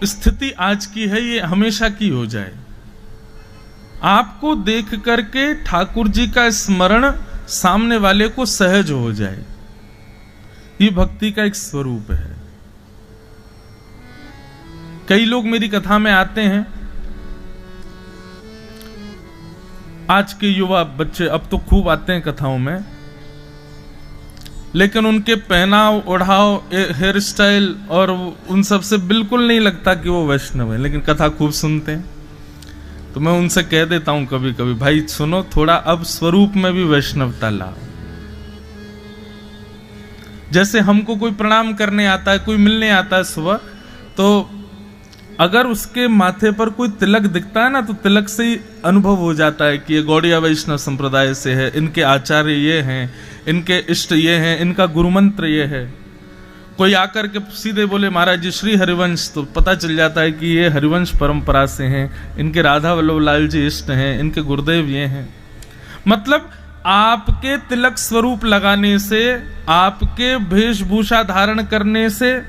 स्थिति आज की है ये हमेशा की हो जाए। आपको देख करके ठाकुर जी का स्मरण सामने वाले को सहज हो जाए, ये भक्ति का एक स्वरूप है। कई लोग मेरी कथा में आते हैं, आज के युवा बच्चे अब तो खूब आते हैं कथाओं में, लेकिन उनके पहनाव ओढ़ाव हेयर स्टाइल और उन सब से बिल्कुल नहीं लगता कि वो वैष्णव है, लेकिन कथा खूब सुनते हैं। तो मैं उनसे कह देता हूं कभी कभी, भाई सुनो, थोड़ा अब स्वरूप में भी वैष्णवता लाओ। जैसे हमको कोई प्रणाम करने आता है, कोई मिलने आता है सुबह, तो अगर उसके माथे पर कोई तिलक दिखता है ना, तो तिलक से ही अनुभव हो जाता है कि ये गौड़िया वैष्णव संप्रदाय से है, इनके आचार्य ये हैं, इनके इष्ट ये हैं, इनका गुरुमंत्र ये है। कोई आकर के सीधे बोले महाराज जी श्री हरिवंश, तो पता चल जाता है कि ये हरिवंश परंपरा से हैं, इनके राधा वल्लभ लाल जी इष्ट हैं, इनके गुरुदेव ये हैं। मतलब आपके तिलक स्वरूप लगाने से, आपके वेशभूषा धारण करने से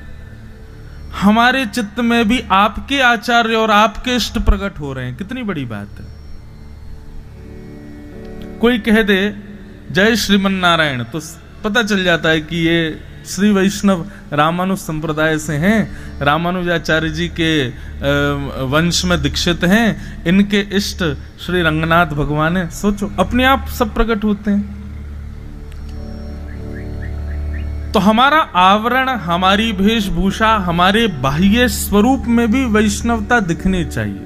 हमारे चित्त में भी आपके आचार्य और आपके इष्ट प्रकट हो रहे हैं। कितनी बड़ी बात है। कोई कह दे जय श्रीमन नारायण, तो पता चल जाता है कि ये श्री वैष्णव रामानुज संप्रदाय से हैं, रामानुजाचार्य जी के वंश में दीक्षित हैं, इनके इष्ट श्री रंगनाथ भगवान है। सोचो, अपने आप सब प्रकट होते हैं। तो हमारा आवरण, हमारी वेशभूषा, हमारे बाह्य स्वरूप में भी वैष्णवता दिखनी चाहिए।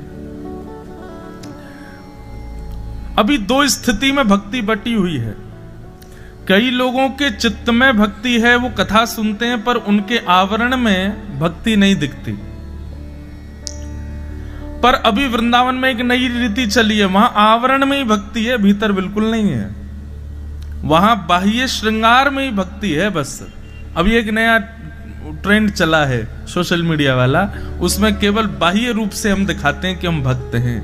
अभी दो स्थिति में भक्ति बटी हुई है। कई लोगों के चित्त में भक्ति है, वो कथा सुनते हैं, पर उनके आवरण में भक्ति नहीं दिखती। पर अभी वृंदावन में एक नई रीति चली है, वहां आवरण में ही भक्ति है, भीतर बिल्कुल नहीं है। वहां बाह्य श्रृंगार में ही भक्ति है बस। अभी एक नया ट्रेंड चला है सोशल मीडिया वाला, उसमें केवल बाह्य रूप से हम दिखाते हैं कि हम भक्त हैं।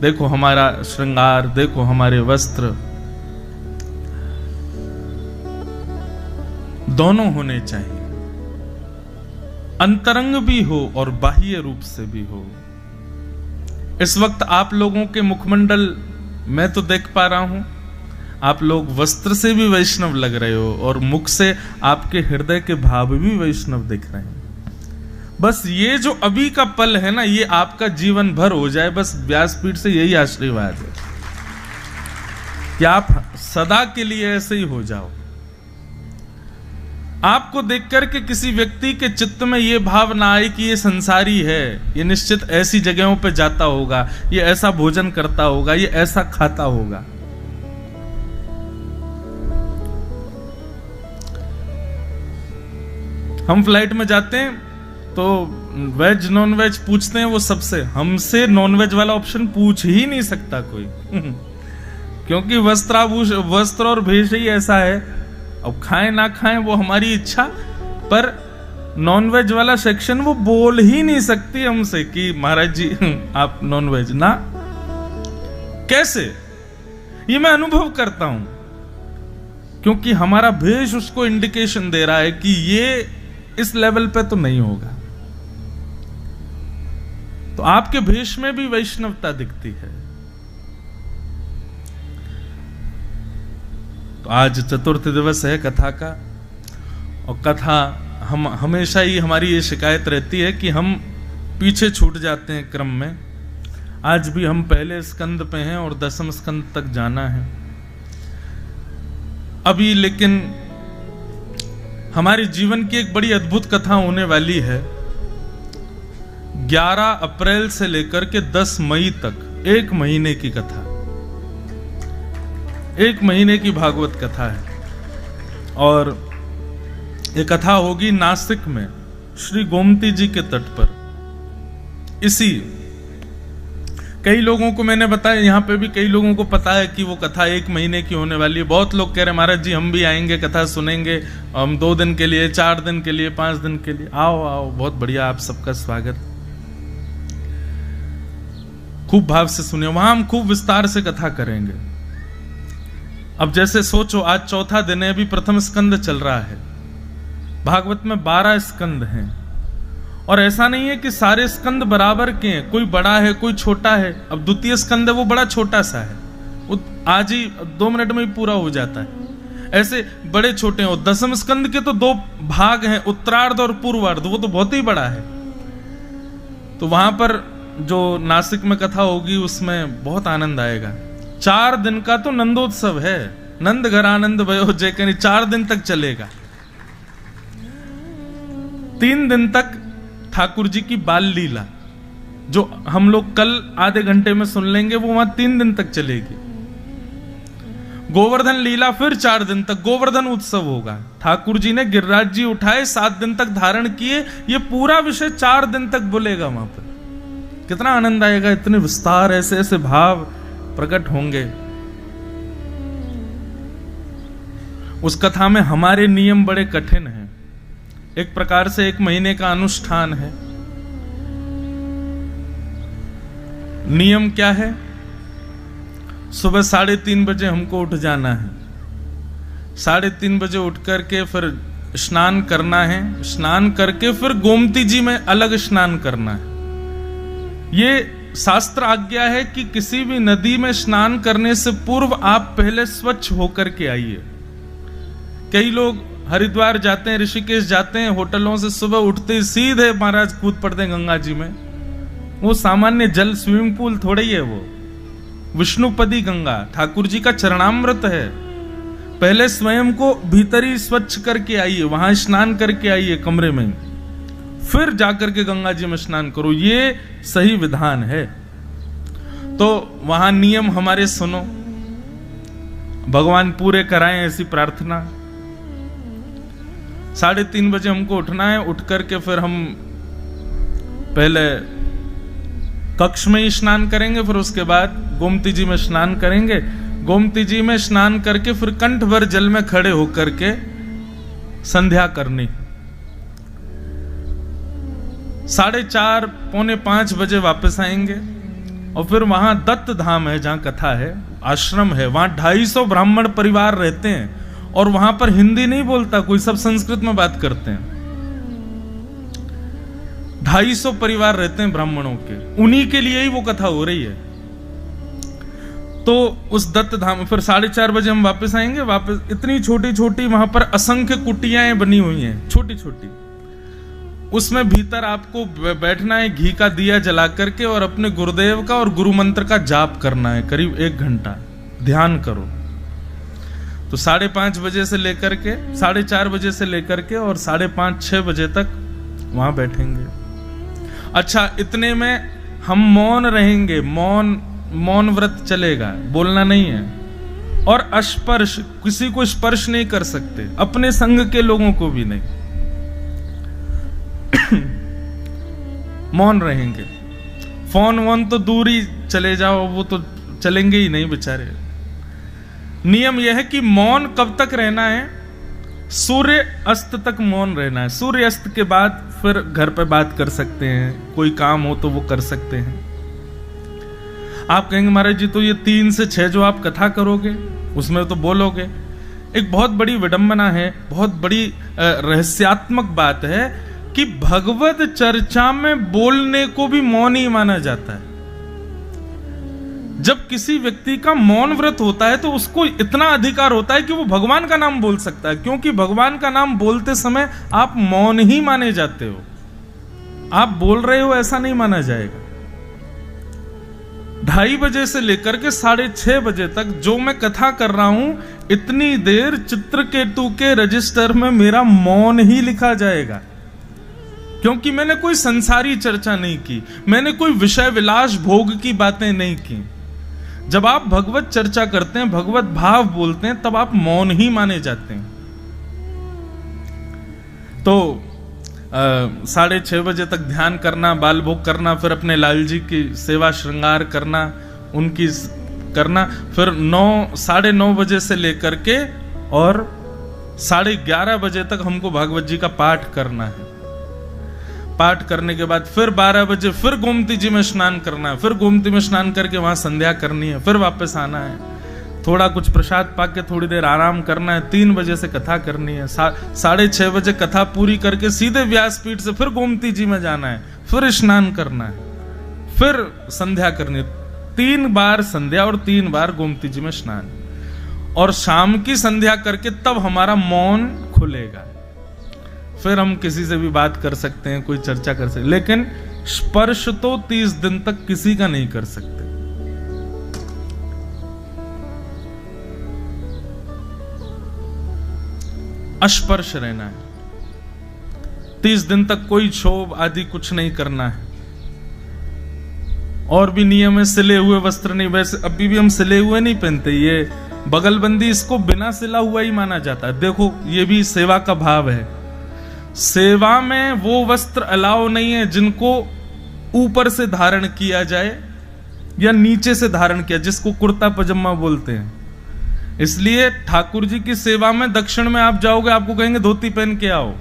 देखो हमारा श्रृंगार, देखो हमारे वस्त्र। दोनों होने चाहिए, अंतरंग भी हो और बाह्य रूप से भी हो। इस वक्त आप लोगों के मुखमंडल मैं तो देख पा रहा हूं, आप लोग वस्त्र से भी वैष्णव लग रहे हो और मुख से आपके हृदय के भाव भी वैष्णव दिख रहे हैं। बस ये जो अभी का पल है ना, ये आपका जीवन भर हो जाए, बस व्यासपीठ से यही आशीर्वाद है कि आप सदा के लिए ऐसे ही हो जाओ। आपको देख करके किसी व्यक्ति के चित्त में ये भाव ना आए कि ये संसारी है, ये निश्चित ऐसी जगहों पे जाता होगा, ये ऐसा भोजन करता होगा, ये ऐसा खाता होगा। हम फ्लाइट में जाते हैं तो वेज नॉन वेज पूछते हैं वो सबसे, हमसे नॉन वेज वाला ऑप्शन पूछ ही नहीं सकता कोई क्योंकि वस्त्र और भेष ही ऐसा है। अब खाएं ना खाएं वो हमारी इच्छा, पर नॉन वेज वाला सेक्शन वो बोल ही नहीं सकती हमसे कि महाराज जी आप नॉन वेज ना। कैसे? ये मैं अनुभव करता हूं, क्योंकि हमारा भेष उसको इंडिकेशन दे रहा है कि ये इस लेवल पे तो नहीं होगा। तो आपके भेष में भी वैष्णवता दिखती है। तो आज चतुर्थ दिवस है कथा का, और कथा हम हमेशा ही हमारी ये शिकायत रहती है कि हम पीछे छूट जाते हैं क्रम में। आज भी हम पहले स्कंद पे हैं और 10वें स्कंद तक जाना है अभी, लेकिन हमारे जीवन की एक बड़ी अद्भुत कथा होने वाली है। 11 अप्रैल से लेकर के 10 मई तक 1 महीने की कथा, 1 महीने की भागवत कथा है। और ये कथा होगी नासिक में श्री गोमती जी के तट पर। इसी कई लोगों को मैंने बताया, यहाँ पे भी कई लोगों को पता है कि वो कथा 1 महीने की होने वाली है। बहुत लोग कह रहे महाराज जी हम भी आएंगे, कथा सुनेंगे, हम 2 दिन के लिए, 4 दिन के लिए, 5 दिन के लिए। आओ आओ, बहुत बढ़िया, आप सबका स्वागत। खूब भाव से सुनिए, वहां हम खूब विस्तार से कथा करेंगे। अब जैसे सोचो, आज चौथा दिन है, अभी प्रथम स्कंद चल रहा है। भागवत में 12 स्कंद हैं और ऐसा नहीं है कि सारे स्कंद बराबर के हैं, कोई बड़ा है कोई छोटा है। अब द्वितीय स्कंद है वो बड़ा छोटा सा है, वो आज ही 2 मिनट में ही पूरा हो जाता है। ऐसे बड़े छोटे हैं। और दसम स्कंद के तो 2 भाग हैं, उत्तरार्ध और पूर्वार्ध, वो तो बहुत ही बड़ा है। तो वहां पर जो नासिक में कथा होगी उसमें बहुत आनंद आएगा। 4 दिन का तो नंदोत्सव है, नंद घर आनंद भयो जय करी, 4 दिन तक चलेगा। 3 दिन तक ठाकुर जी की बाल लीला जो हम लोग कल आधे घंटे में सुन लेंगे वो वहां 3 दिन तक चलेगी। गोवर्धन लीला फिर 4 दिन तक गोवर्धन उत्सव होगा। ठाकुर जी ने गिरिराज जी उठाए, 7 दिन तक धारण किए, ये पूरा विषय 4 दिन तक बोलेगा वहां पर। कितना आनंद आएगा, इतने विस्तार, ऐसे ऐसे भाव प्रकट होंगे। उस कथा में हमारे नियम बड़े कठिन हैं। एक प्रकार से 1 महीने का अनुष्ठान है। नियम क्या है? सुबह 3:30 बजे हमको उठ जाना है। 3:30 बजे उठ करके फिर स्नान करना है। स्नान करके फिर गोमती जी में अलग स्नान करना है। ये शास्त्र आज्ञा है कि किसी भी नदी में स्नान करने से पूर्व आप पहले स्वच्छ होकर के आइए। कई लोग हरिद्वार जाते हैं, ऋषिकेश जाते हैं, होटलों से सुबह उठते ही सीधे महाराज कूद पड़ते हैं गंगा जी में। वो सामान्य जल स्विमिंग पूल थोड़ा ही है, वो विष्णुपदी गंगा ठाकुर जी का चरणामृत है। पहले स्वयं को भीतर ही स्वच्छ करके आइए, वहां स्नान करके आइए कमरे में, फिर जाकर के गंगा जी में स्नान करो। ये सही विधान है। तो वहां नियम हमारे सुनो, भगवान पूरे कराएं, ऐसी प्रार्थना। 3:30 बजे हमको उठना है। उठ करके फिर हम पहले कक्ष में ही स्नान करेंगे, फिर उसके बाद गोमती जी में स्नान करेंगे। गोमती जी में स्नान करके फिर कंठ भर जल में खड़े होकर के संध्या करनी। 4:30 पौने 5 बजे वापस आएंगे और फिर वहां दत्त धाम है जहां कथा है, आश्रम है, वहां 250 ब्राह्मण परिवार रहते हैं और वहां पर हिंदी नहीं बोलता कोई, सब संस्कृत में बात करते हैं। 250 परिवार रहते हैं ब्राह्मणों के, उन्हीं के लिए ही वो कथा हो रही है। तो उस दत्त धाम फिर 4:30 बजे हम वापस आएंगे। वापस इतनी छोटी छोटी वहां पर असंख्य कुटियाएं बनी हुई हैं, छोटी छोटी। उसमें भीतर आपको बैठना है, घी का दिया जला करके, और अपने गुरुदेव का और गुरु मंत्र का जाप करना है। करीब 1 घंटा ध्यान करो। तो 5:30 बजे से लेकर के 4:30 बजे से लेकर के और 5:30-6 बजे तक वहां बैठेंगे। अच्छा, इतने में हम मौन रहेंगे। मौन व्रत चलेगा, बोलना नहीं है। और स्पर्श, किसी को स्पर्श नहीं कर सकते, अपने संग के लोगों को भी नहीं। मौन रहेंगे। फोन वोन तो दूर ही चले जाओ, वो तो चलेंगे ही नहीं बेचारे। नियम यह है कि मौन कब तक रहना है? सूर्य अस्त तक मौन रहना है। सूर्य अस्त के बाद फिर घर पे बात कर सकते हैं, कोई काम हो तो वो कर सकते हैं। आप कहेंगे महाराज जी तो ये 3 से 6 जो आप कथा करोगे उसमें तो बोलोगे। एक बहुत बड़ी विडंबना है, बहुत बड़ी रहस्यात्मक बात है कि भगवत चर्चा में बोलने को भी मौन ही माना जाता है। जब किसी व्यक्ति का मौन व्रत होता है तो उसको इतना अधिकार होता है कि वो भगवान का नाम बोल सकता है, क्योंकि भगवान का नाम बोलते समय आप मौन ही माने जाते हो, आप बोल रहे हो ऐसा नहीं माना जाएगा। 2:30 बजे से लेकर के 6:30 बजे तक जो मैं कथा कर रहा हूं, इतनी देर चित्रकेतु के रजिस्टर में मेरा मौन ही लिखा जाएगा, क्योंकि मैंने कोई संसारी चर्चा नहीं की, मैंने कोई विषय विलास भोग की बातें नहीं की। जब आप भगवत चर्चा करते हैं, भगवत भाव बोलते हैं, तब आप मौन ही माने जाते हैं। तो 6:30 बजे तक ध्यान करना, बाल भोग करना, फिर अपने लाल जी की सेवा श्रृंगार करना, उनकी करना, फिर 9-9:30 बजे से लेकर के और 11:30 बजे तक हमको भागवत जी का पाठ करना है। पाठ करने के बाद फिर 12 बजे फिर गोमती जी में स्नान करना है, फिर गोमती में स्नान करके वहां संध्या करनी है, फिर वापस आना है। थोड़ा कुछ प्रसाद पाके थोड़ी देर आराम करना है, 3 बजे से कथा करनी है, 6:30 बजे कथा पूरी करके सीधे व्यासपीठ से फिर गोमती जी में जाना है, फिर स्नान करना है, फिर संध्या करनी है। 3 बार संध्या और 3 बार गोमती जी में स्नान, और शाम की संध्या करके तब हमारा मौन खुलेगा। फिर हम किसी से भी बात कर सकते हैं, कोई चर्चा कर सकते, लेकिन स्पर्श तो 30 दिन तक किसी का नहीं कर सकते। अस्पर्श रहना है 30 दिन तक, कोई क्षोभ आदि कुछ नहीं करना है। और भी नियम है, सिले हुए वस्त्र नहीं, वैसे अभी भी हम सिले हुए नहीं पहनते, ये बगलबंदी इसको बिना सिला हुआ ही माना जाता है। देखो ये भी सेवा का भाव है। सेवा में वो वस्त्र अलाउ नहीं है जिनको ऊपर से धारण किया जाए या नीचे से धारण किया, जिसको कुर्ता पजामा बोलते हैं। इसलिए ठाकुर जी की सेवा में दक्षिण में आप जाओगे, आपको कहेंगे धोती पहन के आओ,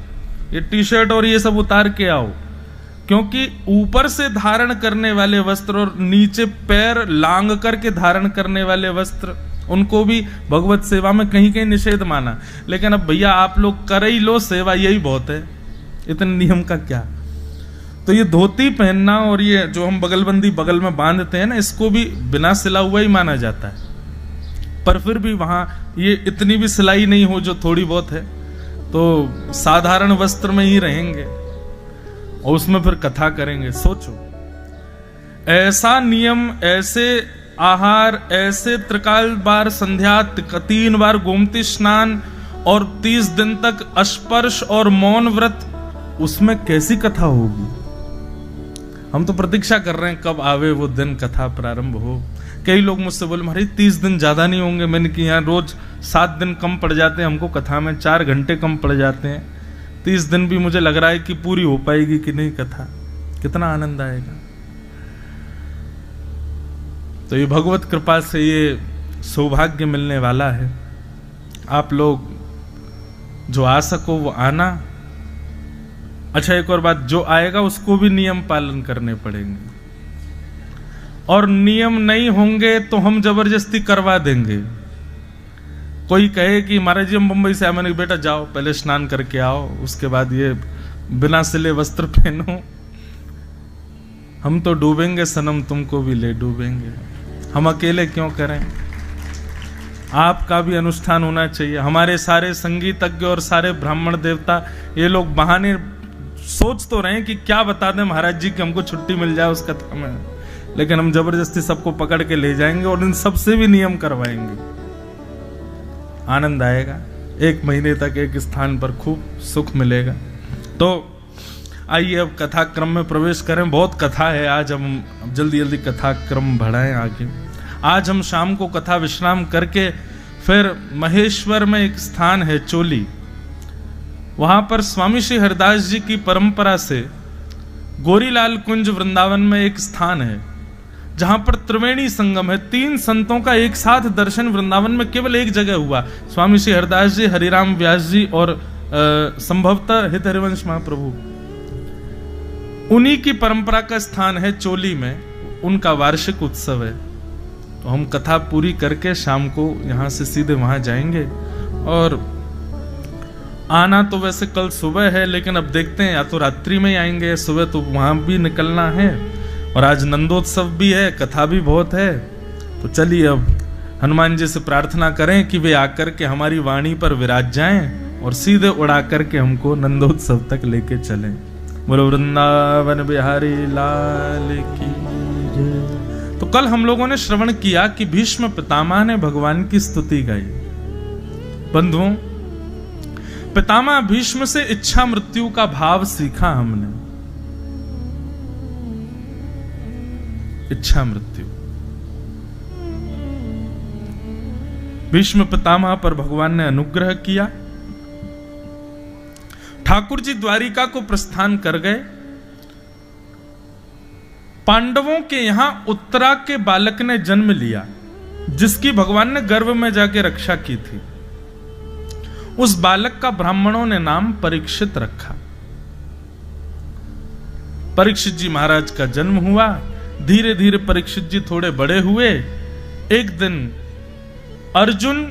ये टी-शर्ट और ये सब उतार के आओ, क्योंकि ऊपर से धारण करने वाले वस्त्र और नीचे पैर लांग करके धारण करने वाले वस्त्र, उनको भी भगवत सेवा में कहीं कहीं निषेध माना। लेकिन अब भैया आप लोग कर ही लो सेवा, यही बहुत है, इतने नियम का क्या। तो ये धोती पहनना और ये जो हम बगलबंदी बगल में बांधते हैं ना, इसको भी बिना सिला हुआ ही माना जाता है। पर फिर भी वहां ये इतनी भी सिलाई नहीं हो जो थोड़ी बहुत है, तो साधारण वस्त्र में ही रहेंगे और उसमें फिर कथा करेंगे। सोचो ऐसा नियम, ऐसे आहार, ऐसे त्रिकाल बार संध्या, 3 बार गोमती स्नान और 30 दिन तक अस्पर्श और मौन व्रत, उसमें कैसी कथा होगी। हम तो प्रतीक्षा कर रहे हैं कब आवे वो दिन, कथा प्रारंभ हो। कई लोग मुझसे बोले महाराज 30 दिन ज्यादा नहीं होंगे। मैंने कि यहाँ रोज 7 दिन कम पड़ जाते हैं हमको कथा में, 4 घंटे कम पड़ जाते हैं। 30 दिन भी मुझे लग रहा है कि पूरी हो पाएगी कि नहीं कथा, कितना आनंद आएगा। तो ये भगवत कृपा से ये सौभाग्य मिलने वाला है। आप लोग जो आ सको वो आना। अच्छा एक और बात, जो आएगा उसको भी नियम पालन करने पड़ेंगे, और नियम नहीं होंगे तो हम जबरदस्ती करवा देंगे। कोई कहे कि महाराज जी हम मुंबई से आए, मैंने बेटा जाओ पहले स्नान करके आओ, उसके बाद ये बिना सिले वस्त्र पहनो। हम तो डूबेंगे सनम, तुमको भी ले डूबेंगे। हम अकेले क्यों करें, आपका भी अनुष्ठान होना चाहिए। हमारे सारे संगीतज्ञ और सारे ब्राह्मण देवता ये लोग बहाने सोच तो रहे हैं कि क्या बता दें महाराज जी कि हमको छुट्टी मिल जाए उस कथा में, लेकिन हम जबरदस्ती सबको पकड़ के ले जाएंगे और इन सबसे भी नियम करवाएंगे। आनंद आएगा, 1 महीने तक एक स्थान पर खूब सुख मिलेगा। तो आइए अब कथा क्रम में प्रवेश करें। बहुत कथा है आज, हम जल्दी जल्दी कथा क्रम बढ़ाएं आगे। आज हम शाम को कथा विश्राम करके फिर महेश्वर में एक स्थान है चोली, वहां पर स्वामी श्री हरिदास जी की परंपरा से गोरीलाल कुंज वृंदावन में एक स्थान है जहां पर त्रिवेणी संगम है। 3 संतों का एक साथ दर्शन वृंदावन में केवल एक जगह हुआ, स्वामी श्री हरिदास जी, हरिराम व्यास जी और संभवतः हित हरिवंश महाप्रभु। उन्हीं की परंपरा का स्थान है चोली में, उनका वार्षिक उत्सव है। तो हम कथा पूरी करके शाम को यहां से सीधे वहां जाएंगे। और आना तो वैसे कल सुबह है, लेकिन अब देखते हैं, या तो रात्रि में ही आएंगे, सुबह तो वहां भी निकलना है। और आज नंदोत्सव भी है, कथा भी बहुत है। तो चलिए अब हनुमान जी से प्रार्थना करें कि वे आकर के हमारी वाणी पर विराज जाएं और सीधे उड़ा करके हमको नंदोत्सव तक लेके चलें। बोलो वृंदावन बिहारी लाल की जय। तो कल हम लोगों ने श्रवण किया कि भीष्म पितामह ने भगवान की स्तुति गाई। बंधुओं, पितामह भीष्म से इच्छा मृत्यु का भाव सीखा हमने। इच्छा मृत्यु, भीष्म पितामह पर भगवान ने अनुग्रह किया। ठाकुर जी द्वारिका को प्रस्थान कर गए। पांडवों के यहां उत्तरा के बालक ने जन्म लिया, जिसकी भगवान ने गर्भ में जाके रक्षा की थी। उस बालक का ब्राह्मणों ने नाम परीक्षित रखा। परीक्षित जी महाराज का जन्म हुआ। धीरे धीरे परीक्षित जी थोड़े बड़े हुए। एक दिन अर्जुन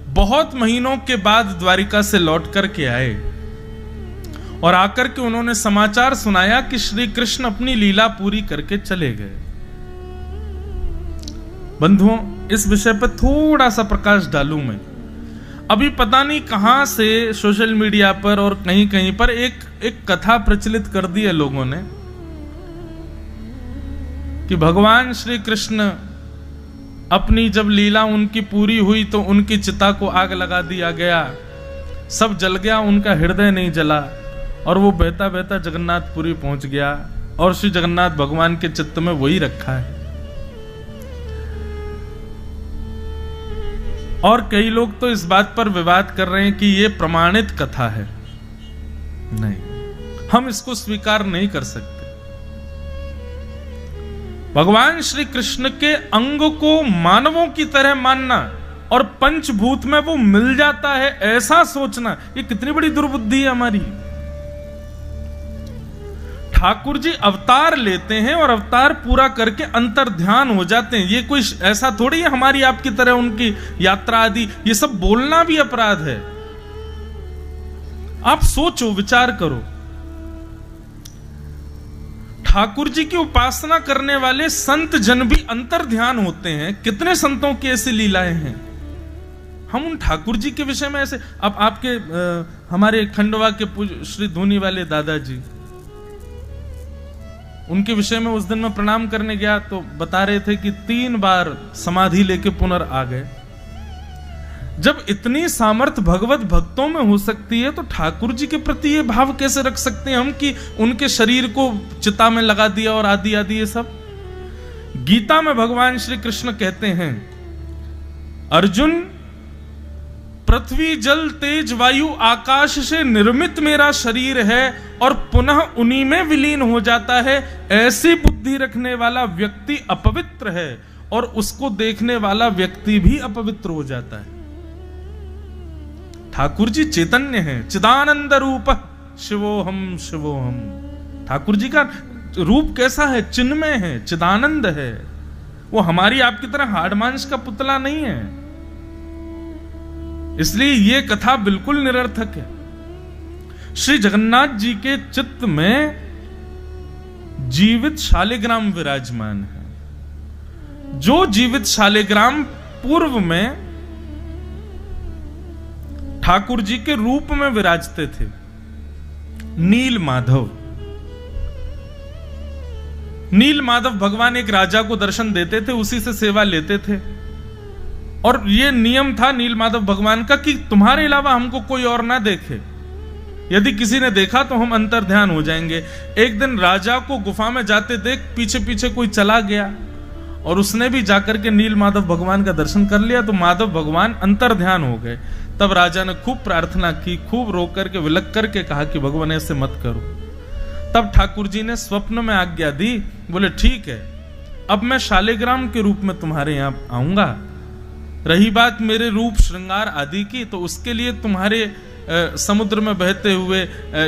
बहुत महीनों के बाद द्वारिका से लौट करके आए और आकर के उन्होंने समाचार सुनाया कि श्री कृष्ण अपनी लीला पूरी करके चले गए। बंधुओं, इस विषय पर थोड़ा सा प्रकाश डालूं मैं। अभी पता नहीं कहां से सोशल मीडिया पर और कहीं कहीं पर एक कथा प्रचलित कर दी है लोगों ने कि भगवान श्री कृष्ण अपनी जब लीला उनकी पूरी हुई तो उनकी चिता को आग लगा दिया गया, सब जल गया, उनका हृदय नहीं जला और वो बहता बहता जगन्नाथपुरी पहुंच गया और श्री जगन्नाथ भगवान के चित्त में वही रखा है। और कई लोग तो इस बात पर विवाद कर रहे हैं कि ये प्रमाणित कथा है। नहीं, हम इसको स्वीकार नहीं कर सकते। भगवान श्री कृष्ण के अंग को मानवों की तरह मानना और पंचभूत में वो मिल जाता है ऐसा सोचना, ये कितनी बड़ी दुर्बुद्धि है हमारी। ठाकुर जी अवतार लेते हैं और अवतार पूरा करके अंतर ध्यान हो जाते हैं। ये कोई ऐसा थोड़ी है हमारी आपकी तरह उनकी यात्रा आदि, ये सब बोलना भी अपराध है। आप सोचो, विचार करो, ठाकुर जी की उपासना करने वाले संत जन भी अंतर ध्यान होते हैं। कितने संतों की ऐसी लीलाएं हैं। हम उन ठाकुर जी के विषय में ऐसे, अब आपके हमारे खंडवा के पूज्य श्री धोनी वाले दादाजी, उनके विषय में उस दिन मैं प्रणाम करने गया तो बता रहे थे कि 3 बार समाधि लेके पुनर आ गए। जब इतनी सामर्थ भगवत भक्तों में हो सकती है तो ठाकुर जी के प्रति ये भाव कैसे रख सकते हैं हम कि उनके शरीर को चिता में लगा दिया और आदि आदि ये सब। गीता में भगवान श्री कृष्ण कहते हैं, अर्जुन, पृथ्वी जल तेज वायु आकाश से निर्मित मेरा शरीर है और पुनः उन्हीं में विलीन हो जाता है। ऐसी बुद्धि रखने वाला व्यक्ति अपवित्र है और उसको देखने वाला व्यक्ति भी अपवित्र हो जाता है। ठाकुर जी चैतन्य हैं, चिदानंद रूप शिवोहम शिवोहम। ठाकुर जी का रूप कैसा है? चिन्मय है, चिदानंद है। वो हमारी आपकी तरह हाड़ मांस का पुतला नहीं है। इसलिए ये कथा बिल्कुल निरर्थक है। श्री जगन्नाथ जी के चित्त में जीवित शालिग्राम विराजमान है। जो जीवित शालिग्राम पूर्व में ठाकुर जी के रूप में विराजते थे, नील माधव। नील माधव भगवान एक राजा को दर्शन देते थे, उसी से सेवा लेते थे और ये नियम था नील माधव भगवान का कि तुम्हारे अलावा हमको कोई और ना देखे। यदि किसी ने देखा तो हम अंतर ध्यान हो जाएंगे। एक दिन राजा को गुफा में जाते देख पीछे पीछे कोई चला गया और उसने भी जाकर के नील माधव भगवान का दर्शन कर लिया तो माधव भगवान अंतर ध्यान हो गए। तब राजा ने खूब प्रार्थना की, खूब रो करके विलक करके कहा कि भगवान ऐसे मत करो। तब ठाकुर जी ने स्वप्न में आज्ञा दी, बोले ठीक है, अब मैं शालिग्राम के रूप में तुम्हारे यहां आऊंगा। रही बात मेरे रूप श्रृंगार आदि की, तो उसके लिए तुम्हारे समुद्र में बहते हुए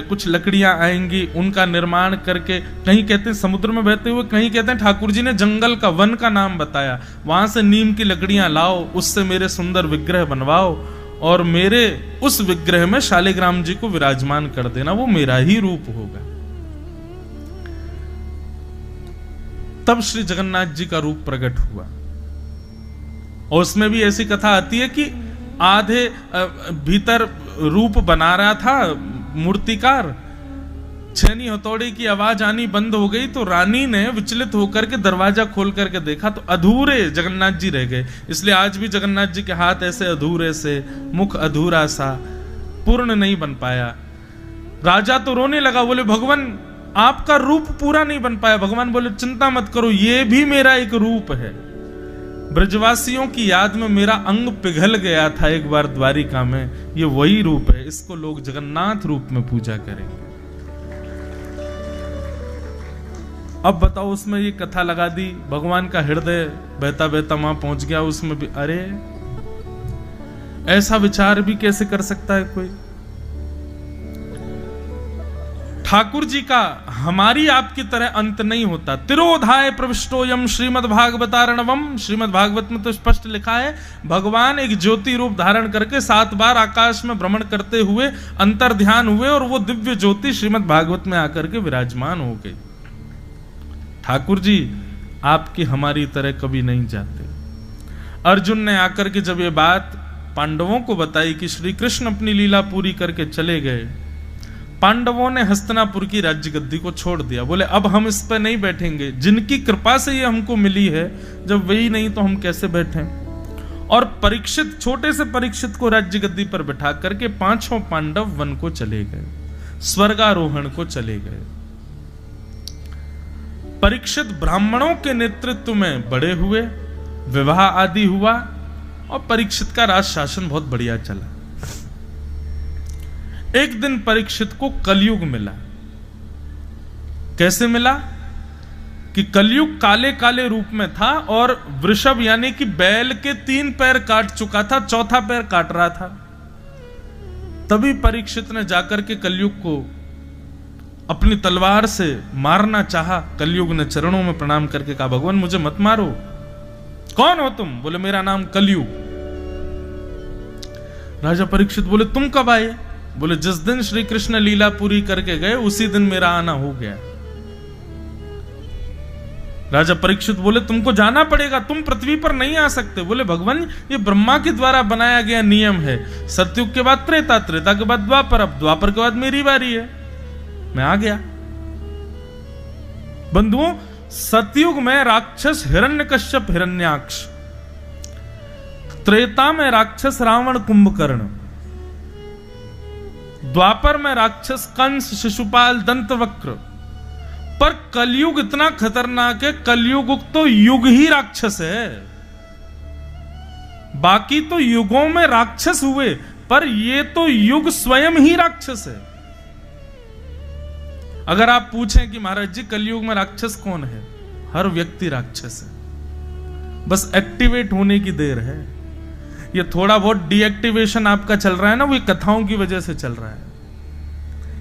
कुछ लकड़ियां आएंगी, उनका निर्माण करके, कहीं कहते हैं समुद्र में बहते हुए, कहीं कहते हैं ठाकुर जी ने जंगल का, वन का नाम बताया, वहां से नीम की लकड़ियां लाओ, उससे मेरे सुंदर विग्रह बनवाओ और मेरे उस विग्रह में शालिग्राम जी को विराजमान कर देना, वो मेरा ही रूप होगा। तब श्री जगन्नाथ जी का रूप प्रकट हुआ। और उसमें भी ऐसी कथा आती है कि आधे भीतर रूप बना रहा था मूर्तिकार, छेनी हथौड़ी की आवाज आनी बंद हो गई तो रानी ने विचलित होकर के दरवाजा खोल करके देखा तो अधूरे जगन्नाथ जी रह गए। इसलिए आज भी जगन्नाथ जी के हाथ ऐसे अधूरे से, मुख अधूरा सा, पूर्ण नहीं बन पाया। राजा तो रोने लगा, बोले भगवान आपका रूप पूरा नहीं बन पाया। भगवान बोले चिंता मत करो, ये भी मेरा एक रूप है। ब्रजवासियों की याद में मेरा अंग पिघल गया था एक बार द्वारिका में, ये वही रूप है, इसको लोग जगन्नाथ रूप में पूजा करेंगे। अब बताओ, उसमें ये कथा लगा दी, भगवान का हृदय बहता बहता वहां पहुंच गया, उसमें भी अरे ऐसा विचार भी कैसे कर सकता है कोई। ठाकुर जी का हमारी आपकी तरह अंत नहीं होता। तिरोधाय प्रविष्टोयम श्रीमद् भागवतारणवम, श्रीमद् भागवत में तो स्पष्ट लिखा है भगवान एक ज्योति रूप धारण करके 7 बार आकाश में भ्रमण करते हुए अंतर ध्यान हुए और वो दिव्य ज्योति श्रीमद् भागवत में आकर के विराजमान हो गई। ठाकुर जी आपकी हमारी तरह कभी नहीं जाते। अर्जुन ने आकर के जब ये बात पांडवों को बताई कि श्री कृष्ण अपनी लीला पूरी करके चले गए, पांडवों ने हस्तिनापुर की राज्य गद्दी को छोड़ दिया। बोले अब हम इस पर नहीं बैठेंगे, जिनकी कृपा से ये हमको मिली है, जब वही नहीं तो हम कैसे बैठें। और परीक्षित, छोटे से परीक्षित को राज्य गद्दी पर बैठा करके 5 पांडव वन को चले गए, स्वर्गारोहण को चले गए। परीक्षित ब्राह्मणों के नेतृत्व में बड़े हुए, विवाह आदि हुआ और परीक्षित का राज शासन बहुत बढ़िया चला। एक दिन परीक्षित को कलयुग मिला। कैसे मिला कि कलयुग काले काले रूप में था और वृषभ यानी कि बैल के 3 पैर काट चुका था, 4था पैर काट रहा था। तभी परीक्षित ने जाकर के कलयुग को अपनी तलवार से मारना चाहा। कलयुग ने चरणों में प्रणाम करके कहा भगवान मुझे मत मारो। कौन हो तुम? बोले मेरा नाम कलयुग। राजा परीक्षित बोले तुम कब आए? बोले जिस दिन श्री कृष्ण लीला पूरी करके गए उसी दिन मेरा आना हो गया। राजा परीक्षित बोले तुमको जाना पड़ेगा, तुम पृथ्वी पर नहीं आ सकते। बोले भगवान ये ब्रह्मा के द्वारा बनाया गया नियम है। सतयुग के बाद त्रेता, त्रेता के बाद द्वापर, अब द्वापर के बाद मेरी बारी है, मैं आ गया। बंधुओं, सतयुग में राक्षस हिरण्यकश्यप हिरण्याक्ष, त्रेता में राक्षस रावण कुंभकर्ण, द्वापर में राक्षस कंस शिशुपाल दंतवक्र, पर कलयुग इतना खतरनाक है, कलयुग तो युग ही राक्षस है। बाकी तो युगों में राक्षस हुए, पर ये तो युग स्वयं ही राक्षस है। अगर आप पूछें कि महाराज जी कलयुग में राक्षस कौन है, हर व्यक्ति राक्षस है, बस एक्टिवेट होने की देर है। ये थोड़ा बहुत डीएक्टिवेशन आपका चल रहा है ना, वो कथाओं की वजह से चल रहा है।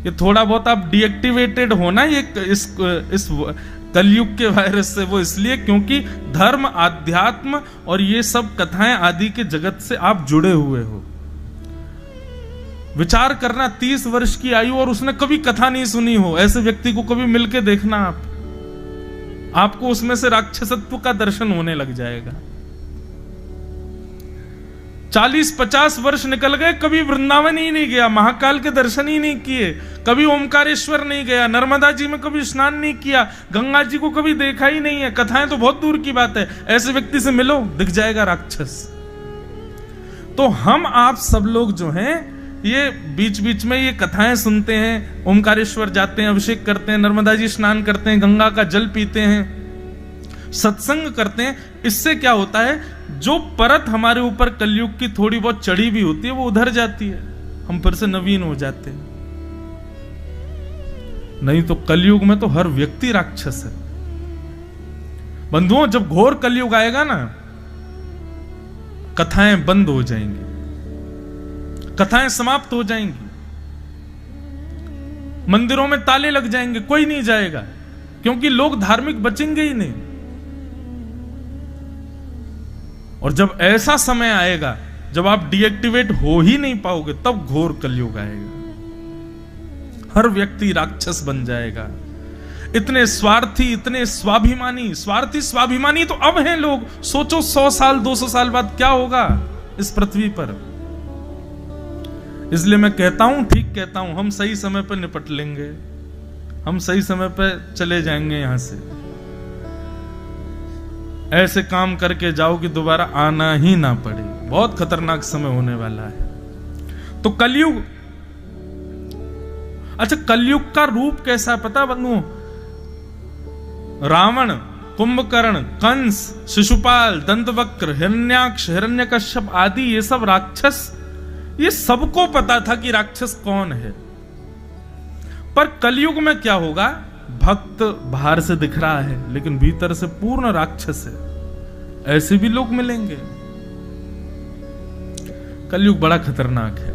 ये थोड़ा बहुत आप डीएक्टिवेटेड होना ये इस कलयुग के वायरस से, वो इसलिए क्योंकि धर्म, आध्यात्म और ये सब कथाएं आदि के जगत से आप जुड़े हुए हो। विचार करना, 30 वर्ष की आयु और उसने कभी कथा नहीं सुनी हो, ऐसे व्यक्ति को कभी मिलके देखना आपको उसमें से राक्षसत्व का दर्शन होने लग जाएगा। 40-50 वर्ष निकल गए, कभी वृंदावन ही नहीं गया, महाकाल के दर्शन ही नहीं किए, कभी ओमकारेश्वर नहीं गया, नर्मदा जी में कभी स्नान नहीं किया, गंगा जी को कभी देखा ही नहीं है, कथाएं तो बहुत दूर की बात है। ऐसे व्यक्ति से मिलो, दिख जाएगा राक्षस। तो हम आप सब लोग जो हैं ये बीच बीच में ये कथाएं सुनते हैं, ओमकारेश्वर जाते हैं, अभिषेक करते हैं, नर्मदा जी स्नान करते हैं, गंगा का जल पीते हैं, सत्संग करते हैं। इससे क्या होता है, जो परत हमारे ऊपर कलयुग की थोड़ी बहुत चढ़ी भी होती है वो उधर जाती है, हम फिर से नवीन हो जाते हैं। नहीं तो कलयुग में तो हर व्यक्ति राक्षस है। बंधुओं, जब घोर कलयुग आएगा ना, कथाएं बंद हो जाएंगी, कथाएं समाप्त हो जाएंगी, मंदिरों में ताले लग जाएंगे, कोई नहीं जाएगा, क्योंकि लोग धार्मिक बचेंगे ही नहीं। और जब ऐसा समय आएगा जब आप डीएक्टिवेट हो ही नहीं पाओगे, तब घोर कलयुग आएगा, हर व्यक्ति राक्षस बन जाएगा। इतने स्वार्थी, इतने स्वाभिमानी, स्वार्थी स्वाभिमानी तो अब हैं लोग। सोचो 100 साल 200 साल बाद क्या होगा इस पृथ्वी पर। इसलिए मैं कहता हूं, ठीक कहता हूं, हम सही समय पर निपट लेंगे, हम सही समय पर चले जाएंगे यहां से। ऐसे काम करके जाओ कि दोबारा आना ही ना पड़े। बहुत खतरनाक समय होने वाला है। तो कलयुग, अच्छा कलयुग का रूप कैसा पता बंधुओं? रावण, कुंभकर्ण, कंस, शिशुपाल, दंतवक्र, हिरण्याक्ष, हिरण्यकश्यप आदि ये सब राक्षस, ये सबको पता था कि राक्षस कौन है। पर कलयुग में क्या होगा, भक्त बाहर से दिख रहा है लेकिन भीतर से पूर्ण राक्षस है, ऐसे भी लोग मिलेंगे। कलयुग बड़ा खतरनाक है,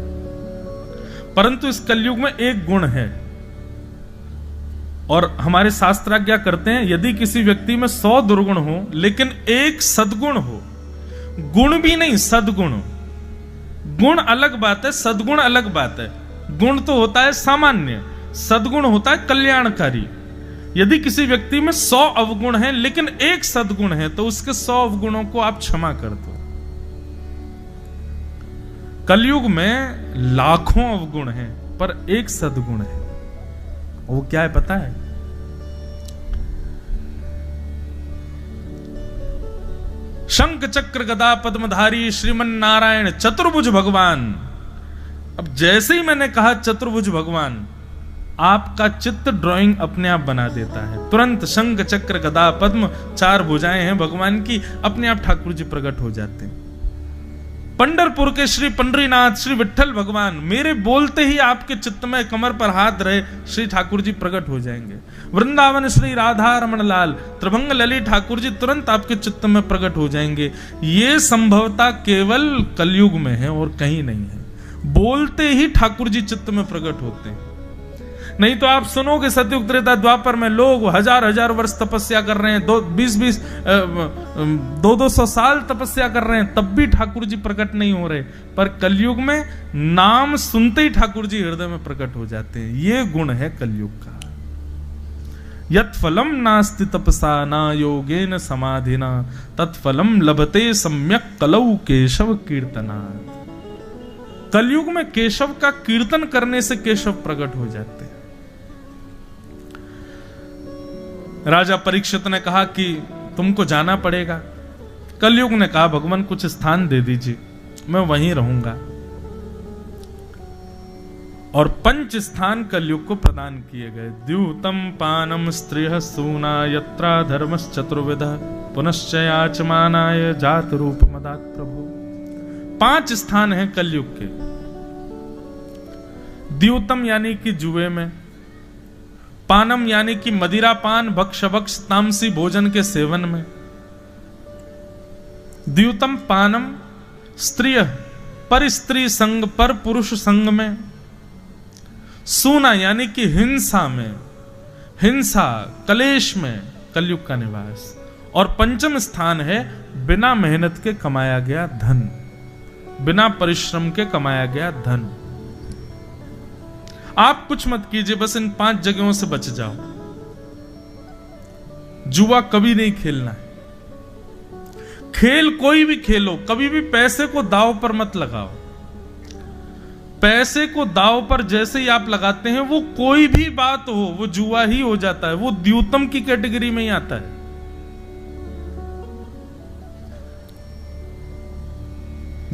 परंतु इस कलयुग में एक गुण है, और हमारे शास्त्र क्या करते हैं, यदि किसी व्यक्ति में 100 दुर्गुण हो लेकिन एक सद्गुण हो, गुण भी नहीं सद्गुण, गुण अलग बात है, सद्गुण अलग बात है। गुण तो होता है सामान्य, सद्गुण होता है कल्याणकारी। यदि किसी व्यक्ति में 100 अवगुण हैं लेकिन एक सद्गुण है तो उसके 100 अवगुणों को आप क्षमा कर दो। कलयुग में लाखों अवगुण हैं पर एक सद्गुण है, वो क्या है पता है? शंख चक्र गदा पद्मधारी श्रीमन नारायण चतुर्भुज भगवान। अब जैसे ही मैंने कहा चतुर्भुज भगवान, आपका चित्त ड्राइंग अपने आप बना देता है। तुरंत शंख चक्र गदा पद्म 4 भुजाएं हैं भगवान की, अपने आप ठाकुर जी प्रकट हो जाते हैं। पंढरपुर के श्री पंडरीनाथ श्री विठ्ठल भगवान, मेरे बोलते ही आपके चित्त में कमर पर हाथ रहे श्री ठाकुर जी प्रकट हो जाएंगे। वृंदावन श्री राधा रमण लाल त्रिभंग ललित ठाकुर जी तुरंत आपके चित्त में प्रकट हो जाएंगे। ये संभवता केवल कलयुग में है और कहीं नहीं है। बोलते ही ठाकुर जी चित्त में प्रकट होते हैं। नहीं तो आप सुनोगे सतयुग त्रेता द्वापर में लोग हजार वर्ष तपस्या कर रहे हैं, 200 साल तपस्या कर रहे हैं, तब भी ठाकुर जी प्रकट नहीं हो रहे। पर कलयुग में नाम सुनते ही ठाकुर जी हृदय में प्रकट हो जाते हैं। ये गुण है कलयुग का। यत् फलम नास्ति तपसा न योगेन समाधिना तत्फलम लभते सम्यक कलौ केशव कीर्तनात्। कलयुग में केशव का कीर्तन करने से केशव प्रकट हो जाते हैं। राजा परीक्षित ने कहा कि तुमको जाना पड़ेगा। कलयुग ने कहा भगवान कुछ स्थान दे दीजिए, मैं वहीं रहूंगा। और 5 स्थान कलयुग को प्रदान किए गए। द्यूतम पानम स्त्रियः सूना यत्रा धर्मश्चतुर्विध पुनश्च याचमानाय जात रूप मदात् प्रभु। 5 स्थान हैं कलयुग के। द्यूतम यानी कि जुए में, पानम यानी कि मदिरा पान भक्ष भक्ष तामसी भोजन के सेवन में। द्यूतम पानम स्त्रिय पर स्त्री संग पर पुरुष संग में। सूना यानी कि हिंसा में, हिंसा कलेश में कलयुग का निवास। और 5म स्थान है बिना मेहनत के कमाया गया धन, बिना परिश्रम के कमाया गया धन। आप कुछ मत कीजिए, बस इन 5 जगहों से बच जाओ। जुआ कभी नहीं खेलना है। खेल कोई भी खेलो, कभी भी पैसे को दांव पर मत लगाओ। पैसे को दांव पर जैसे ही आप लगाते हैं, वो कोई भी बात हो, वो जुआ ही हो जाता है। वो द्यूतम की कैटेगरी में ही आता है।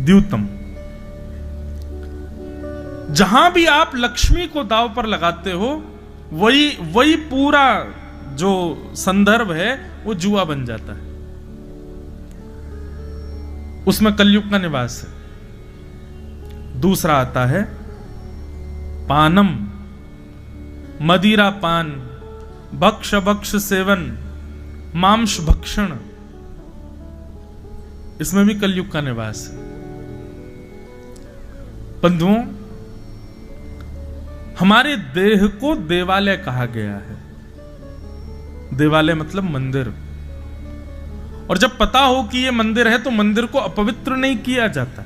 द्यूतम, जहां भी आप लक्ष्मी को दांव पर लगाते हो, वही पूरा जो संदर्भ है वो जुआ बन जाता है। उसमें कलयुग का निवास है। दूसरा आता है पानम, मदिरा पान, भक्ष भक्ष सेवन, मांस भक्षण, इसमें भी कलयुग का निवास है। बंधुओं, हमारे देह को देवालय कहा गया है। देवालय मतलब मंदिर। और जब पता हो कि यह मंदिर है तो मंदिर को अपवित्र नहीं किया जाता।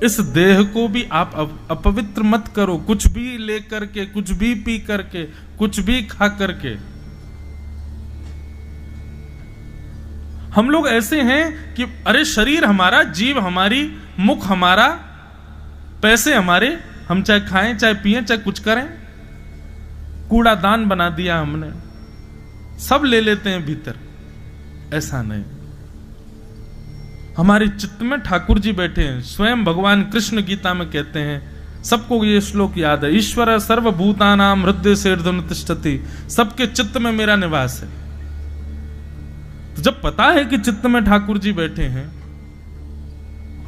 इस देह को भी आप अपवित्र मत करो, कुछ भी लेकर के, कुछ भी पी करके, कुछ भी खा करके। हम लोग ऐसे हैं कि अरे शरीर हमारा, जीव हमारी, मुख हमारा, पैसे हमारे, हम चाहे खाएं चाहे पिएं चाहे कुछ करें। कूड़ादान बना दिया हमने, सब ले लेते हैं भीतर। ऐसा नहीं। हमारे चित्त में ठाकुर जी बैठे हैं। स्वयं भगवान कृष्ण गीता में कहते हैं, सबको ये श्लोक याद है, ईश्वर सर्वभूतानां हृदय सेर्धुन तिष्ठति। सबके चित्त में मेरा निवास है। तो जब पता है कि चित्त में ठाकुर जी बैठे हैं,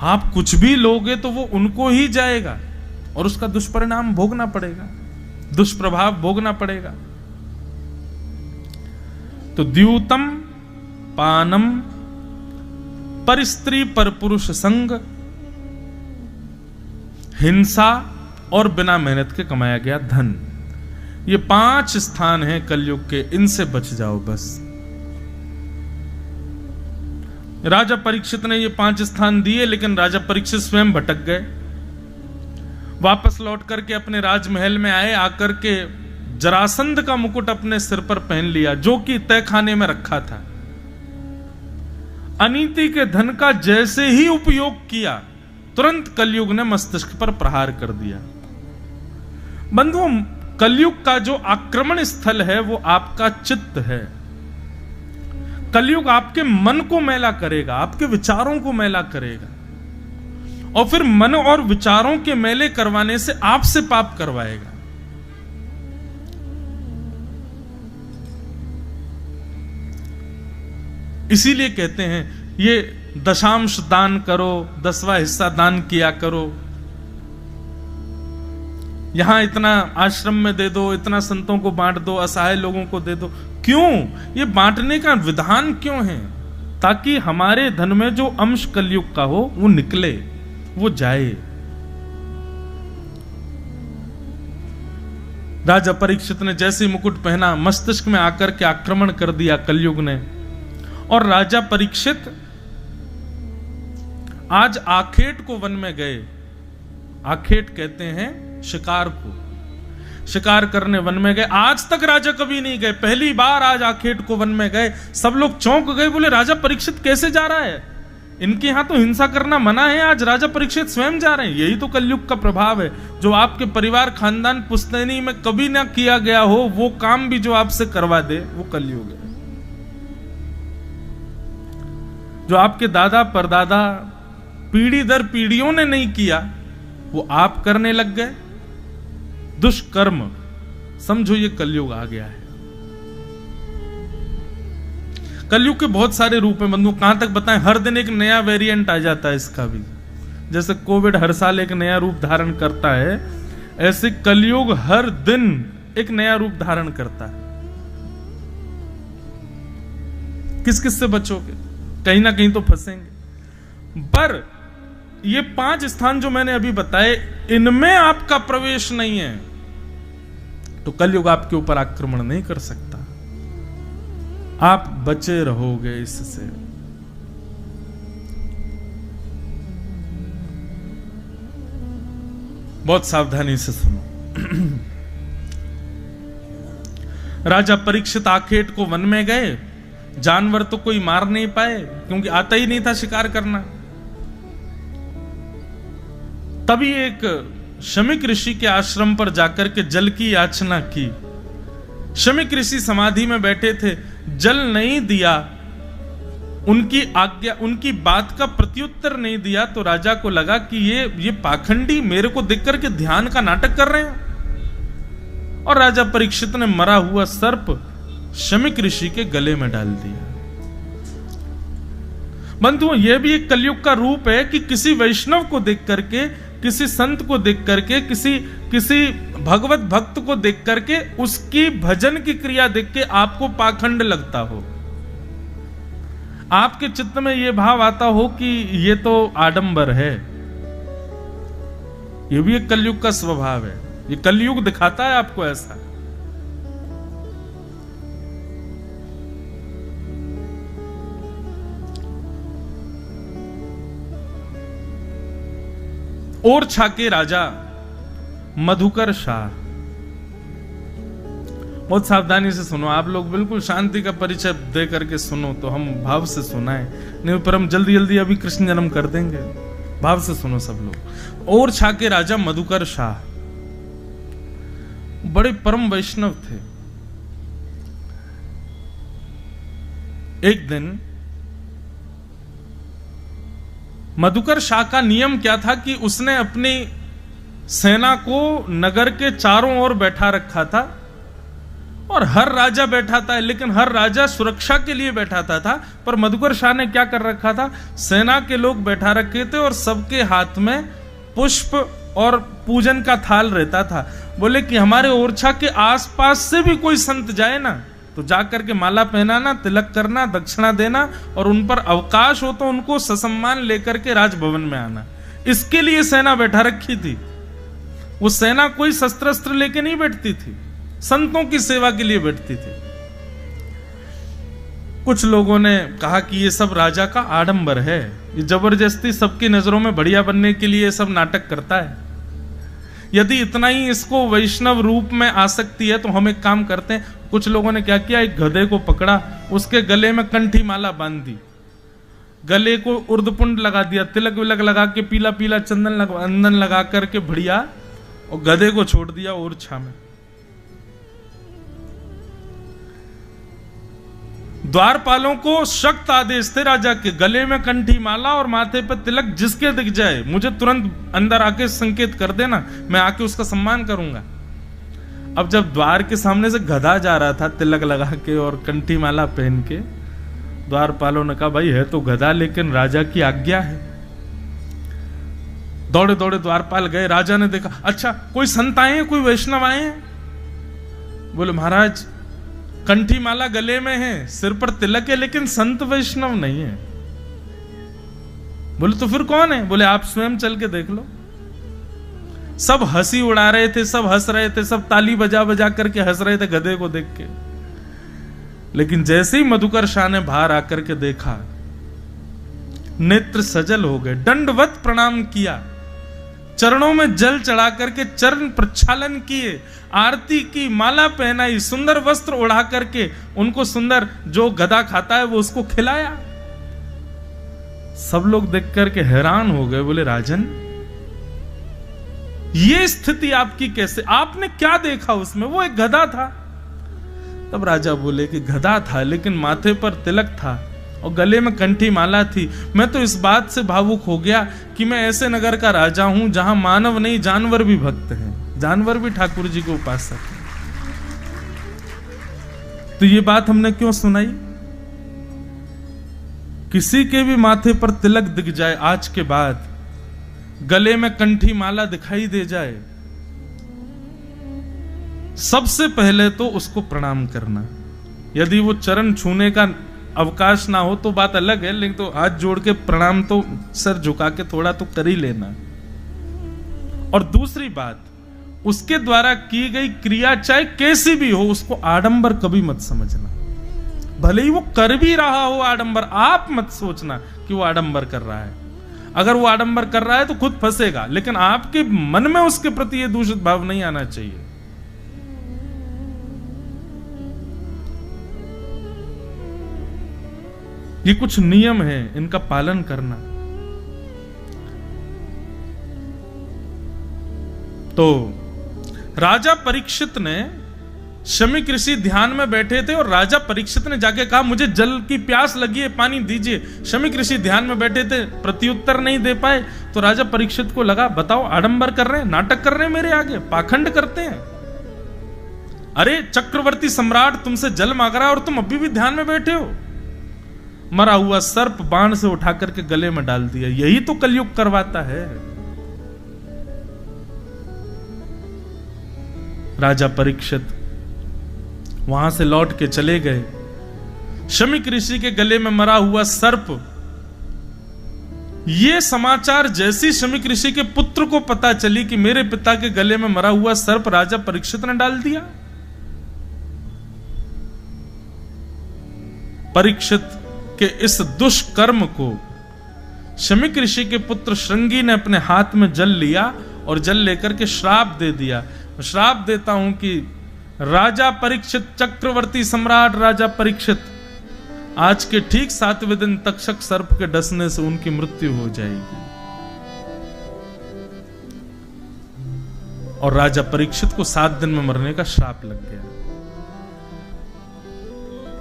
आप कुछ भी लोगे तो वो उनको ही जाएगा और उसका दुष्परिणाम भोगना पड़ेगा, दुष्प्रभाव भोगना पड़ेगा। तो द्यूतम पानम पर स्त्री पर पुरुष संग, हिंसा और बिना मेहनत के कमाया गया धन, ये 5 स्थान हैं कलयुग के, इनसे बच जाओ बस। राजा परीक्षित ने ये 5 स्थान दिए, लेकिन राजा परीक्षित स्वयं भटक गए। वापस लौट करके अपने राजमहल में आए, आकर के जरासंध का मुकुट अपने सिर पर पहन लिया, जो कि तहखाने में रखा था। अनीति के धन का जैसे ही उपयोग किया, तुरंत कलयुग ने मस्तिष्क पर प्रहार कर दिया। बंधुओं, कलयुग का जो आक्रमण स्थल है वो आपका चित्त है। कलयुग आपके मन को मैला करेगा, आपके विचारों को मैला करेगा, और फिर मन और विचारों के मेले करवाने से आपसे पाप करवाएगा। इसीलिए कहते हैं ये दशांश दान करो, 10वां हिस्सा दान किया करो, यहां इतना आश्रम में दे दो, इतना संतों को बांट दो, असहाय लोगों को दे दो। क्यों? ये बांटने का विधान क्यों है? ताकि हमारे धन में जो अंश कलयुग का हो वो निकले, वो जाए। राजा परीक्षित ने जैसे मुकुट पहना, मस्तिष्क में आकर के आक्रमण कर दिया कलयुग ने। और राजा परीक्षित आज आखेट को वन में गए। आखेट कहते हैं शिकार को, शिकार करने वन में गए। आज तक राजा कभी नहीं गए, पहली बार आज आखेट को वन में गए। सब लोग चौंक गए, बोले राजा परीक्षित कैसे जा रहा है? इनके यहां तो हिंसा करना मना है, आज राजा परीक्षित स्वयं जा रहे हैं। यही तो कलयुग का प्रभाव है। जो आपके परिवार खानदान पुश्तैनी में कभी ना किया गया हो, वो काम भी जो आपसे करवा दे, वो कलयुग है। जो आपके दादा परदादा पीढ़ी दर पीढ़ियों ने नहीं किया, वो आप करने लग गए। दुष्कर्म, समझो ये कलयुग आ गया है। कलयुग के बहुत सारे रूप हैं बंधु, कहां तक बताएं। हर दिन एक नया वेरिएंट आ जाता है इसका भी। जैसे कोविड हर साल एक नया रूप धारण करता है, ऐसे कलयुग हर दिन एक नया रूप धारण करता है। किस किस से बचोगे? कहीं ना कहीं तो फंसेंगे। पर ये 5 स्थान जो मैंने अभी बताए, इनमें आपका प्रवेश नहीं है तो कलयुग आपके ऊपर आक्रमण नहीं कर सकता। आप बचे रहोगे इससे। बहुत सावधानी से सुनो। राजा परीक्षित आखेट को वन में गए। जानवर तो कोई मार नहीं पाए, क्योंकि आता ही नहीं था शिकार करना। तभी एक शमीक ऋषि के आश्रम पर जाकर के जल की याचना की। शमीक ऋषि समाधि में बैठे थे, जल नहीं दिया, उनकी आज्ञा, उनकी बात का प्रत्युत्तर नहीं दिया, तो राजा को लगा कि ये पाखंडी मेरे को देख करके ध्यान का नाटक कर रहे हैं। और राजा परीक्षित ने मरा हुआ सर्प शमीक ऋषि के गले में डाल दिया। बंधुओं, यह भी एक कलयुग का रूप है कि किसी वैष्णव को देख करके, किसी संत को देख करके, किसी भगवत भक्त को देख करके, उसकी भजन की क्रिया देख के आपको पाखंड लगता हो, आपके चित्त में यह भाव आता हो कि ये तो आडंबर है। यह भी एक कलयुग का स्वभाव है। ये कलयुग दिखाता है आपको ऐसा। ओरछा के राजा मधुकर शाह, बहुत सावधानी से सुनो आप लोग, बिल्कुल शांति का परिचय दे करके सुनो, तो हम भाव से सुनाएं, नहीं पर हम जल्दी जल्दी अभी कृष्ण जन्म कर देंगे। भाव से सुनो सब लोग। ओरछा के राजा मधुकर शाह बड़े परम वैष्णव थे। एक दिन मधुकर शाह का नियम क्या था कि उसने अपनी सेना को नगर के चारों ओर बैठा रखा था, और हर राजा बैठा था, लेकिन हर राजा सुरक्षा के लिए बैठाता था। पर मधुकर शाह ने क्या कर रखा था, सेना के लोग बैठा रखे थे और सबके हाथ में पुष्प और पूजन का थाल रहता था। बोले कि हमारे ओरछा के आसपास से भी कोई संत जाए ना, तो जाकर के माला पहनाना, तिलक करना, दक्षिणा देना, और उन पर अवकाश हो तो उनको ससम्मान लेकर के राजभवन में आना। इसके लिए सेना बैठा रखी थी। वो सेना कोई शस्त्र अस्त्र लेके नहीं बैठती थी, संतों की सेवा के लिए बैठती थी। कुछ लोगों ने कहा कि ये सब राजा का आडंबर है, ये जबरदस्ती सबकी नजरों में बढ़िया बनने के लिए सब नाटक करता है। यदि इतना ही इसको वैष्णव रूप में आसक्ति है तो हम एक काम करते हैं। कुछ लोगों ने क्या किया, एक गधे को पकड़ा, उसके गले में कंठी माला बांध दी, गले को उर्दपुंड लगा दिया, तिलक विलक लगा के पीला पीला चंदन लगा करके बढ़िया, और गधे को छोड़ दिया ओरछा में। द्वारपालों को सख्त आदेश थे राजा के, गले में कंठी माला और माथे पर तिलक जिसके दिख जाए मुझे तुरंत अंदर आके संकेत कर देना, मैं आके उसका सम्मान करूंगा। अब जब द्वार के सामने से गधा जा रहा था तिलक लगा के और कंठी माला पहन के, द्वारपालों ने कहा भाई है तो गधा लेकिन राजा की आज्ञा है। दौड़े दौड़े द्वारपाल गए, राजा ने देखा, अच्छा कोई संत आए हैं, कोई वैष्णव आए हैं? बोले महाराज कंठी माला गले में है, सिर पर तिलक है, लेकिन संत वैष्णव नहीं है। बोले तो फिर कौन है? बोले आप स्वयं चल के देख लो। सब हंसी उड़ा रहे थे, सब हंस रहे थे, सब ताली बजा बजा करके हंस रहे थे गधे को देख के। लेकिन जैसे ही मधुकर शाह ने बाहर आकर के देखा, नेत्र सजल हो गए, दंडवत प्रणाम किया, चरणों में जल चढ़ा करके चरण प्रक्षालन किए, आरती की, माला पहनाई, सुंदर वस्त्र ओढ़ा करके उनको सुंदर जो गधा खाता है वो उसको खिलाया। सब लोग देख करके हैरान हो गए, बोले राजन ये स्थिति आपकी कैसे, आपने क्या देखा उसमें? वो एक गधा था। तब राजा बोले कि गधा था लेकिन माथे पर तिलक था और गले में कंठी माला थी। मैं तो इस बात से भावुक हो गया कि मैं ऐसे नगर का राजा हूं जहां मानव नहीं जानवर भी भक्त हैं, जानवर भी ठाकुर जी को उपासक हैं। तो ये बात हमने क्यों सुनाई? किसी के भी माथे पर तिलक दिख जाए, आज के बाद गले में कंठी माला दिखाई दे जाए, सबसे पहले तो उसको प्रणाम करना। यदि वो चरण छूने का अवकाश ना हो तो बात अलग है, लेकिन तो हाथ जोड़ के प्रणाम तो सर झुका के थोड़ा तो कर ही लेना। और दूसरी बात, उसके द्वारा की गई क्रिया चाहे कैसी भी हो उसको आडंबर कभी मत समझना। भले ही वो कर भी रहा हो आडंबर, आप मत सोचना कि वो आडंबर कर रहा है। अगर वो आडंबर कर रहा है तो खुद फंसेगा, लेकिन आपके मन में उसके प्रति ये दूषित भाव नहीं आना चाहिए। ये कुछ नियम है, इनका पालन करना। तो राजा परीक्षित ने, शमीक ऋषि ध्यान में बैठे थे और राजा परीक्षित ने जाके कहा मुझे जल की प्यास लगी है, पानी दीजिए। शमीक ऋषि ध्यान में बैठे थे, प्रत्युत्तर नहीं दे पाए। तो राजा परीक्षित को लगा बताओ आडंबर कर रहे हैं, नाटक कर रहे हैं, मेरे आगे पाखंड करते हैं। अरे चक्रवर्ती सम्राट तुमसे जल मांग रहा है और तुम अभी भी ध्यान में बैठे हो। मरा हुआ सर्प बाण से उठा करके गले में डाल दिया। यही तो कलयुग करवाता है। राजा परीक्षित वहां से लौट के चले गए। शमीक ऋषि के गले में मरा हुआ सर्प, ये समाचार जैसी शमीक ऋषि के पुत्र को पता चली कि मेरे पिता के गले में मरा हुआ सर्प राजा परीक्षित ने डाल दिया। परीक्षित के इस दुष्कर्म को शमीक ऋषि के पुत्र श्रृंगी ने अपने हाथ में जल लिया और जल लेकर के श्राप दे दिया। श्राप देता हूं कि राजा परीक्षित, चक्रवर्ती सम्राट राजा परीक्षित, आज के ठीक 7वें दिन तक्षक सर्प के डसने से उनकी मृत्यु हो जाएगी। और राजा परीक्षित को 7 दिन में मरने का श्राप लग गया।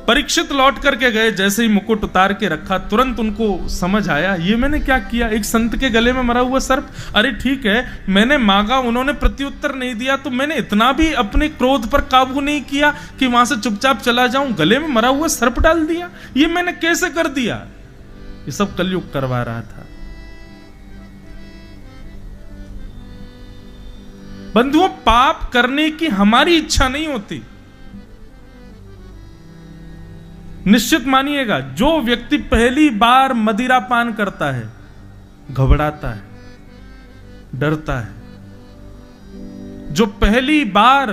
परीक्षित लौट करके गए, जैसे ही मुकुट उतार के रखा तुरंत उनको समझ आया ये मैंने क्या किया, एक संत के गले में मरा हुआ सर्प। अरे ठीक है, मैंने मांगा, उन्होंने प्रत्युत्तर नहीं दिया, तो मैंने इतना भी अपने क्रोध पर काबू नहीं किया कि वहां से चुपचाप चला जाऊं, गले में मरा हुआ सर्प डाल दिया। ये मैंने कैसे कर दिया? ये सब कलयुग करवा रहा था। बंधुओं, पाप करने की हमारी इच्छा नहीं होती। निश्चित मानिएगा, जो व्यक्ति पहली बार मदिरा पान करता है घबराता है, डरता है। जो पहली बार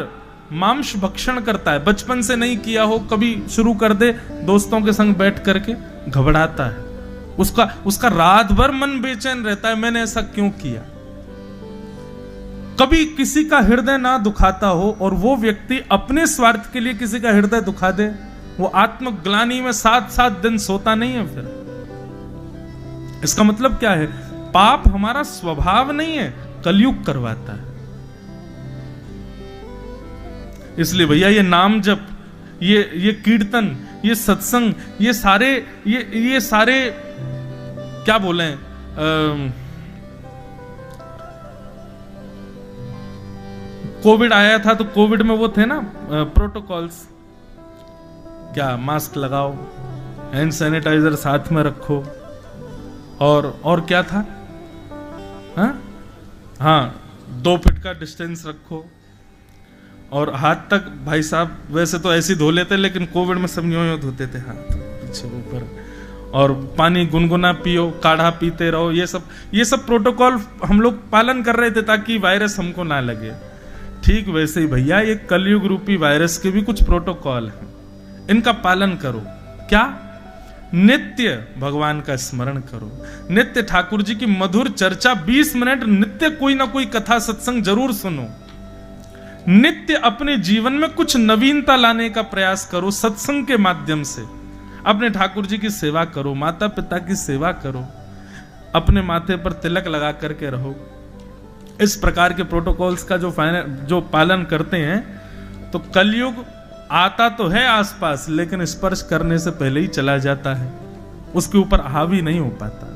मांस भक्षण करता है, बचपन से नहीं किया हो, कभी शुरू कर दे दोस्तों के संग बैठ करके, घबराता है, उसका रात भर मन बेचैन रहता है, मैंने ऐसा क्यों किया। कभी किसी का हृदय ना दुखाता हो और वो व्यक्ति अपने स्वार्थ के लिए किसी का हृदय दुखा दे, वो आत्मग्लानि में 7-7 दिन सोता नहीं है। फिर इसका मतलब क्या है? पाप हमारा स्वभाव नहीं है, कलयुग करवाता है। इसलिए भैया ये नाम जप, ये कीर्तन, ये सत्संग, ये सारे क्या बोले, कोविड आया था तो कोविड में वो थे ना प्रोटोकॉल्स, क्या मास्क लगाओ, हैंड सैनिटाइजर साथ में रखो, और क्या था, हाँ 2 फीट का डिस्टेंस रखो, और हाथ तक भाई साहब वैसे तो ऐसे धो लेते, लेकिन कोविड में सब यूं धोते थे हाथ पीछे ऊपर, और पानी गुनगुना पियो, काढ़ा पीते रहो, ये सब प्रोटोकॉल हम लोग पालन कर रहे थे ताकि वायरस हमको ना लगे। ठीक वैसे ही भैया ये कलयुग रूपी वायरस के भी कुछ प्रोटोकॉल हैं, इनका पालन करो। क्या? नित्य भगवान का स्मरण करो, नित्य ठाकुर जी की मधुर चर्चा 20 मिनट नित्य कोई ना कोई कथा सत्संग जरूर सुनो, नित्य अपने जीवन में कुछ नवीनता लाने का प्रयास करो, सत्संग के माध्यम से अपने ठाकुर जी की सेवा करो, माता पिता की सेवा करो, अपने माथे पर तिलक लगा करके रहो। इस प्रकार के प्रोटोकॉल्स का जो पालन करते हैं तो कलयुग आता तो है आसपास, लेकिन स्पर्श करने से पहले ही चला जाता है, उसके ऊपर हावी नहीं हो पाता।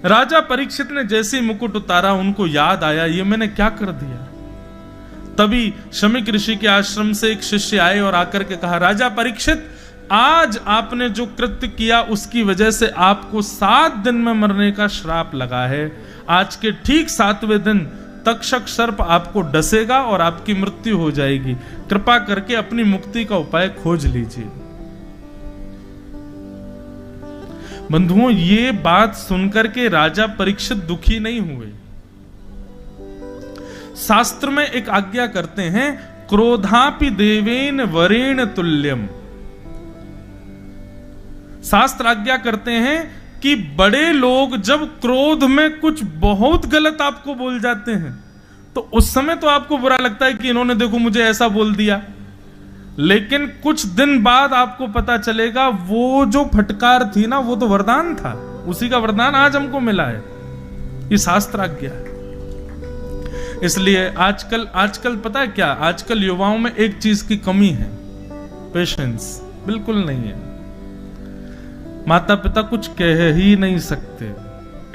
राजा परीक्षित ने जैसे मुकुट उतारा, उनको याद आया ये मैंने क्या कर दिया। तभी शमीक ऋषि के आश्रम से एक शिष्य आए और आकर के कहा, राजा परीक्षित, आज आपने जो कृत्य किया उसकी वजह से आपको 7 दिन में मरने का श्राप लगा है। आज के ठीक 7वें दिन तक्षक सर्प आपको डसेगा और आपकी मृत्यु हो जाएगी। कृपा करके अपनी मुक्ति का उपाय खोज लीजिए। बंधुओं, ये बात सुनकर के राजा परीक्षित दुखी नहीं हुए। शास्त्र में एक आज्ञा करते हैं, क्रोधापि देवेन वरेण तुल्यम। शास्त्र आज्ञा करते हैं कि बड़े लोग जब क्रोध में कुछ बहुत गलत आपको बोल जाते हैं तो उस समय तो आपको बुरा लगता है कि इन्होंने देखो मुझे ऐसा बोल दिया, लेकिन कुछ दिन बाद आपको पता चलेगा वो जो फटकार थी ना, वो तो वरदान था, उसी का वरदान आज हमको मिला है। ये शास्त्र आज्ञा है। इसलिए आजकल पता है क्या, आजकल युवाओं में एक चीज की कमी है, पेशेंस बिल्कुल नहीं है। माता पिता कुछ कह ही नहीं सकते,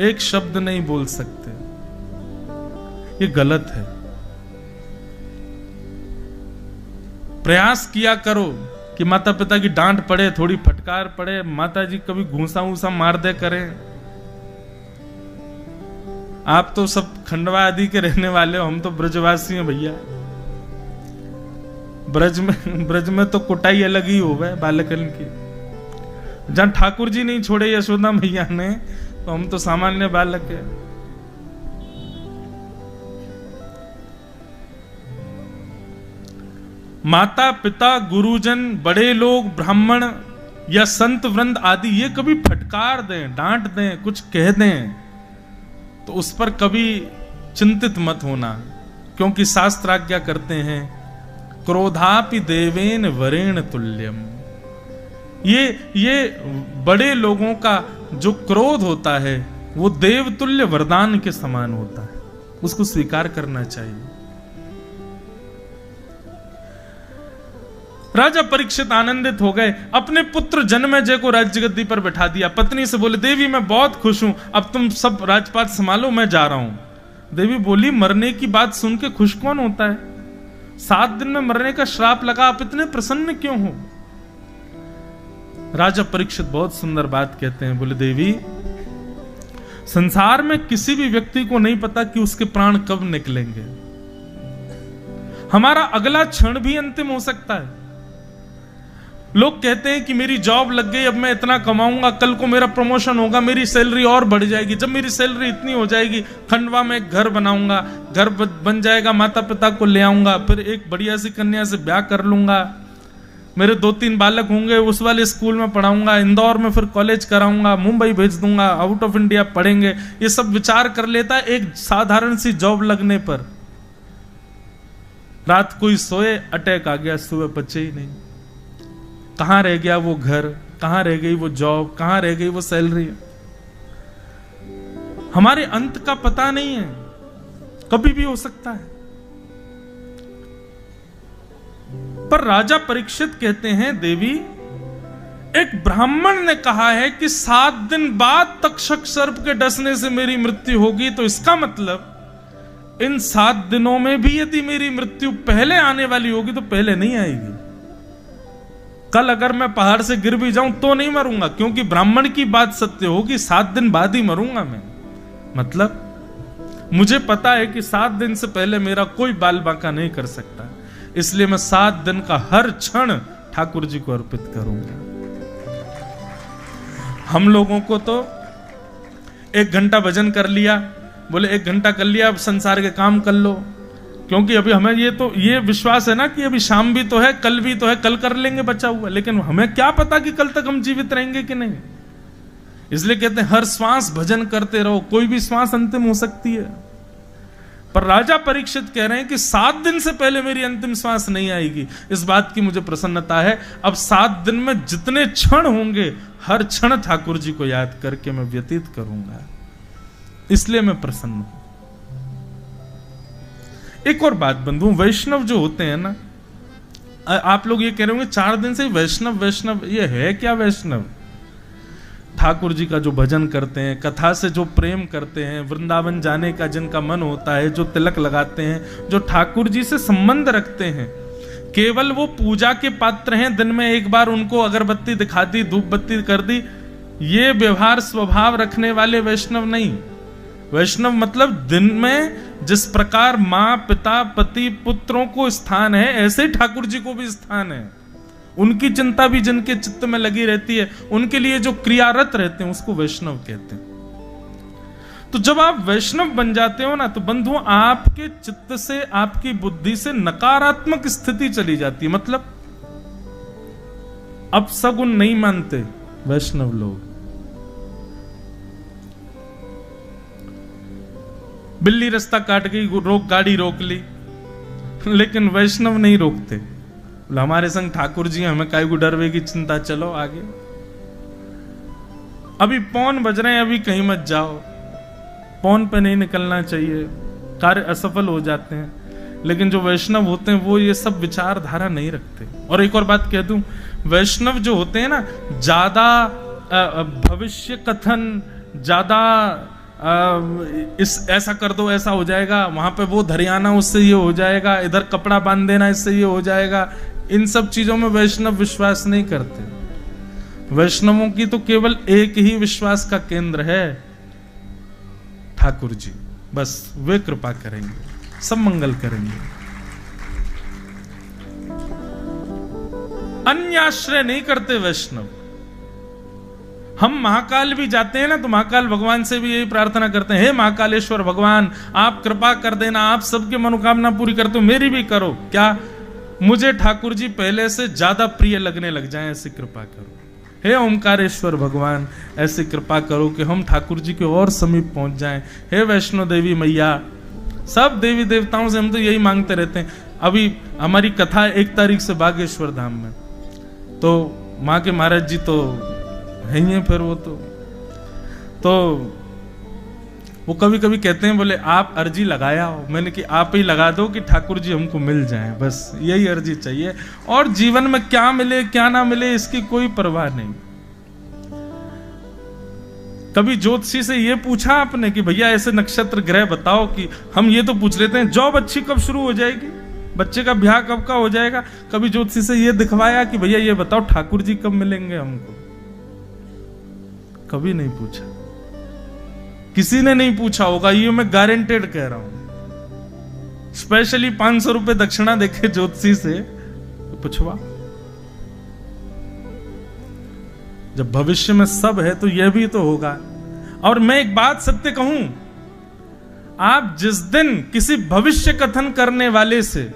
एक शब्द नहीं बोल सकते, ये गलत है। प्रयास किया करो कि माता पिता की डांट पड़े, थोड़ी फटकार पड़े, माता जी कभी घूसा वूसा मार दे करें। आप तो सब खंडवा आदि के रहने वाले हो, हम तो ब्रजवासी हैं भैया। ब्रज में तो कुटाई अलग ही हो गए बालकन की। जहां ठाकुर जी नहीं छोड़े यशोदा मैया ने, तो हम तो सामान्य बालक है। माता पिता, गुरुजन, बड़े लोग, ब्राह्मण या संत वृंद आदि ये कभी फटकार दें, डांट दें, कुछ कह दें तो उस पर कभी चिंतित मत होना, क्योंकि शास्त्र आज्ञा करते हैं, क्रोधापि देवेन वरेण तुल्यम। ये बड़े लोगों का जो क्रोध होता है वो देवतुल्य वरदान के समान होता है, उसको स्वीकार करना चाहिए। राजा परीक्षित आनंदित हो गए, अपने पुत्र जन्मेजय को राज्य गद्दी पर बैठा दिया। पत्नी से बोले, देवी मैं बहुत खुश हूं, अब तुम सब राजपाट संभालो, मैं जा रहा हूं। देवी बोली, मरने की बात सुन के खुश कौन होता है? 7 दिन में मरने का श्राप लगा, आप इतने प्रसन्न क्यों हो? राजा परीक्षित बहुत सुंदर बात कहते हैं, बोले, देवी संसार में किसी भी व्यक्ति को नहीं पता कि उसके प्राण कब निकलेंगे। हमारा अगला क्षण भी अंतिम हो सकता है। लोग कहते हैं कि मेरी जॉब लग गई, अब मैं इतना कमाऊंगा, कल को मेरा प्रमोशन होगा, मेरी सैलरी और बढ़ जाएगी। जब मेरी सैलरी इतनी हो जाएगी, खंडवा में एक घर बनाऊंगा, घर बन जाएगा, माता पिता को ले आऊंगा, फिर एक बढ़िया सी कन्या से ब्याह कर लूंगा, मेरे 2-3 बालक होंगे, उस वाले स्कूल में पढ़ाऊंगा, इंदौर में फिर कॉलेज कराऊंगा, मुंबई भेज दूंगा, आउट ऑफ इंडिया पढ़ेंगे। ये सब विचार कर लेता है एक साधारण सी जॉब लगने पर। रात कोई सोए, अटैक आ गया, सुबह बचे ही नहीं। कहां रह गया वो घर, कहां रह गई वो जॉब, कहां रह गई वो सैलरी। हमारे अंत का पता नहीं है, कभी भी हो सकता है। पर राजा परीक्षित कहते हैं, देवी एक ब्राह्मण ने कहा है कि 7 दिन बाद तक्षक सर्प के डसने से मेरी मृत्यु होगी, तो इसका मतलब इन 7 दिनों में भी यदि मेरी मृत्यु पहले आने वाली होगी तो पहले नहीं आएगी। कल अगर मैं पहाड़ से गिर भी जाऊं तो नहीं मरूंगा, क्योंकि ब्राह्मण की बात सत्य होगी, 7 दिन बाद ही मरूंगा मैं। मतलब मुझे पता है कि 7 दिन से पहले मेरा कोई बाल बांका नहीं कर सकता, इसलिए मैं 7 दिन का हर क्षण ठाकुर जी को अर्पित करूंगा। हम लोगों को तो 1 घंटा भजन कर लिया, बोले 1 घंटा कर लिया, अब संसार के काम कर लो, क्योंकि अभी हमें ये विश्वास है ना कि अभी शाम भी तो है, कल भी तो है, कल कर लेंगे बचा हुआ। लेकिन हमें क्या पता कि कल तक हम जीवित रहेंगे कि नहीं। इसलिए कहते हैं हर श्वास भजन करते रहो, कोई भी श्वास अंतिम हो सकती है। पर राजा परीक्षित कह रहे हैं कि 7 दिन से पहले मेरी अंतिम श्वास नहीं आएगी, इस बात की मुझे प्रसन्नता है। अब 7 दिन में जितने क्षण होंगे, हर क्षण ठाकुर जी को याद करके मैं व्यतीत करूंगा, इसलिए मैं प्रसन्न हूं। एक और बात बंधु, वैष्णव जो होते हैं ना, आप लोग ये कह रहे होंगे 4 दिन से वैष्णव वैष्णव, ये है क्या वैष्णव? ठाकुर जी का जो भजन करते हैं, कथा से जो प्रेम करते हैं, वृंदावन जाने का जिनका मन होता है, जो तिलक लगाते हैं, जो ठाकुर जी से संबंध रखते हैं, केवल वो पूजा के पात्र हैं, दिन में एक बार उनको अगरबत्ती दिखा दी, धूप बत्ती कर दी, ये व्यवहार स्वभाव रखने वाले वैष्णव नहीं। वैष्णव मतलब दिन में जिस प्रकार माँ पिता पति पुत्रों को स्थान है, ऐसे ठाकुर जी को भी स्थान है। उनकी चिंता भी जिनके चित्त में लगी रहती है, उनके लिए जो क्रियारत रहते हैं, उसको वैष्णव कहते हैं। तो जब आप वैष्णव बन जाते हो ना, तो बंधु आपके चित्त से, आपकी बुद्धि से नकारात्मक स्थिति चली जाती है। मतलब अब सगुन नहीं मानते वैष्णव लोग। बिल्ली रास्ता काट गई, गाड़ी रोक ली, लेकिन वैष्णव नहीं रोकते। हमारे संग ठाकुर जी, हमें काय को डरवे की चिंता, चलो आगे। अभी पौन बज रहे हैं, अभी कहीं मत जाओ, पौन पे नहीं निकलना चाहिए, कार्य असफल हो जाते हैं। लेकिन जो वैष्णव होते हैं वो ये सब विचारधारा नहीं रखते। और एक और बात कह दूं, वैष्णव जो होते हैं ना, ज्यादा भविष्य कथन, ज्यादा इस ऐसा कर दो ऐसा हो जाएगा, वहां पे वो धरियाना उससे ये हो जाएगा, इधर कपड़ा बांध देना इससे ये हो जाएगा, इन सब चीजों में वैष्णव विश्वास नहीं करते। वैष्णवों की तो केवल एक ही विश्वास का केंद्र है, ठाकुर जी। बस वे कृपा करेंगे, सब मंगल करेंगे, अन्य आश्रय नहीं करते वैष्णव। हम महाकाल भी जाते हैं ना, तो महाकाल भगवान से भी यही प्रार्थना करते हैं, हे महाकालेश्वर भगवान, आप कृपा कर देना, आप सबके मनोकामना पूरी करते हो, मेरी भी करो। क्या मुझे ठाकुर जी पहले से ज्यादा प्रिय लगने लग जाएं, ऐसी कृपा करो। हे ओमकारेश्वर भगवान, ऐसी कृपा करो कि हम ठाकुर जी के और समीप पहुंच जाएं। हे वैष्णो देवी मैया, सब देवी देवताओं से हम तो यही मांगते रहते हैं। अभी हमारी कथा 1 तारीख से बागेश्वर धाम में, तो माँ के महाराज जी तो है ही है, फिर वो तो वो कभी कभी कहते हैं, बोले आप अर्जी लगाया हो। मैंने कि आप ही लगा दो कि ठाकुर जी हमको मिल जाएं, बस यही अर्जी चाहिए। और जीवन में क्या मिले क्या ना मिले इसकी कोई परवाह नहीं। कभी ज्योतिषी से ये पूछा आपने कि भैया ऐसे नक्षत्र ग्रह बताओ, कि हम ये तो पूछ लेते हैं जॉब अच्छी कब शुरू हो जाएगी, बच्चे का ब्याह कब का हो जाएगा। कभी ज्योतिषी से ये दिखवाया कि भैया ये बताओ ठाकुर जी कब मिलेंगे हमको? कभी नहीं पूछा, किसी ने नहीं पूछा होगा, ये मैं गारंटेड कह रहा हूं। स्पेशली 500 रुपए दक्षिणा देखे ज्योतिषी से, तो पूछवा। जब भविष्य में सब है तो यह भी तो होगा। और मैं एक बात सत्य कहूं, आप जिस दिन किसी भविष्य कथन करने वाले से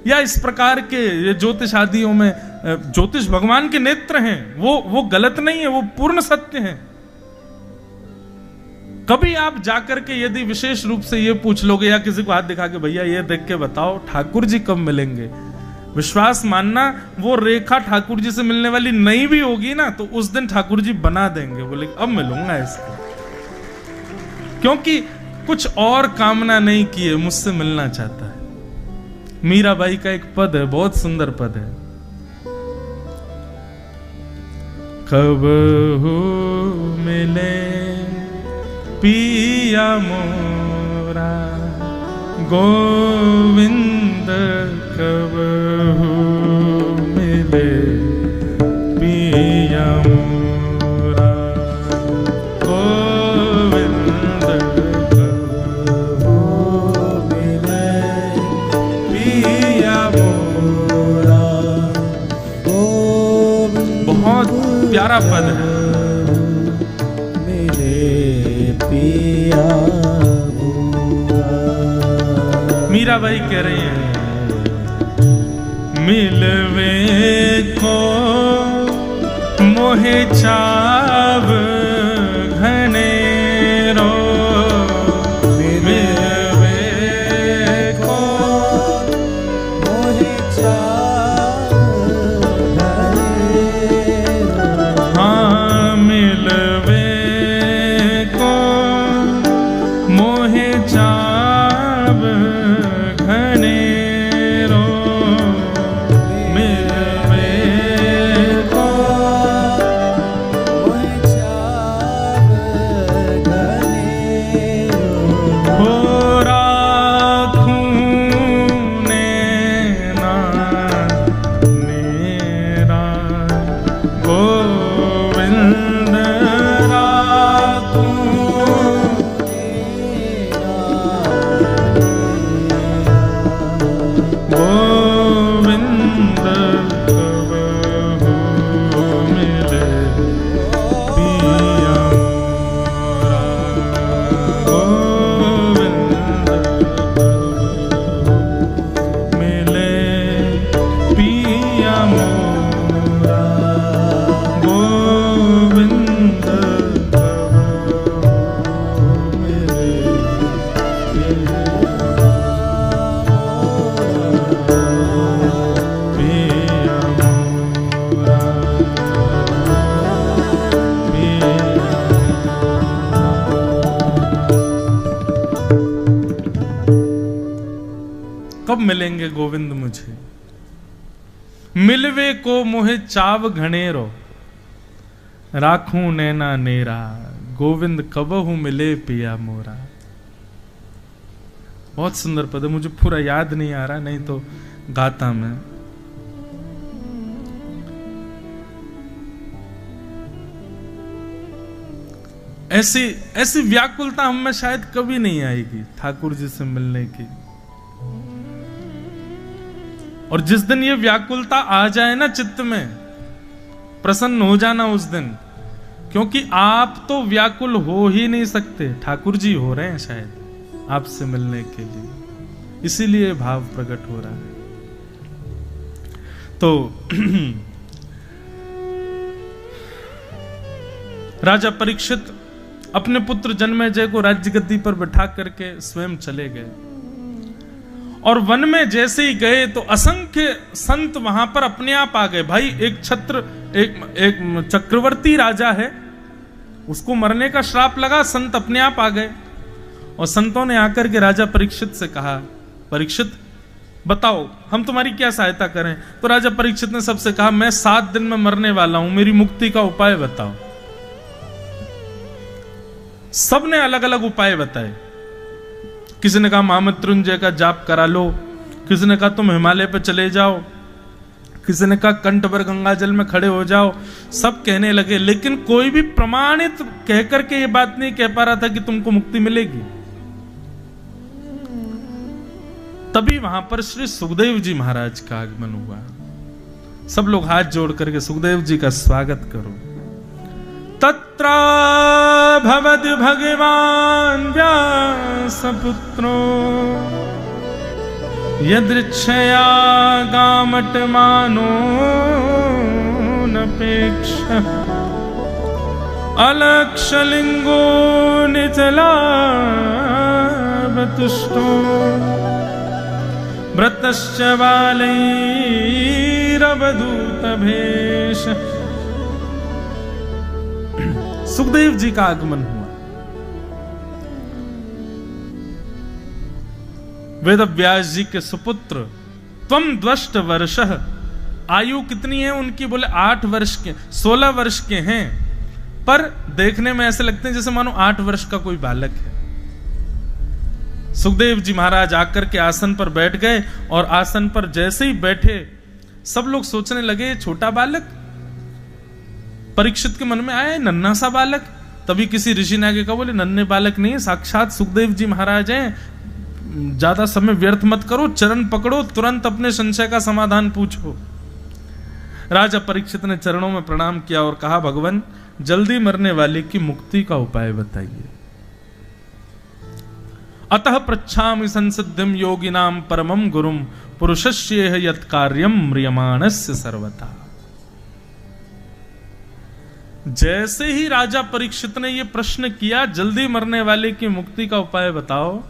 या इस प्रकार के ये ज्योतिष आदियों में, ज्योतिष भगवान के नेत्र हैं, वो गलत नहीं है, वो पूर्ण सत्य है। कभी आप जाकर के यदि विशेष रूप से ये पूछ लोगे या किसी को हाथ दिखा के भैया ये देख के बताओ ठाकुर जी कब मिलेंगे, विश्वास मानना वो रेखा ठाकुर जी से मिलने वाली नहीं भी होगी ना, तो उस दिन ठाकुर जी बना देंगे, बोले अब मिलूंगा इसको, क्योंकि कुछ और कामना नहीं की है, मुझसे मिलना चाहता है। मीराबाई का एक पद है, बहुत सुंदर पद है, कब हो मिले पिया मोरा गोविंद, कब हो मिले पिया मोरा गोविंद, कब हो मिले पिया मोरा गोविंद। बहुत प्यारा पद है, मीराबाई कह रही है, मिलवे को मोहे चाव घनेरो, मिलवे को मोहे चाव घनेरो, हाँ मिलवे को मोहे चाव घनेरो, मिलवे को मोहे चाव घनेरो, हो राखूं नैना नेरा गोविंद, राखूं गोविंद, कब हो मिले पिया मोरा गोविंद, कब मिले पिया मोरा गोविंद, कब मिले कब मिलेंगे गोविंद मुझे, मिलवे को मोहे चाव घनेरो, राखूं नैना नेरा गोविंद, कबहू मिले पिया मोरा। बहुत सुंदर पद है, मुझे पूरा याद नहीं आ रहा, नहीं तो गाता मैं। ऐसी व्याकुलता हम में शायद कभी नहीं आएगी ठाकुर जी से मिलने की। और जिस दिन ये व्याकुलता आ जाए ना चित्त में, प्रसन्न हो जाना उस दिन, क्योंकि आप तो व्याकुल हो ही नहीं सकते, ठाकुर जी हो रहे हैं शायद आपसे मिलने के लिए, इसीलिए भाव प्रकट हो रहा है। तो राजा परीक्षित अपने पुत्र जन्मेजय को राज्य गद्दी पर बिठा करके स्वयं चले गए, और वन में जैसे ही गए तो असंख्य संत वहां पर अपने आप आ गए। भाई एक चक्रवर्ती राजा है, उसको मरने का श्राप लगा, संत अपने आप आ गए, और संतों ने आकर के राजा परीक्षित से कहा, परीक्षित बताओ हम तुम्हारी क्या सहायता करें। तो राजा परीक्षित ने सबसे कहा, मैं 7 दिन में मरने वाला हूं, मेरी मुक्ति का उपाय बताओ। सबने अलग अलग उपाय बताए। किसी ने कहा महामृत्युंजय का जाप करा लो, किसी ने कहा तुम हिमालय पे चले जाओ, किसी ने कहा कंठ पर गंगा जल में खड़े हो जाओ। सब कहने लगे, लेकिन कोई भी प्रमाणित कहकर के ये बात नहीं कह पा रहा था कि तुमको मुक्ति मिलेगी। तभी वहां पर श्री सुखदेव जी महाराज का आगमन हुआ। सब लोग हाथ जोड़ करके सुखदेव जी का स्वागत करो। तत्रा भवद भगवान व्यासपुत्रो यदृच्छया गामटमानो नपेक्ष अलक्षलिंगो निचलावतुष्टो व्रतश्च बालैरवधूतभेष। सुखदेव जी का आगमन हुआ। वेदव्यास जी के सुपुत्र त्वम द्वष्ट वर्षः, आयु कितनी है उनकी? बोले 8 वर्ष के, 16 वर्ष के हैं, पर देखने में ऐसे लगते हैं जैसे मानो 8 वर्ष का कोई बालक है। सुखदेव जी महाराज आकर के आसन पर बैठ गए और आसन पर जैसे ही बैठे सब लोग सोचने लगे छोटा बालक। परीक्षित के मन में आया नन्हा सा बालक। तभी किसी ऋषि ने आगे कहा, बोले नन्हे बालक नहीं, साक्षात सुखदेव जी महाराज हैं, ज्यादा समय व्यर्थ मत करो, चरण पकड़ो, तुरंत अपने संशय का समाधान पूछो। राजा परीक्षित ने चरणों में प्रणाम किया और कहा, भगवान जल्दी मरने वाले की मुक्ति का उपाय बताइए। अतः पृच्छामि संसिद्धिम योगिनाम परमं गुरुम पुरुषस्येह यत् कार्यम म्रियमाणस्य सर्वथा। जैसे ही राजा परीक्षित ने यह प्रश्न किया, जल्दी मरने वाले की मुक्ति का उपाय बताओ,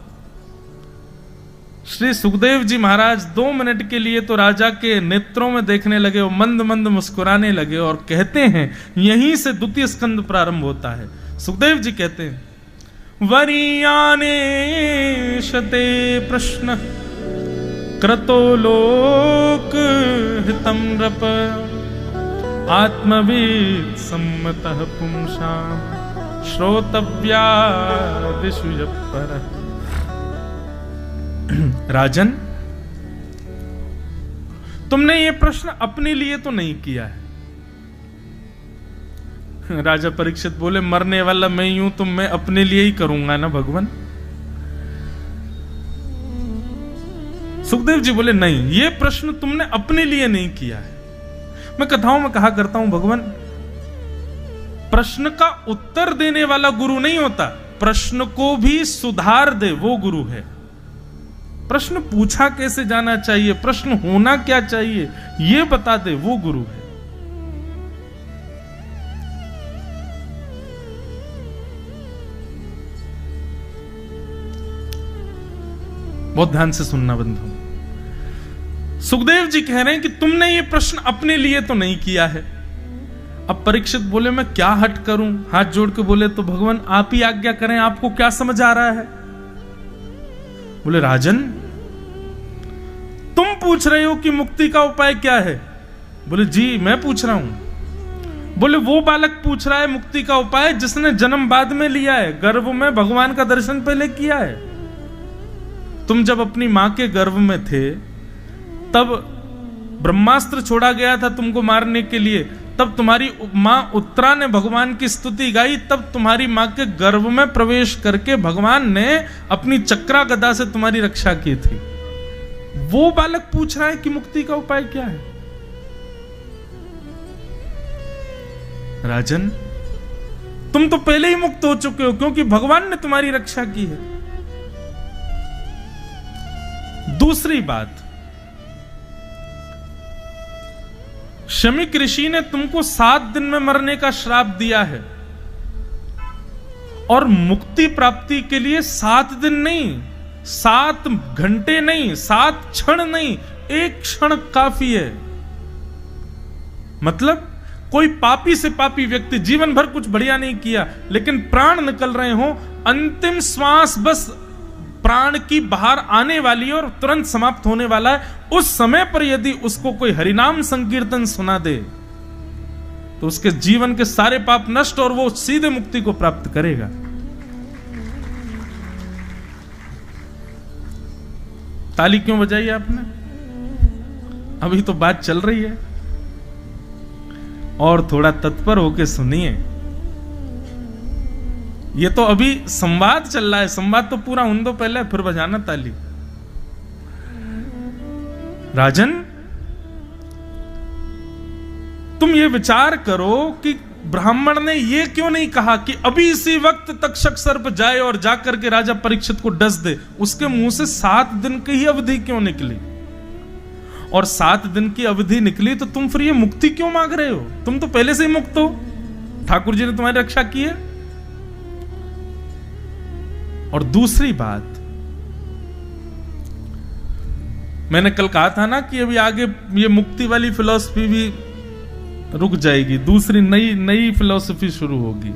श्री सुखदेव जी महाराज 2 मिनट के लिए तो राजा के नेत्रों में देखने लगे और मंद मंद मुस्कुराने लगे और कहते हैं, यहीं से द्वितीय स्कंद प्रारंभ होता है। सुखदेव जी कहते हैं, वरीयाने शते प्रश्न क्रतो लोक हितम नृप आत्मवीत सम्मतः पुंसाम श्रोतव्यादिषु परः। राजन, तुमने ये प्रश्न अपने लिए तो नहीं किया है। राजा परीक्षित बोले, मरने वाला मैं ही हूं तो मैं अपने लिए ही करूंगा ना भगवान। सुखदेव जी बोले, नहीं, ये प्रश्न तुमने अपने लिए नहीं किया है। मैं कथाओं में कहा करता हूं, भगवान प्रश्न का उत्तर देने वाला गुरु नहीं होता, प्रश्न को भी सुधार दे वो गुरु है। प्रश्न पूछा कैसे जाना चाहिए, प्रश्न होना क्या चाहिए, ये बता दे वो गुरु है। बहुत ध्यान से सुनना बंधु। सुखदेव जी कह रहे हैं कि तुमने ये प्रश्न अपने लिए तो नहीं किया है। अब परीक्षित बोले, मैं क्या हट करूं? हाथ जोड़ के बोले, तो भगवान आप ही आज्ञा करें, आपको क्या समझ आ रहा है? बोले, राजन तुम पूछ रहे हो कि मुक्ति का उपाय क्या है? बोले, जी मैं पूछ रहा हूं। बोले, वो बालक पूछ रहा है मुक्ति का उपाय जिसने जन्म बाद में लिया है, गर्भ में भगवान का दर्शन पहले किया है। तुम जब अपनी मां के गर्भ में थे तब ब्रह्मास्त्र छोड़ा गया था तुमको मारने के लिए, तब तुम्हारी मां उत्तरा ने भगवान की स्तुति गाई, तब तुम्हारी मां के गर्भ में प्रवेश करके भगवान ने अपनी चक्रा गदा से तुम्हारी रक्षा की थी। वो बालक पूछ रहा है कि मुक्ति का उपाय क्या है। राजन, तुम तो पहले ही मुक्त हो चुके हो क्योंकि भगवान ने तुम्हारी रक्षा की है। दूसरी बात, शमीक ऋषि ने तुमको 7 दिन में मरने का श्राप दिया है और मुक्ति प्राप्ति के लिए 7 दिन नहीं, 7 घंटे नहीं, 7 क्षण नहीं, 1 क्षण काफी है। मतलब कोई पापी से पापी व्यक्ति जीवन भर कुछ बढ़िया नहीं किया लेकिन प्राण निकल रहे हो, अंतिम श्वास बस प्राण की बाहर आने वाली है और तुरंत समाप्त होने वाला है, उस समय पर यदि उसको कोई हरिनाम संकीर्तन सुना दे तो उसके जीवन के सारे पाप नष्ट और वो सीधे मुक्ति को प्राप्त करेगा। ताली क्यों बजाई आपने? अभी तो बात चल रही है और थोड़ा तत्पर होके सुनिए। ये तो अभी संवाद चल रहा है, संवाद तो पूरा होने दो पहले, फिर बजाना ताली। राजन, तुम ये विचार करो कि ब्राह्मण ने ये क्यों नहीं कहा कि अभी इसी वक्त तक्षक सर्प जाए और जाकर के राजा परीक्षित को डस दे? उसके मुंह से 7 दिन की ही अवधि क्यों निकली? और 7 दिन की अवधि निकली तो तुम फिर ये मुक्ति क्यों मांग रहे हो? तुम तो पहले से ही मुक्त हो, ठाकुर जी ने तुम्हारी रक्षा की है। और दूसरी बात, मैंने कल कहा था ना कि अभी आगे ये मुक्ति वाली फिलॉसफी भी रुक जाएगी, दूसरी नई फिलॉसफी शुरू होगी।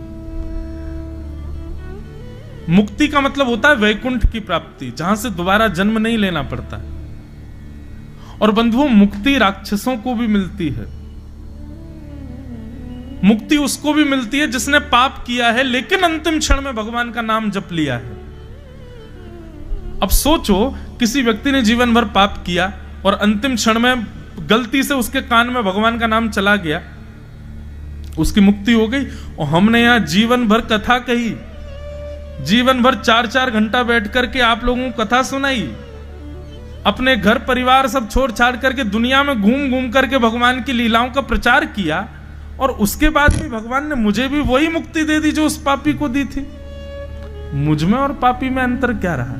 मुक्ति का मतलब होता है वैकुंठ की प्राप्ति, जहां से दोबारा जन्म नहीं लेना पड़ता। और बंधुओं, मुक्ति राक्षसों को भी मिलती है। मुक्ति उसको भी मिलती है जिसने पाप किया है लेकिन अंतिम क्षण में भगवान का नाम जप लिया है। अब सोचो, किसी व्यक्ति ने जीवन भर पाप किया और अंतिम क्षण में गलती से उसके कान में भगवान का नाम चला गया, उसकी मुक्ति हो गई। और हमने यहां जीवन भर कथा कही, जीवन भर 4-4 घंटा बैठ करके आप लोगों को कथा सुनाई, अपने घर परिवार सब छोड़ छाड़ करके दुनिया में घूम घूम करके भगवान की लीलाओं का प्रचार किया, और उसके बाद भी भगवान ने मुझे भी वही मुक्ति दे दी जो उस पापी को दी थी। मुझ में और पापी में अंतर क्या रहा?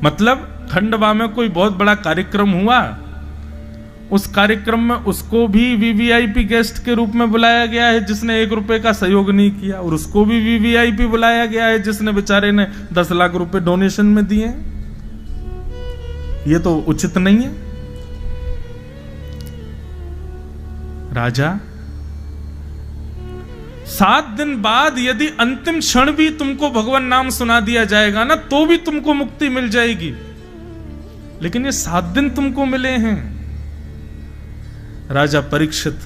मतलब खंडवा में कोई बहुत बड़ा कार्यक्रम हुआ, उस कार्यक्रम में उसको भी वीवीआईपी गेस्ट के रूप में बुलाया गया है जिसने 1 रुपए का सहयोग नहीं किया, और उसको भी वीवीआईपी बुलाया गया है जिसने बेचारे ने 10 लाख रुपए डोनेशन में दिए। ये तो उचित नहीं है। राजा, 7 दिन बाद यदि अंतिम क्षण भी तुमको भगवान नाम सुना दिया जाएगा ना, तो भी तुमको मुक्ति मिल जाएगी। लेकिन ये 7 दिन तुमको मिले हैं। राजा परीक्षित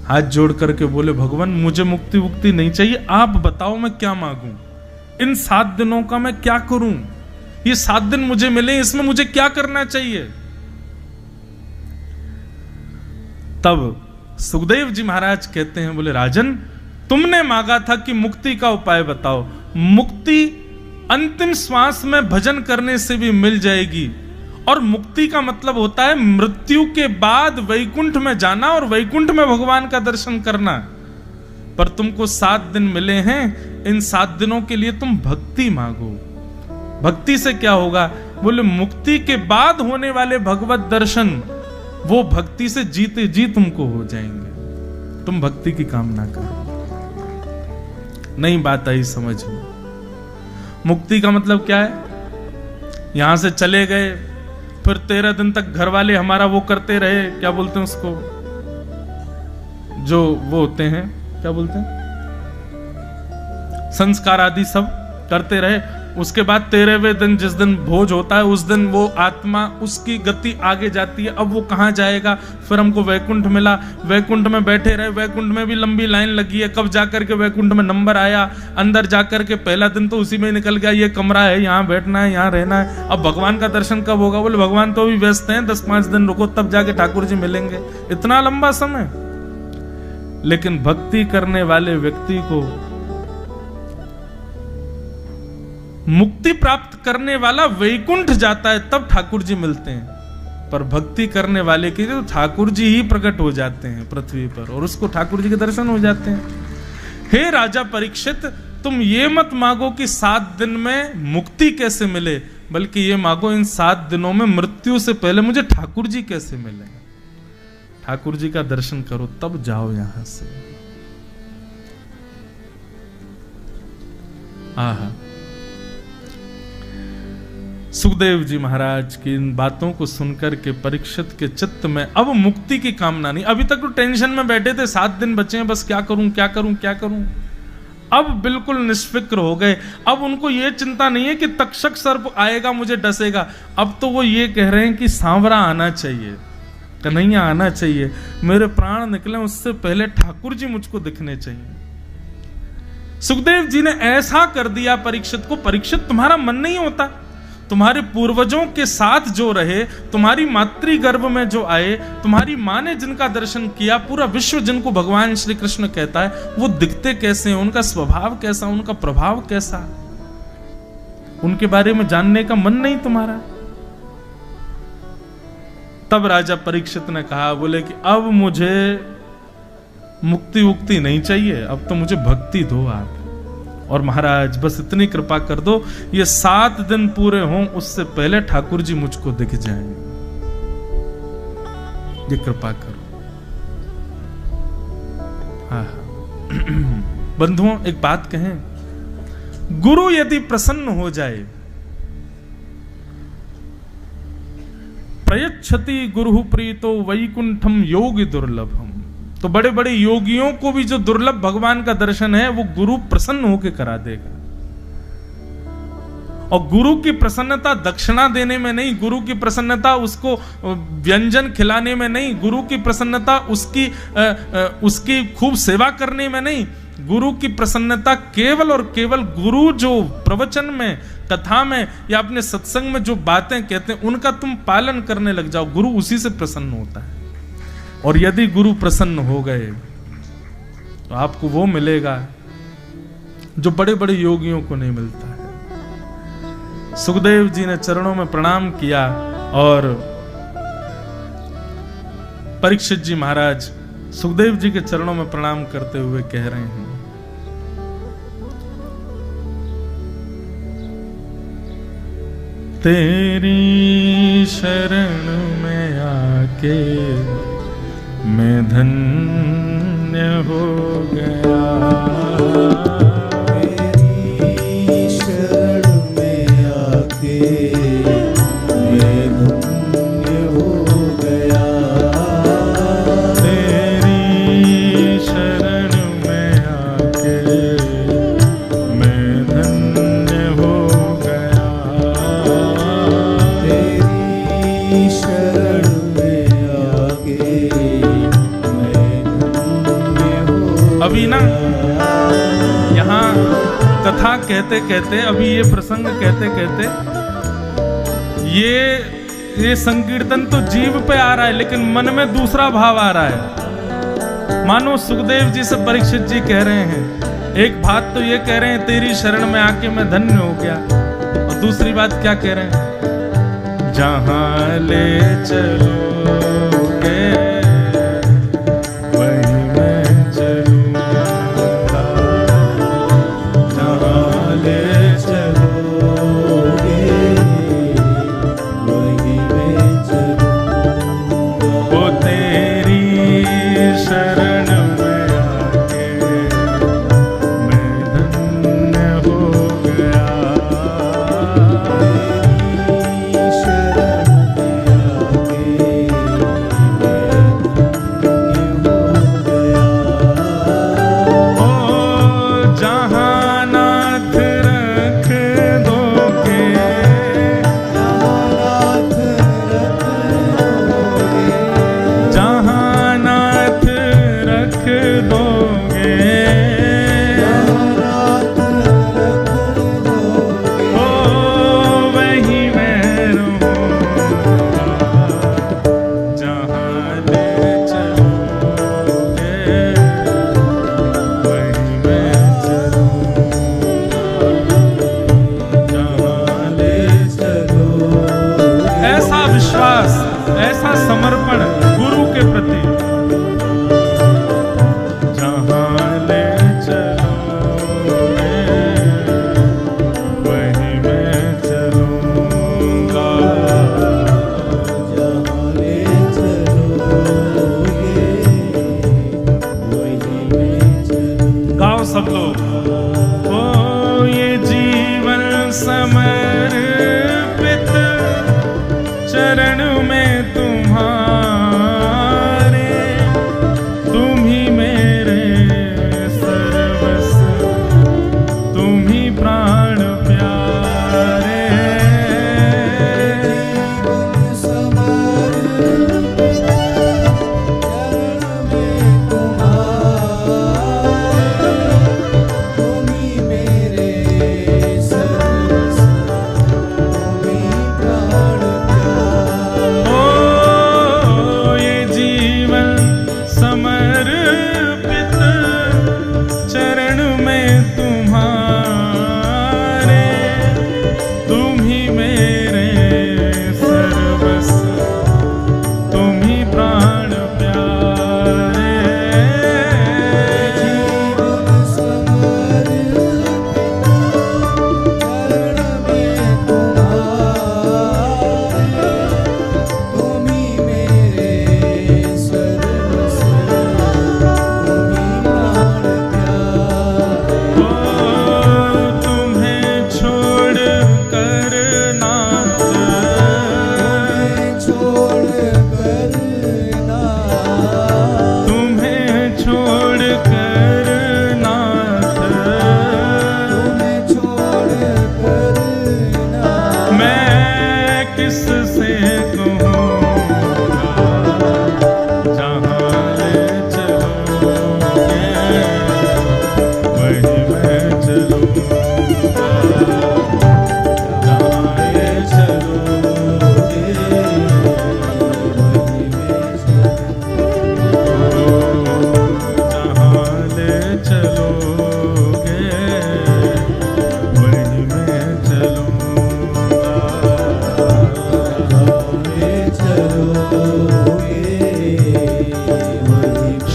हाथ जोड़ करके बोले, भगवान मुझे मुक्ति नहीं चाहिए, आप बताओ मैं क्या मांगूं? इन 7 दिनों का मैं क्या करूं? ये 7 दिन मुझे मिले, इसमें मुझे क्या करना चाहिए? तब सुखदेव जी महाराज कहते हैं, बोले राजन, तुमने मांगा था कि मुक्ति का उपाय बताओ। मुक्ति अंतिम श्वास में भजन करने से भी मिल जाएगी, और मुक्ति का मतलब होता है मृत्यु के बाद वैकुंठ में जाना और वैकुंठ में भगवान का दर्शन करना। पर तुमको 7 दिन मिले हैं, इन 7 दिनों के लिए तुम भक्ति मांगो। भक्ति से क्या होगा? बोले मुक्ति के बाद होने वाले भगवत दर्शन, वो भक्ति से जीते जी तुमको हो जाएंगे। तुम भक्ति की कामना करो। नई बात आई समझ में। मुक्ति का मतलब क्या है? यहां से चले गए, फिर 13 दिन तक घर वाले हमारा वो करते रहे, क्या बोलते हैं उसको, जो वो होते हैं, क्या बोलते हैं, संस्कार आदि सब करते रहे। उसके बाद 13वें दिन जिस दिन भोज होता है, उस दिन वो आत्मा उसकी गति आगे जाती है। अब वो कहाँ जाएगा? फिर हमको वैकुंठ मिला, वैकुंठ में बैठे रहे, वैकुंठ में भी लंबी लाइन लगी है। कब जाकर के वैकुंठ में नंबर आया, अंदर जाकर के पहला दिन तो उसी में निकल गया, ये कमरा है, यहाँ बैठना है, यहाँ रहना है। अब भगवान का दर्शन कब होगा? बोले भगवान तो अभी व्यस्त हैं, 10-5 दिन रुको, तब जाके ठाकुर जी मिलेंगे। इतना लंबा समय। लेकिन भक्ति करने वाले व्यक्ति को, मुक्ति प्राप्त करने वाला वैकुंठ जाता है, तब ठाकुर जी मिलते हैं। पर भक्ति करने वाले के लिए ठाकुर जी ही प्रकट हो जाते हैं पृथ्वी पर, और उसको ठाकुर जी के दर्शन हो जाते हैं। हे राजा परीक्षित, तुम ये मत मांगो कि 7 दिन में मुक्ति कैसे मिले, बल्कि ये मांगो इन 7 दिनों में मृत्यु से पहले मुझे ठाकुर जी कैसे मिले। ठाकुर जी का दर्शन करो, तब जाओ यहां से। आहा, सुखदेव जी महाराज की इन बातों को सुनकर के परीक्षित के चित्त में अब मुक्ति की कामना नहीं। अभी तक तो टेंशन में बैठे थे, 7 दिन बचे हैं, बस क्या करूं क्या करूं क्या करूं। अब बिल्कुल निष्फिक्र हो गए। अब उनको ये चिंता नहीं है कि तक्षक सर्प आएगा मुझे डसेगा। अब तो वो ये कह रहे हैं कि सांवरा आना चाहिए, कन्हैया आना चाहिए, मेरे प्राण निकले उससे पहले ठाकुर जी मुझको दिखने चाहिए। सुखदेव जी ने ऐसा कर दिया परीक्षित को, परीक्षित तुम्हारा मन नहीं होता, तुम्हारे पूर्वजों के साथ जो रहे, तुम्हारी मातृ गर्भ में जो आए, तुम्हारी माँ ने जिनका दर्शन किया, पूरा विश्व जिनको भगवान श्री कृष्ण कहता है, वो दिखते कैसे हैं, उनका स्वभाव कैसा, उनका प्रभाव कैसा, उनके बारे में जानने का मन नहीं तुम्हारा। तब राजा परीक्षित ने कहा, बोले कि अब मुझे मुक्ति उक्ति नहीं चाहिए, अब तो मुझे भक्ति दो आप। और महाराज बस इतनी कृपा कर दो, ये 7 दिन पूरे हों उससे पहले ठाकुर जी मुझको दिख जाएं, ये कृपा करो। बंधुओं एक बात कहें, गुरु यदि प्रसन्न हो जाए, प्रयच्छति गुरु प्रीतो वैकुंठम योगी दुर्लभम, तो बड़े बड़े योगियों को भी जो दुर्लभ भगवान का दर्शन है वो गुरु प्रसन्न होकर करा देगा। और गुरु की प्रसन्नता दक्षिणा देने में नहीं, गुरु की प्रसन्नता उसको व्यंजन खिलाने में नहीं, गुरु की प्रसन्नता उसकी खूब सेवा करने में नहीं, गुरु की प्रसन्नता केवल और केवल गुरु जो प्रवचन में, कथा में या अपने सत्संग में जो बातें कहते हैं उनका तुम पालन करने लग जाओ, गुरु उसी से प्रसन्न होता है। और यदि गुरु प्रसन्न हो गए तो आपको वो मिलेगा जो बड़े बड़े योगियों को नहीं मिलता है। सुखदेव जी ने चरणों में प्रणाम किया और परीक्षित जी महाराज सुखदेव जी के चरणों में प्रणाम करते हुए कह रहे हैं, तेरी शरण में आके मैं धन्य हो गया, तेरी शरण में आके मैं धन्य हो गया, तेरी शरण में आके मैं धन्य हो गया, तेरी शरण में आके अभी ना यहाँ कथा कहते कहते, अभी ये प्रसंग कहते कहते ये संकीर्तन तो जीव पे आ रहा है, लेकिन मन में दूसरा भाव आ रहा है। मानो सुखदेव जी से परीक्षित जी कह रहे हैं, एक बात तो ये कह रहे हैं तेरी शरण में आके मैं धन्य हो गया, और दूसरी बात क्या कह रहे हैं, जहां ले चलोगे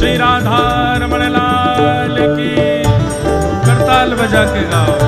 श्री राधा रमण लाल की। करताल बजा के गाओ।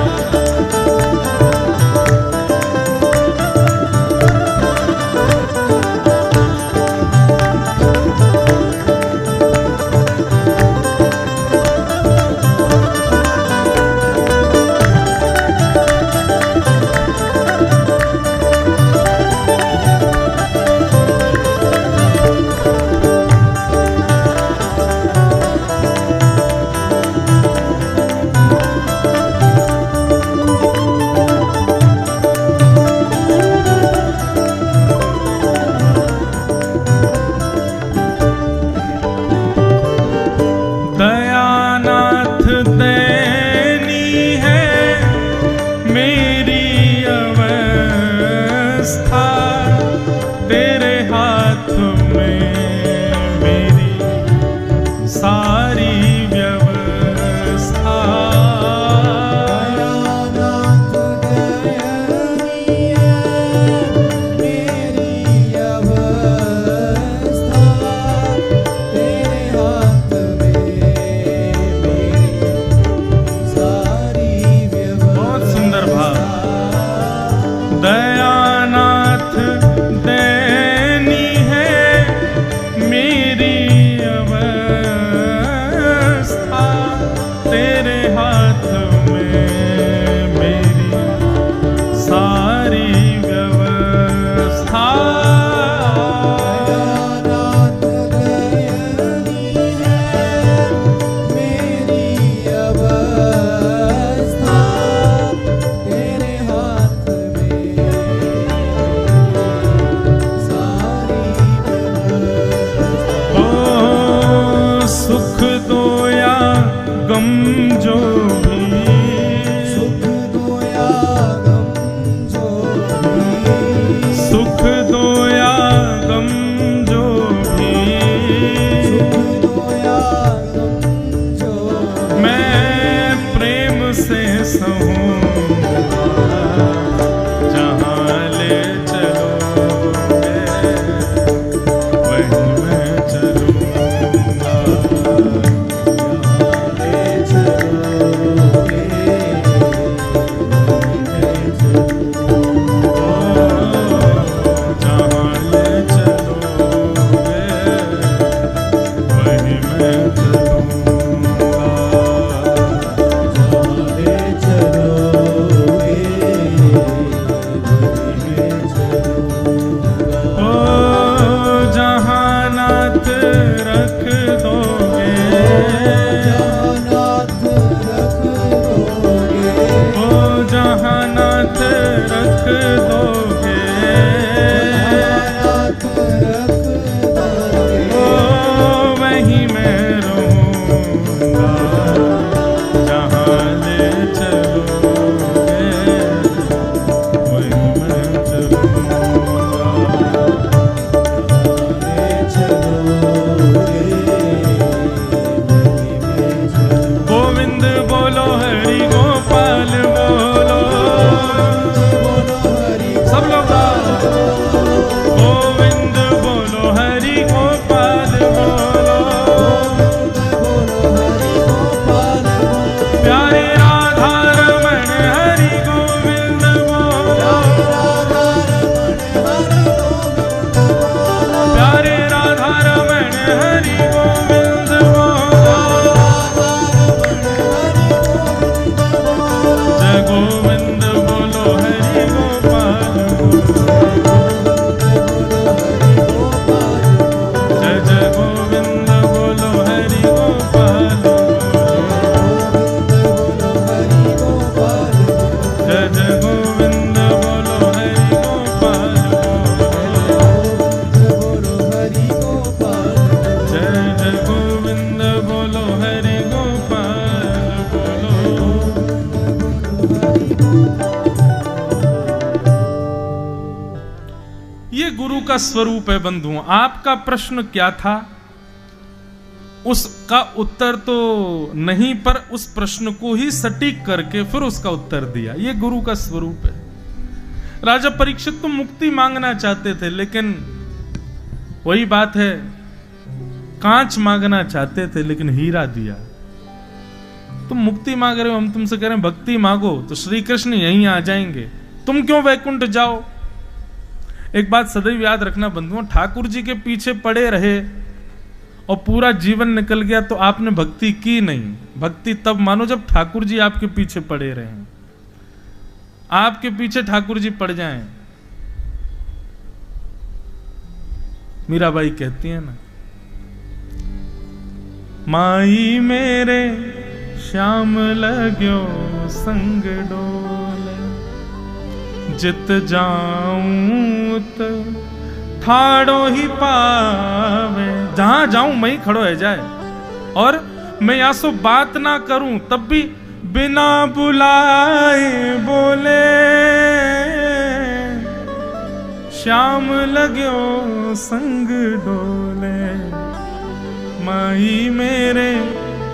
का स्वरूप है बंधुओं। आपका प्रश्न क्या था उसका उत्तर तो नहीं, पर उस प्रश्न को ही सटीक करके फिर उसका उत्तर दिया। ये गुरु का स्वरूप है। राजा परीक्षित तो मुक्ति मांगना चाहते थे, लेकिन वही बात है, कांच मांगना चाहते थे लेकिन हीरा दिया। तुम मुक्ति मांग रहे हो, हम तुमसे कह रहे हैं भक्ति मांगो तो श्री कृष्ण यहीं आ जाएंगे, तुम क्यों वैकुंठ जाओ। एक बात सदैव याद रखना बंधुओं, ठाकुर जी के पीछे पड़े रहे और पूरा जीवन निकल गया तो आपने भक्ति की नहीं। भक्ति तब मानो जब ठाकुर जी आपके पीछे पड़े रहे, आपके पीछे ठाकुर जी पड़ जाएं। मीराबाई कहती है ना, माई मेरे श्याम लग्यो संग डोले, जित जाऊं त ठाड़ो ही पावे। जहां जाऊं मैं ही खड़ो है जाए, और मैं या सो बात ना करूं तब भी बिना बुलाए बोले, श्याम लग्यो संग डोले, माही मेरे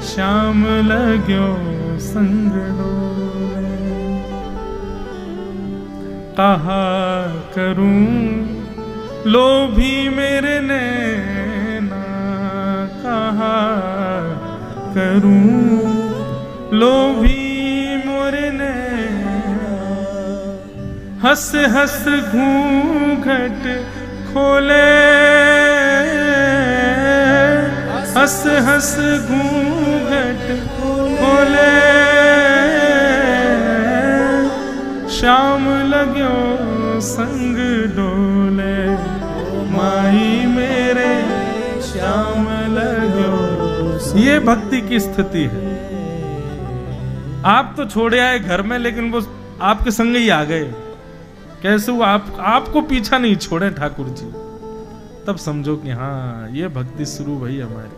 श्याम लग्यो संग डोले। कहा करूं लोभी मेरे नैना, कहा करूं लोभी मोरे नैना, हंस हंस घूंघट खोले, हंस हंस घूंघट खोले, श्याम लग्यो संग डोले, माही मेरे श्याम लग्यो। ये भक्ति की स्थिति है। आप तो छोड़े आए घर में लेकिन वो आपके संग ही आ गए। कैसे वो आपको पीछा नहीं छोड़े ठाकुर जी, तब समझो कि हाँ ये भक्ति शुरू भई हमारी।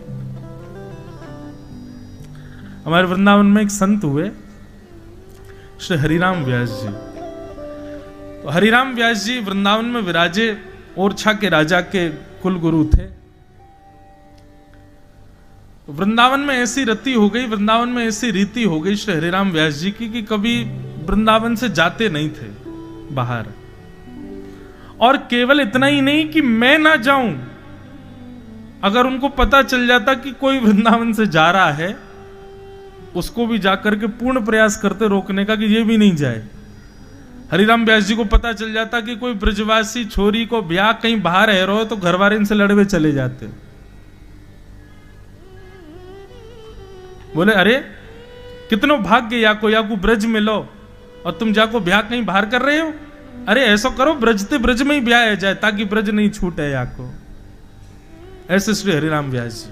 हमारे वृंदावन में एक संत हुए श्री हरिराम व्यास जी। तो हरिराम व्यास जी वृंदावन में विराजे, ओरछा के राजा के कुल गुरु थे। वृंदावन में ऐसी रति हो गई, वृंदावन में ऐसी रीति हो गई श्री हरिराम व्यास जी की कि कभी वृंदावन से जाते नहीं थे बाहर। और केवल इतना ही नहीं कि मैं ना जाऊं, अगर उनको पता चल जाता कि कोई वृंदावन से जा रहा है, उसको भी जाकर के पूर्ण प्रयास करते रोकने का कि ये भी नहीं जाए। हरिराम व्यास जी को पता चल जाता कि कोई ब्रजवासी छोरी को ब्याह कहीं बाहर है रहो तो घर वाले इनसे लड़वे चले जाते। बोले अरे कितनो भाग्य या को ब्रज में लो और तुम जाको ब्याह कहीं बाहर कर रहे हो। अरे ऐसा करो ब्रजते ब्रज में ही ब्याह है जाए ताकि ब्रज नहीं छूटे या को। ऐसे श्री हरिराम व्यास जी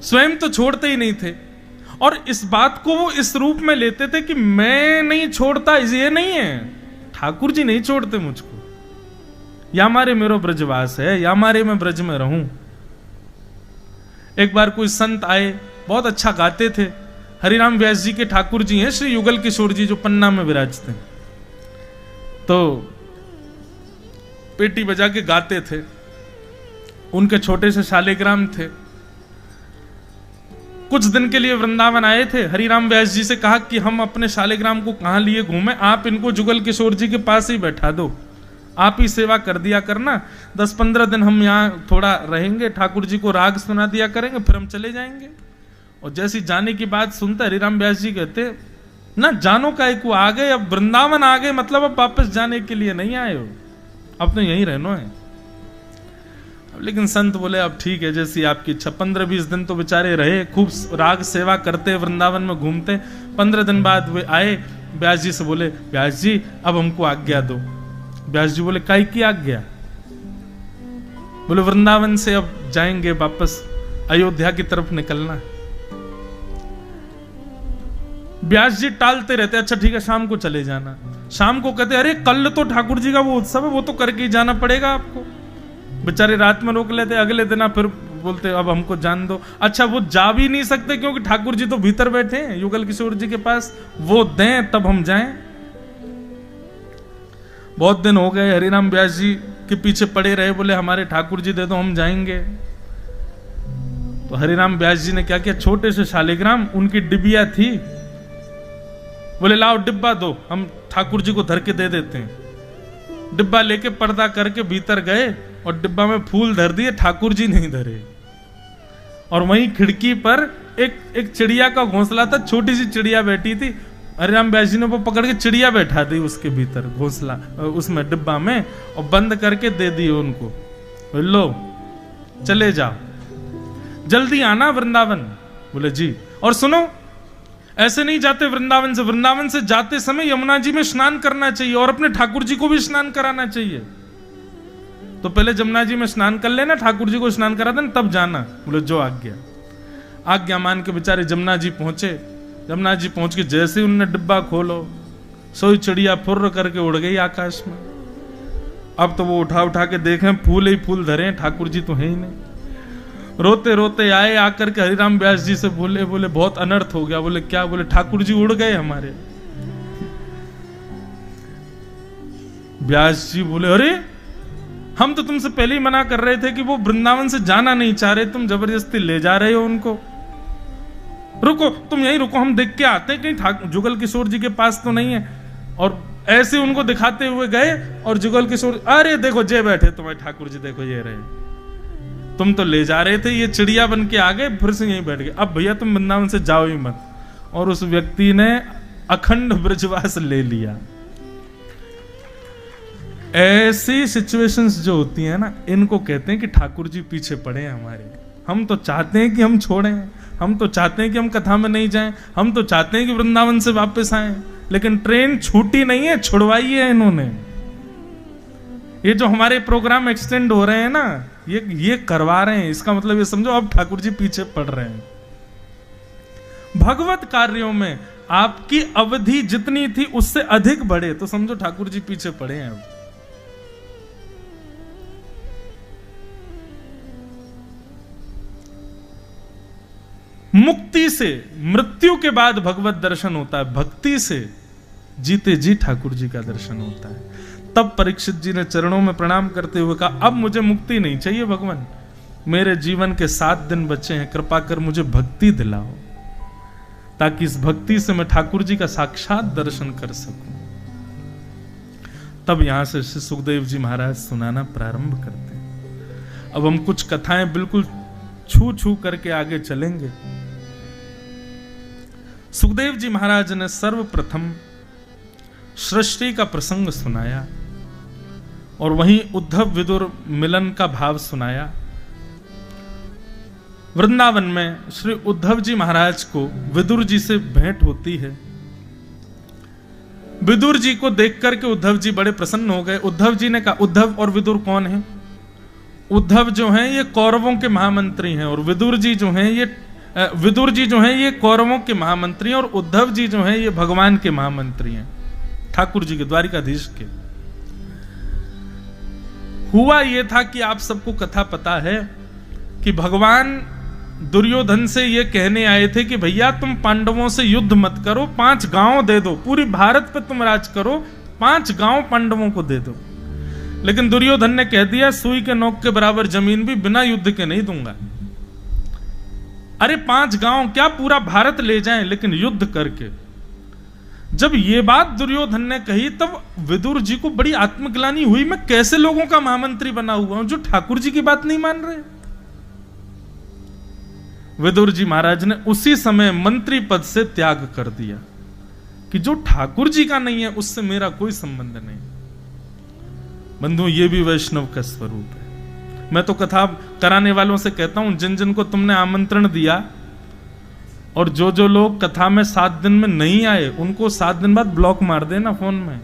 स्वयं तो छोड़ते ही नहीं थे और इस बात को वो इस रूप में लेते थे कि मैं नहीं छोड़ता, ये नहीं है, ठाकुर जी नहीं छोड़ते मुझको, या मारे मेरो ब्रजवास है, या मारे मैं ब्रज में रहूं। एक बार कोई संत आए, बहुत अच्छा गाते थे। हरिराम व्यास जी के ठाकुर जी हैं श्री युगल किशोर जी जो पन्ना में विराजते हैं। तो पेटी बजा के गाते थे। उनके छोटे से शालिग्राम थे। कुछ दिन के लिए वृंदावन आए थे। हरिराम व्यास जी से कहा कि हम अपने शालिग्राम को कहां लिए घूमें, आप इनको जुगल किशोर जी के पास ही बैठा दो, आप ही सेवा कर दिया करना। 10-15 दिन हम यहाँ थोड़ा रहेंगे, ठाकुर जी को राग सुना दिया करेंगे, फिर हम चले जाएंगे। और जैसी जाने की बात सुनते हरिराम व्यास जी कहते ना जानो काहे को आ गए, अब वृंदावन आ गए, मतलब अब वापस जाने के लिए नहीं आए हो, अब तो यहीं रहना है। लेकिन संत बोले अब ठीक है जैसी आपकी इच्छा। 15-20 दिन तो बेचारे रहे, खूब राग सेवा करते, वृंदावन में घूमते। 15 दिन बाद वे आए, व्यास जी से बोले व्यास जी अब हमको आज्ञा दो। व्यास जी बोले काई की आज्ञा? बोले वृंदावन से अब जाएंगे वापस, अयोध्या की तरफ निकलना। व्यास जी टालते रहते, अच्छा ठीक है शाम को चले जाना। शाम को कहते अरे कल तो ठाकुर जी का वो उत्सव है, वो तो करके ही जाना पड़ेगा आपको। बेचारे रात में रोक लेते, अगले दिन फिर बोलते अब हमको जान दो। अच्छा वो जा भी नहीं सकते क्योंकि ठाकुर जी तो भीतर बैठे हैं युगल किशोर जी के पास, वो दें तब हम जाएं। बहुत दिन हो गए, हरिराम व्यास जी के पीछे पड़े रहे, बोले हमारे ठाकुर जी दे दो हम जाएंगे। तो हरिराम व्यास जी ने क्या किया, छोटे से शालिग्राम उनकी डिबिया थी, बोले लाओ डिब्बा दो, हम ठाकुर जी को धर के दे देते हैं। डिब्बा लेके पर्दा करके भीतर गए और डिब्बा में फूल धर दिए, ठाकुर जी नहीं धरे। और वहीं खिड़की पर एक चिड़िया का घोंसला था, छोटी सी चिड़िया बैठी थी। हरिराम व्यास जी ने वो पकड़ के चिड़िया बैठा दी उसके भीतर घोंसला, उसमें डिब्बा में, और बंद करके दे दिए उनको, लो चले जाओ, जल्दी आना वृंदावन। बोले जी। और सुनो, ऐसे नहीं जाते वृंदावन से, वृंदावन से जाते समय यमुना जी में स्नान करना चाहिए और अपने ठाकुर जी को भी स्नान कराना चाहिए। तो पहले यमुना जी में स्नान कर लेना, ठाकुर जी को स्नान करा देना, तब जाना। बोले जो आज्ञा। आज्ञा मान के बेचारे यमुना जी पहुंचे। यमुना जी पहुंच के जैसे ही उनने डिब्बा खोलो, सोई चिड़िया फुर्र करके उड़ गई आकाश में। अब तो वो उठा के देखें, फूल ही फूल धरे, ठाकुर जी तो है ही नहीं। रोते रोते आए, आकर के हरिराम व्यास जी से बोले बहुत अनर्थ हो गया। बोले क्या? बोले ठाकुर जी उड़ गए हमारे। व्यास जी बोले अरे हम तो तुमसे पहले ही मना कर रहे थे कि वो वृंदावन से जाना नहीं चाह रहे, तुम जबरदस्ती ले जा रहे हो उनको। रुको, तुम यहीं रुको, हम देख के आते हैं कहीं जुगल किशोर जी के पास तो नहीं है। और ऐसे उनको दिखाते हुए गए, और जुगल किशोर, अरे देखो जे बैठे तुम्हारे ठाकुर जी, देखो ये रहे, तुम तो ले जा रहे थे, ये चिड़िया बन के आ गए, फिर से यहीं बैठ गए। अब भैया तुम वृंदावन से जाओ ही मत। और उस व्यक्ति ने अखंड ब्रजवास ले लिया। ऐसी सिचुएशंस जो होती है ना, इनको कहते हैं कि ठाकुर जी पीछे पड़े हैं हमारे। हम तो चाहते हैं कि हम छोड़ें, हम तो चाहते हैं कि हम कथा में नहीं जाएं, हम तो चाहते हैं कि वृंदावन से वापस आएं, लेकिन ट्रेन छूटी नहीं है, छुड़वाई है इन्होंने। ये जो हमारे प्रोग्राम एक्सटेंड हो रहे हैं ना, ये करवा रहे हैं। इसका मतलब ये समझो अब ठाकुर जी पीछे पड़ रहे हैं। भगवत कार्यों में आपकी अवधि जितनी थी उससे अधिक बढ़े तो समझो ठाकुर जी पीछे पड़े हैं। अब मुक्ति से, मृत्यु के बाद भगवत दर्शन होता है, भक्ति से जीते जी ठाकुर जी का दर्शन होता है। तब परीक्षित जी ने चरणों में प्रणाम करते हुए कहा, अब मुझे मुक्ति नहीं चाहिए भगवान, मेरे जीवन के 7 दिन बचे हैं, कृपा कर मुझे भक्ति दिलाओ, ताकि इस भक्ति से मैं ठाकुर जी का साक्षात दर्शन कर सकूं। तब यहां से श्री सुखदेव जी महाराज सुनाना प्रारंभ करते हैं। अब हम कुछ कथाएं बिल्कुल छू छू करके आगे चलेंगे। सुखदेव जी महाराज ने सर्वप्रथम सृष्टि का प्रसंग सुनाया और वहीं उद्धव विदुर मिलन का भाव सुनाया। वृंदावन में श्री उद्धव जी महाराज को विदुर जी से भेंट होती है। विदुर जी को देख करके उद्धव जी बड़े प्रसन्न हो गए। उद्धव जी ने कहा, उद्धव और विदुर कौन है? उद्धव जो हैं ये कौरवों के महामंत्री हैं, और विदुर जी जो हैं ये कौरवों के महामंत्री हैं, और उद्धव जी जो हैं ये भगवान के महामंत्री हैं, ठाकुर जी के, द्वारिकाधीश के। हुआ यह था कि आप सबको कथा पता है कि भगवान दुर्योधन से ये कहने आए थे कि भैया तुम पांडवों से युद्ध मत करो, 5 गांव दे दो, पूरी भारत पे तुम राज करो, 5 गांव पांडवों को दे दो। लेकिन दुर्योधन ने कह दिया, सुई के नोक के बराबर जमीन भी बिना युद्ध के नहीं दूंगा। अरे 5 गांव क्या, पूरा भारत ले जाएं, लेकिन युद्ध करके। जब ये बात दुर्योधन ने कही तब विदुर जी को बड़ी आत्मग्लानि हुई, मैं कैसे लोगों का महामंत्री बना हुआ हूं जो ठाकुर जी की बात नहीं मान रहे। विदुर जी महाराज ने उसी समय मंत्री पद से त्याग कर दिया कि जो ठाकुर जी का नहीं है उससे मेरा कोई संबंध नहीं। बंधु, ये भी वैष्णव का स्वरूप है। मैं तो कथा कराने वालों से कहता हूं, जिन जिन को तुमने आमंत्रण दिया और जो जो लोग कथा में 7 दिन में नहीं आए उनको 7 दिन बाद ब्लॉक मार देना फोन में।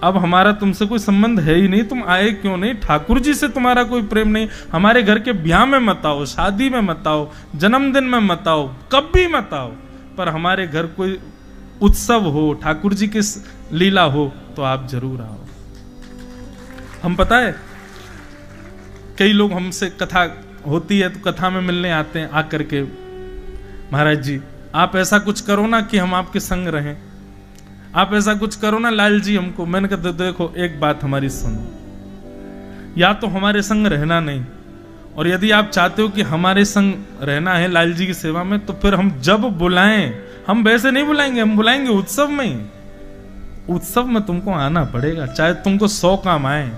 अब हमारा तुमसे कोई संबंध है ही नहीं, तुम आए क्यों नहीं, ठाकुर जी से तुम्हारा कोई प्रेम नहीं। हमारे घर के ब्याह में मत आओ, शादी में मत आओ, जन्मदिन में मत आओ, कभी मत आओ, पर हमारे घर कोई उत्सव हो, ठाकुर जी की लीला हो तो आप जरूर आओ। हम पता है कई लोग हमसे कथा होती है तो कथा में मिलने आते हैं, आकर के महाराज जी आप ऐसा कुछ करो ना कि हम आपके संग रहें, आप ऐसा कुछ करो ना लाल जी हमको। मैंने कहा देखो एक बात हमारी सुनो, या तो हमारे संग रहना नहीं, और यदि आप चाहते हो कि हमारे संग रहना है लाल जी की सेवा में तो फिर हम जब बुलाएं, हम वैसे नहीं बुलाएंगे, हम बुलाएंगे उत्सव में ही। उत्सव में तुमको आना पड़ेगा, चाहे तुमको 100 काम आए।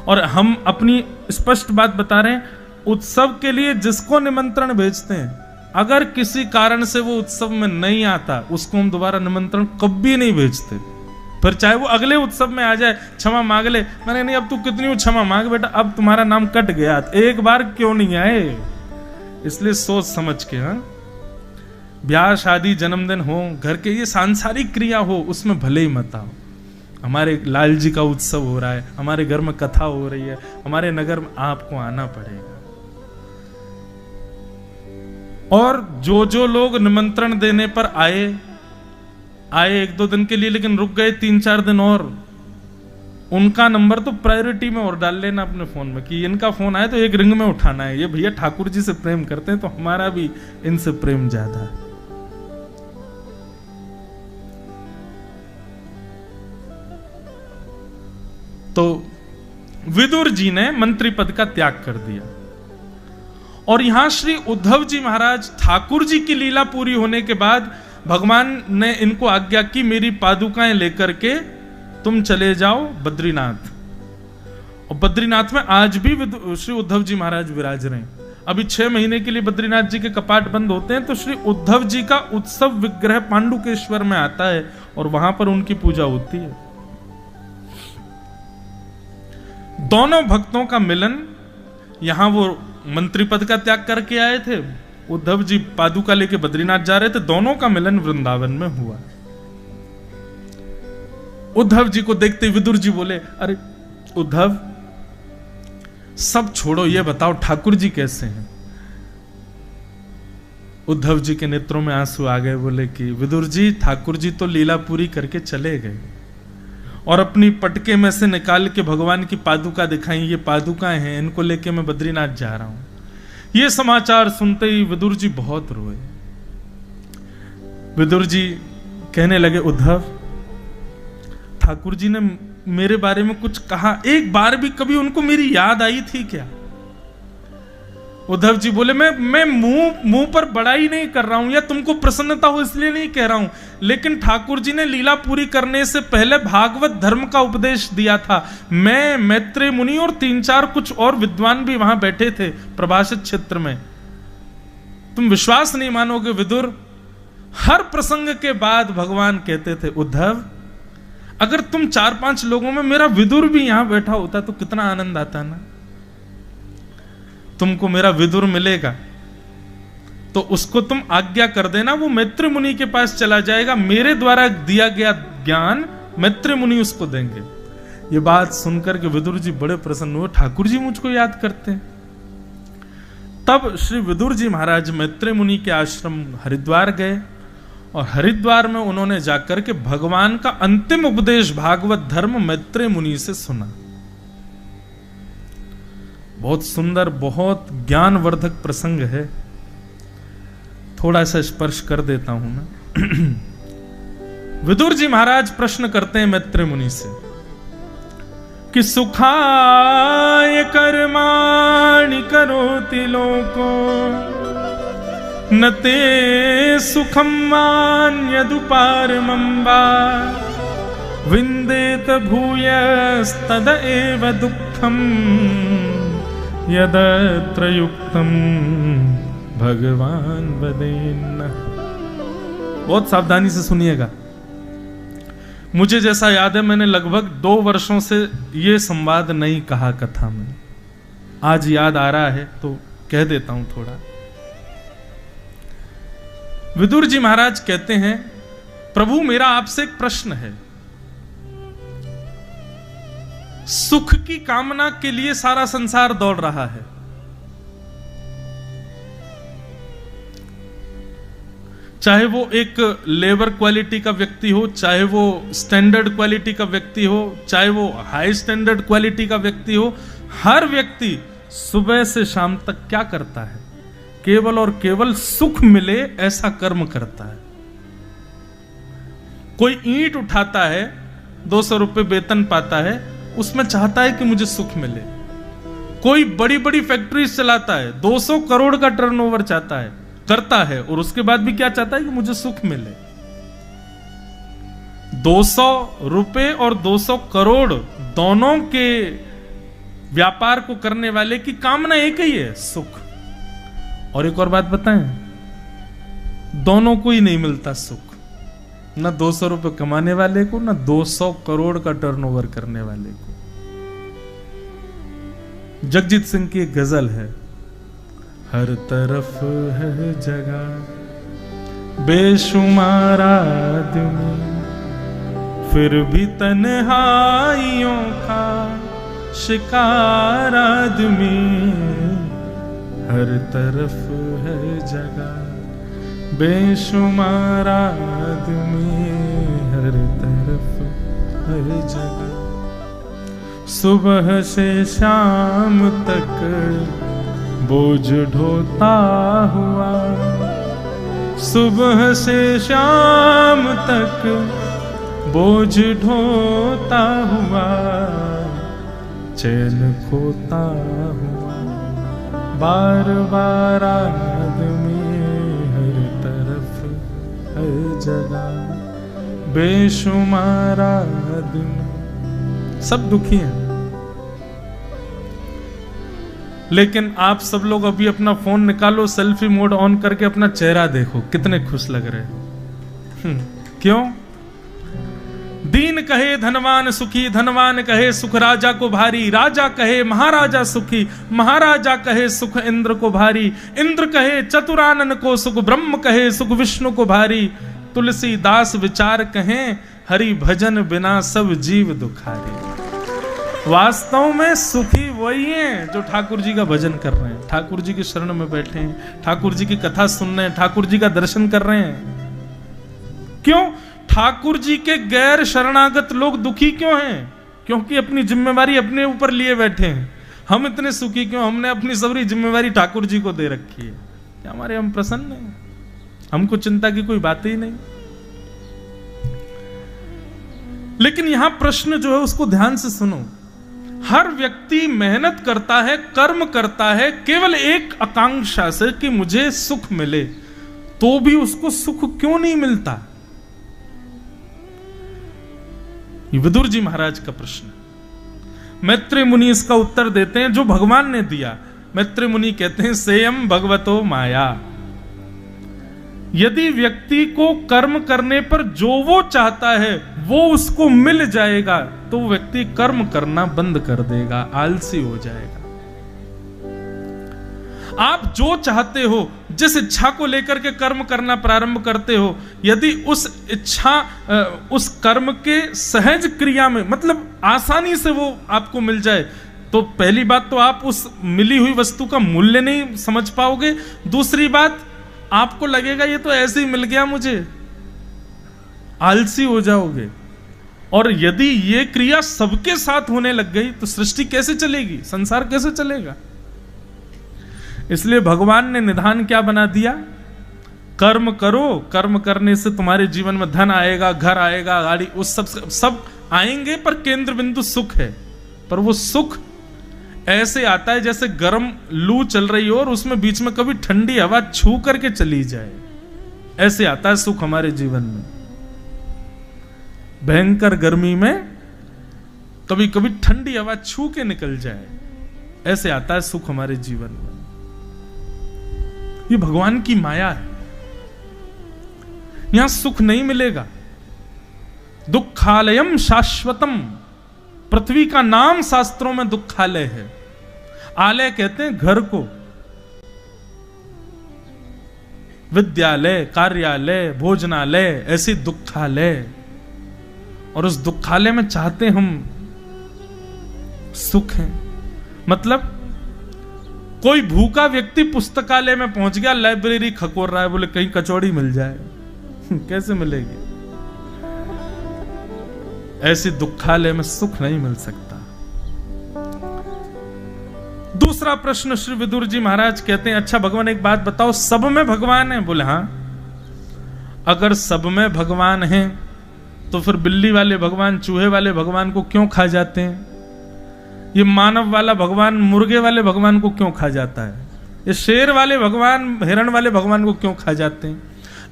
और हम अपनी स्पष्ट बात बता रहे हैं, उत्सव के लिए जिसको निमंत्रण भेजते हैं, अगर किसी कारण से वो उत्सव में नहीं आता, उसको हम दोबारा निमंत्रण कभी नहीं भेजते। फिर चाहे वो अगले उत्सव में आ जाए, क्षमा मांग ले, मैंने नहीं अब तू कितनी क्षमा मांग बेटा, अब तुम्हारा नाम कट गया, एक बार क्यों नहीं आए। इसलिए सोच समझ के, हाँ, ब्याह शादी जन्मदिन हो, घर के ये सांसारिक क्रिया हो, उसमें भले ही मत आओ। हमारे लाल जी का उत्सव हो रहा है, हमारे घर में कथा हो रही है, हमारे नगर में आपको आना पड़ेगा। और जो जो लोग निमंत्रण देने पर आए 1-2 दिन के लिए, लेकिन रुक गए 3-4 दिन और, उनका नंबर तो प्रायोरिटी में और डाल लेना अपने फोन में कि इनका फोन आए तो एक रिंग में उठाना है। ये भैया ठाकुर जी से प्रेम करते हैं तो हमारा भी इनसे प्रेम ज्यादा है। तो विदुर जी ने मंत्री पद का त्याग कर दिया और यहां श्री उद्धव जी महाराज, ठाकुर जी की लीला पूरी होने के बाद भगवान ने इनको आज्ञा की, मेरी पादुकाएं लेकर के तुम चले जाओ बद्रीनाथ। और बद्रीनाथ में आज भी श्री उद्धव जी महाराज विराज रहे हैं। अभी 6 महीने के लिए बद्रीनाथ जी के कपाट बंद होते हैं, तो श्री उद्धव जी का उत्सव विग्रह पांडुकेश्वर में आता है और वहां पर उनकी पूजा होती है। दोनों भक्तों का मिलन, यहां वो मंत्री पद का त्याग करके आए थे, उद्धव जी पादुका लेके बद्रीनाथ जा रहे थे, दोनों का मिलन वृंदावन में हुआ। उद्धव जी को देखते विदुर जी बोले, अरे उद्धव सब छोड़ो, ये बताओ ठाकुर जी कैसे हैं। उद्धव जी के नेत्रों में आंसू आ गए, बोले कि विदुर जी, ठाकुर जी तो लीला पूरी करके चले गए और अपनी पटके में से निकाल के भगवान की पादुका दिखाई, ये पादुकाएं हैं, इनको लेके मैं बद्रीनाथ जा रहा हूं। ये समाचार सुनते ही विदुर जी बहुत रोए। विदुर जी कहने लगे, उद्धव ठाकुर जी ने मेरे बारे में कुछ कहा, एक बार भी कभी उनको मेरी याद आई थी क्या। उद्धव जी बोले, मैं मुंह पर बड़ाई नहीं कर रहा हूं या तुमको प्रसन्नता हो इसलिए नहीं कह रहा हूं, लेकिन ठाकुर जी ने लीला पूरी करने से पहले भागवत धर्म का उपदेश दिया था। मैं, मैत्रेय मुनि और 3-4 कुछ और विद्वान भी वहां बैठे थे प्रभाषित क्षेत्र में। तुम विश्वास नहीं मानोगे विदुर, हर प्रसंग के बाद भगवान कहते थे, उद्धव अगर तुम 4-5 लोगों में मेरा विदुर भी यहां बैठा होता तो कितना आनंद आता ना। तुमको मेरा विदुर मिलेगा तो उसको तुम आज्ञा कर देना, वो मैत्रेय मुनि के पास चला जाएगा, मेरे द्वारा दिया गया ज्ञान मैत्रेय मुनि उसको देंगे। ये बात सुनकर के विदुर जी बड़े प्रसन्न हुए, ठाकुर जी मुझको याद करते हैं। तब श्री विदुर जी महाराज मैत्रेय मुनि के आश्रम हरिद्वार गए और हरिद्वार में उन्होंने जाकर के भगवान का अंतिम उपदेश भागवत धर्म मैत्रेय मुनि से सुना। बहुत सुंदर, बहुत ज्ञानवर्धक प्रसंग है, थोड़ा सा स्पर्श कर देता हूं मैं। विदुर जी महाराज प्रश्न करते हैं मैत्रेय मुनि से कि सुखाय कर्माणि करोति लोको न ते सुखम मान्यदुपारमं वा विन्देत भूयस्तद एव दुःखम् यदत्र युक्तम भगवान वदेन्न। बहुत सावधानी से सुनिएगा। मुझे जैसा याद है, मैंने लगभग 2 वर्षों से ये संवाद नहीं कहा कथा में, आज याद आ रहा है तो कह देता हूं थोड़ा। विदुर जी महाराज कहते हैं, प्रभु मेरा आपसे एक प्रश्न है। सुख की कामना के लिए सारा संसार दौड़ रहा है, चाहे वो एक लेबर क्वालिटी का व्यक्ति हो, चाहे वो स्टैंडर्ड क्वालिटी का व्यक्ति हो, चाहे वो हाई स्टैंडर्ड क्वालिटी का व्यक्ति हो, हर व्यक्ति सुबह से शाम तक क्या करता है, केवल और केवल सुख मिले ऐसा कर्म करता है। कोई ईंट उठाता है, 200 रुपए वेतन पाता है, उसमें चाहता है कि मुझे सुख मिले। कोई बड़ी बड़ी फैक्ट्रीज चलाता है, 200 करोड़ का टर्नओवर चाहता है, करता है, और उसके बाद भी क्या चाहता है कि मुझे सुख मिले। 200 रुपए और 200 करोड़ दोनों के व्यापार को करने वाले की कामना एक ही है, सुख। और एक और बात बताएं, दोनों को ही नहीं मिलता सुख, ना 200 रुपए कमाने वाले को, ना 200 करोड़ का टर्नओवर करने वाले को। जगजीत सिंह की एक गजल है, हर तरफ है जगह बेशुमार आदमी, फिर भी तन्हाइयों का शिकार आदमी। हर तरफ है जगह बेशुमार आदमी, हर तरफ है जगह। सुबह से शाम तक बोझ ढोता हुआ, सुबह से शाम तक बोझ ढोता हुआ, चैन खोता हुआ बार बार आदमी। हर तरफ हर जगह बेशुमार आदमी। सब दुखी हैं, लेकिन आप सब लोग अभी अपना फोन निकालो, सेल्फी मोड ऑन करके अपना चेहरा देखो, कितने खुश लग रहे हो। क्यों? दीन कहे धनवान सुखी, धनवान कहे सुख राजा को भारी, राजा कहे महाराजा सुखी, महाराजा कहे सुख इंद्र को भारी, इंद्र कहे चतुरानन को सुख, ब्रह्म कहे सुख विष्णु को भारी। तुलसीदास विचार कहें, हरि भजन बिना सब जीव दुखारी। वास्तव में सुखी वही हैं जो ठाकुर जी का भजन कर रहे हैं, ठाकुर जी की शरण में बैठे हैं, ठाकुर जी की कथा सुन रहे हैं, ठाकुर जी का दर्शन कर रहे हैं। क्यों? ठाकुर जी के गैर शरणागत लोग दुखी क्यों हैं? क्योंकि अपनी जिम्मेवारी अपने ऊपर लिए बैठे हैं। हम इतने सुखी क्यों? हमने अपनी सारी जिम्मेवारी ठाकुर जी को दे रखी है। क्या हमारे हम प्रसन्न हैं? हमको चिंता की कोई बात ही नहीं। लेकिन यहां प्रश्न जो है उसको ध्यान से सुनो। हर व्यक्ति मेहनत करता है, कर्म करता है केवल एक आकांक्षा से कि मुझे सुख मिले, तो भी उसको सुख क्यों नहीं मिलता? ये विदुर जी महाराज का प्रश्न। मैत्रेय मुनि इसका उत्तर देते हैं जो भगवान ने दिया। मैत्रेय मुनि कहते हैं, सेयम भगवतो माया। यदि व्यक्ति को कर्म करने पर जो वो चाहता है वो उसको मिल जाएगा, तो व्यक्ति कर्म करना बंद कर देगा, आलसी हो जाएगा। आप जो चाहते हो, जिस इच्छा को लेकर के कर्म करना प्रारंभ करते हो, यदि उस इच्छा उस कर्म के सहज क्रिया में, मतलब आसानी से वो आपको मिल जाए, तो पहली बात तो आप उस मिली हुई वस्तु का मूल्य नहीं समझ पाओगे। दूसरी बात, आपको लगेगा ये तो ऐसे ही मिल गया मुझे, आलसी हो जाओगे। और यदि ये क्रिया सबके साथ होने लग गई तो सृष्टि कैसे चलेगी, संसार कैसे चलेगा? इसलिए भगवान ने निधान क्या बना दिया? कर्म करो, कर्म करने से तुम्हारे जीवन में धन आएगा, घर आएगा, गाड़ी, उस सब आएंगे, पर केंद्र बिंदु सुख है। पर वो सुख ऐसे आता है जैसे गर्म लू चल रही हो और उसमें बीच में कभी ठंडी हवा छू करके चली जाए, ऐसे आता है सुख हमारे जीवन में। भयंकर गर्मी में कभी कभी ठंडी हवा छू के निकल जाए, ऐसे आता है सुख हमारे जीवन में। ये भगवान की माया है। यहां सुख नहीं मिलेगा। दुखालयम शाश्वतम, पृथ्वी का नाम शास्त्रों में दुखालय है। आलय कहते हैं घर को, विद्यालय, कार्यालय, भोजनालय, ऐसी दुखालय। और उस दुखालय में चाहते हम सुख है। मतलब कोई भूखा व्यक्ति पुस्तकालय में पहुंच गया, लाइब्रेरी खकोर रहा है, बोले कहीं कचौड़ी मिल जाए। कैसे मिलेगी? ऐसी दुखालय में सुख नहीं मिल सकता। दूसरा प्रश्न श्री विदुर जी महाराज कहते हैं, अच्छा भगवान एक बात बताओ, सब में भगवान है? बोले हाँ। अगर सब में भगवान है तो फिर बिल्ली वाले भगवान चूहे वाले भगवान को क्यों खा जाते हैं? ये मानव वाला भगवान मुर्गे वाले भगवान को क्यों खा जाता है? ये शेर वाले भगवान हिरण वाले भगवान को क्यों खा जाते हैं?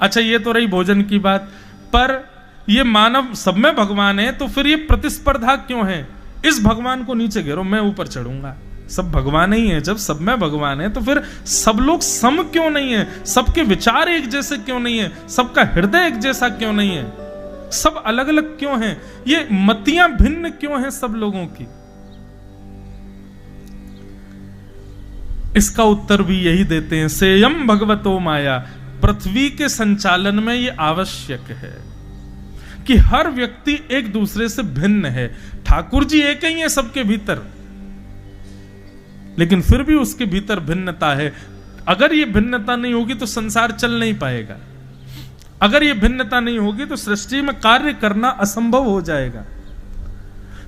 अच्छा ये तो रही भोजन की बात, पर ये मानव सब में भगवान है, तो फिर ये प्रतिस्पर्धा क्यों है? इस भगवान को नीचे गिरो, मैं ऊपर चढ़ूंगा। सब भगवान ही है। जब सब में भगवान है तो फिर सब लोग सम क्यों नहीं है? सबके विचार एक जैसे क्यों नहीं है? सबका हृदय एक जैसा क्यों नहीं है? सब अलग अलग क्यों हैं? ये मतियां भिन्न क्यों हैं सब लोगों की? इसका उत्तर भी यही देते हैं, सेयम भगवतो माया। पृथ्वी के संचालन में ये आवश्यक है कि हर व्यक्ति एक दूसरे से भिन्न है। ठाकुर जी एक ही है सबके भीतर, लेकिन फिर भी उसके भीतर भिन्नता है। अगर ये भिन्नता नहीं होगी तो संसार चल नहीं पाएगा। अगर ये भिन्नता नहीं होगी तो सृष्टि में कार्य करना असंभव हो जाएगा।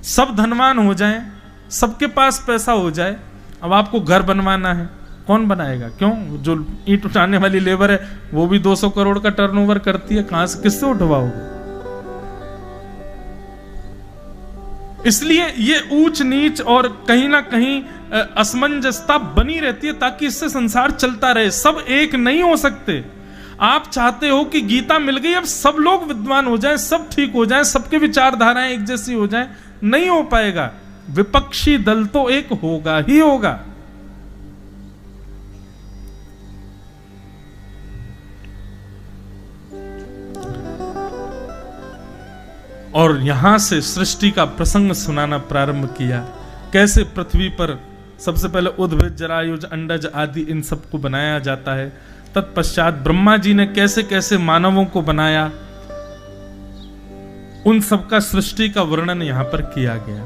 सब धनवान हो जाएं, सबके पास पैसा हो जाए, अब आपको घर बनवाना है, कौन बनाएगा? क्यों? जो ईंट उठाने वाली लेबर है वो भी 200 करोड़ का टर्नओवर करती है, कहां से, किससे उठवाओगे? इसलिए ये ऊंच नीच और कहीं ना कहीं असमंजसता बनी रहती है ताकि इससे संसार चलता रहे। सब एक नहीं हो सकते। आप चाहते हो कि गीता मिल गई, अब सब लोग विद्वान हो जाएं, सब ठीक हो जाएं, सबके विचारधाराएं एक जैसी हो जाएं, नहीं हो पाएगा। विपक्षी दल तो एक होगा ही होगा। और यहां से सृष्टि का प्रसंग सुनाना प्रारंभ किया। कैसे पृथ्वी पर सबसे पहले उद्भिद, जरायुज, अंडज आदि इन सबको बनाया जाता है। तत्पश्चात ब्रह्मा जी ने कैसे कैसे मानवों को बनाया, उन सबका सृष्टि का वर्णन यहां पर किया गया।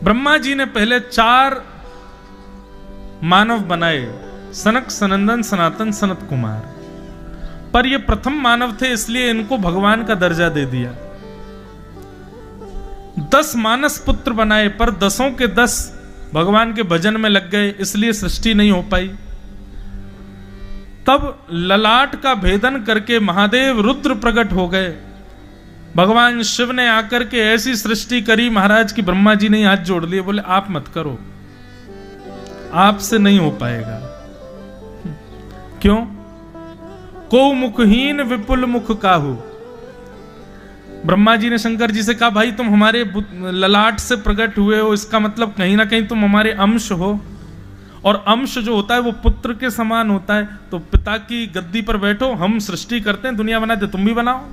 ब्रह्मा जी ने पहले 4 मानव बनाए, सनक, सनंदन, सनातन, सनत कुमार। पर ये प्रथम मानव थे इसलिए इनको भगवान का दर्जा दे दिया। 10 मानस पुत्र बनाए पर 10 के 10 भगवान के भजन में लग गए, इसलिए सृष्टि नहीं हो पाई। तब ललाट का भेदन करके महादेव रुद्र प्रकट हो गए। भगवान शिव ने आकर के ऐसी सृष्टि करी महाराज की ब्रह्मा जी ने हाथ जोड़ लिए, बोले आप मत करो, आपसे नहीं हो पाएगा। क्यों? को मुखहीन विपुल मुख काहू। ब्रह्मा जी ने शंकर जी से कहा, भाई तुम हमारे ललाट से प्रकट हुए हो, इसका मतलब कहीं ना कहीं तुम हमारे अंश हो, और अंश जो होता है वो पुत्र के समान होता है। तो पिता की गद्दी पर बैठो, हम सृष्टि करते हैं, दुनिया बनाते, तुम भी बनाओ।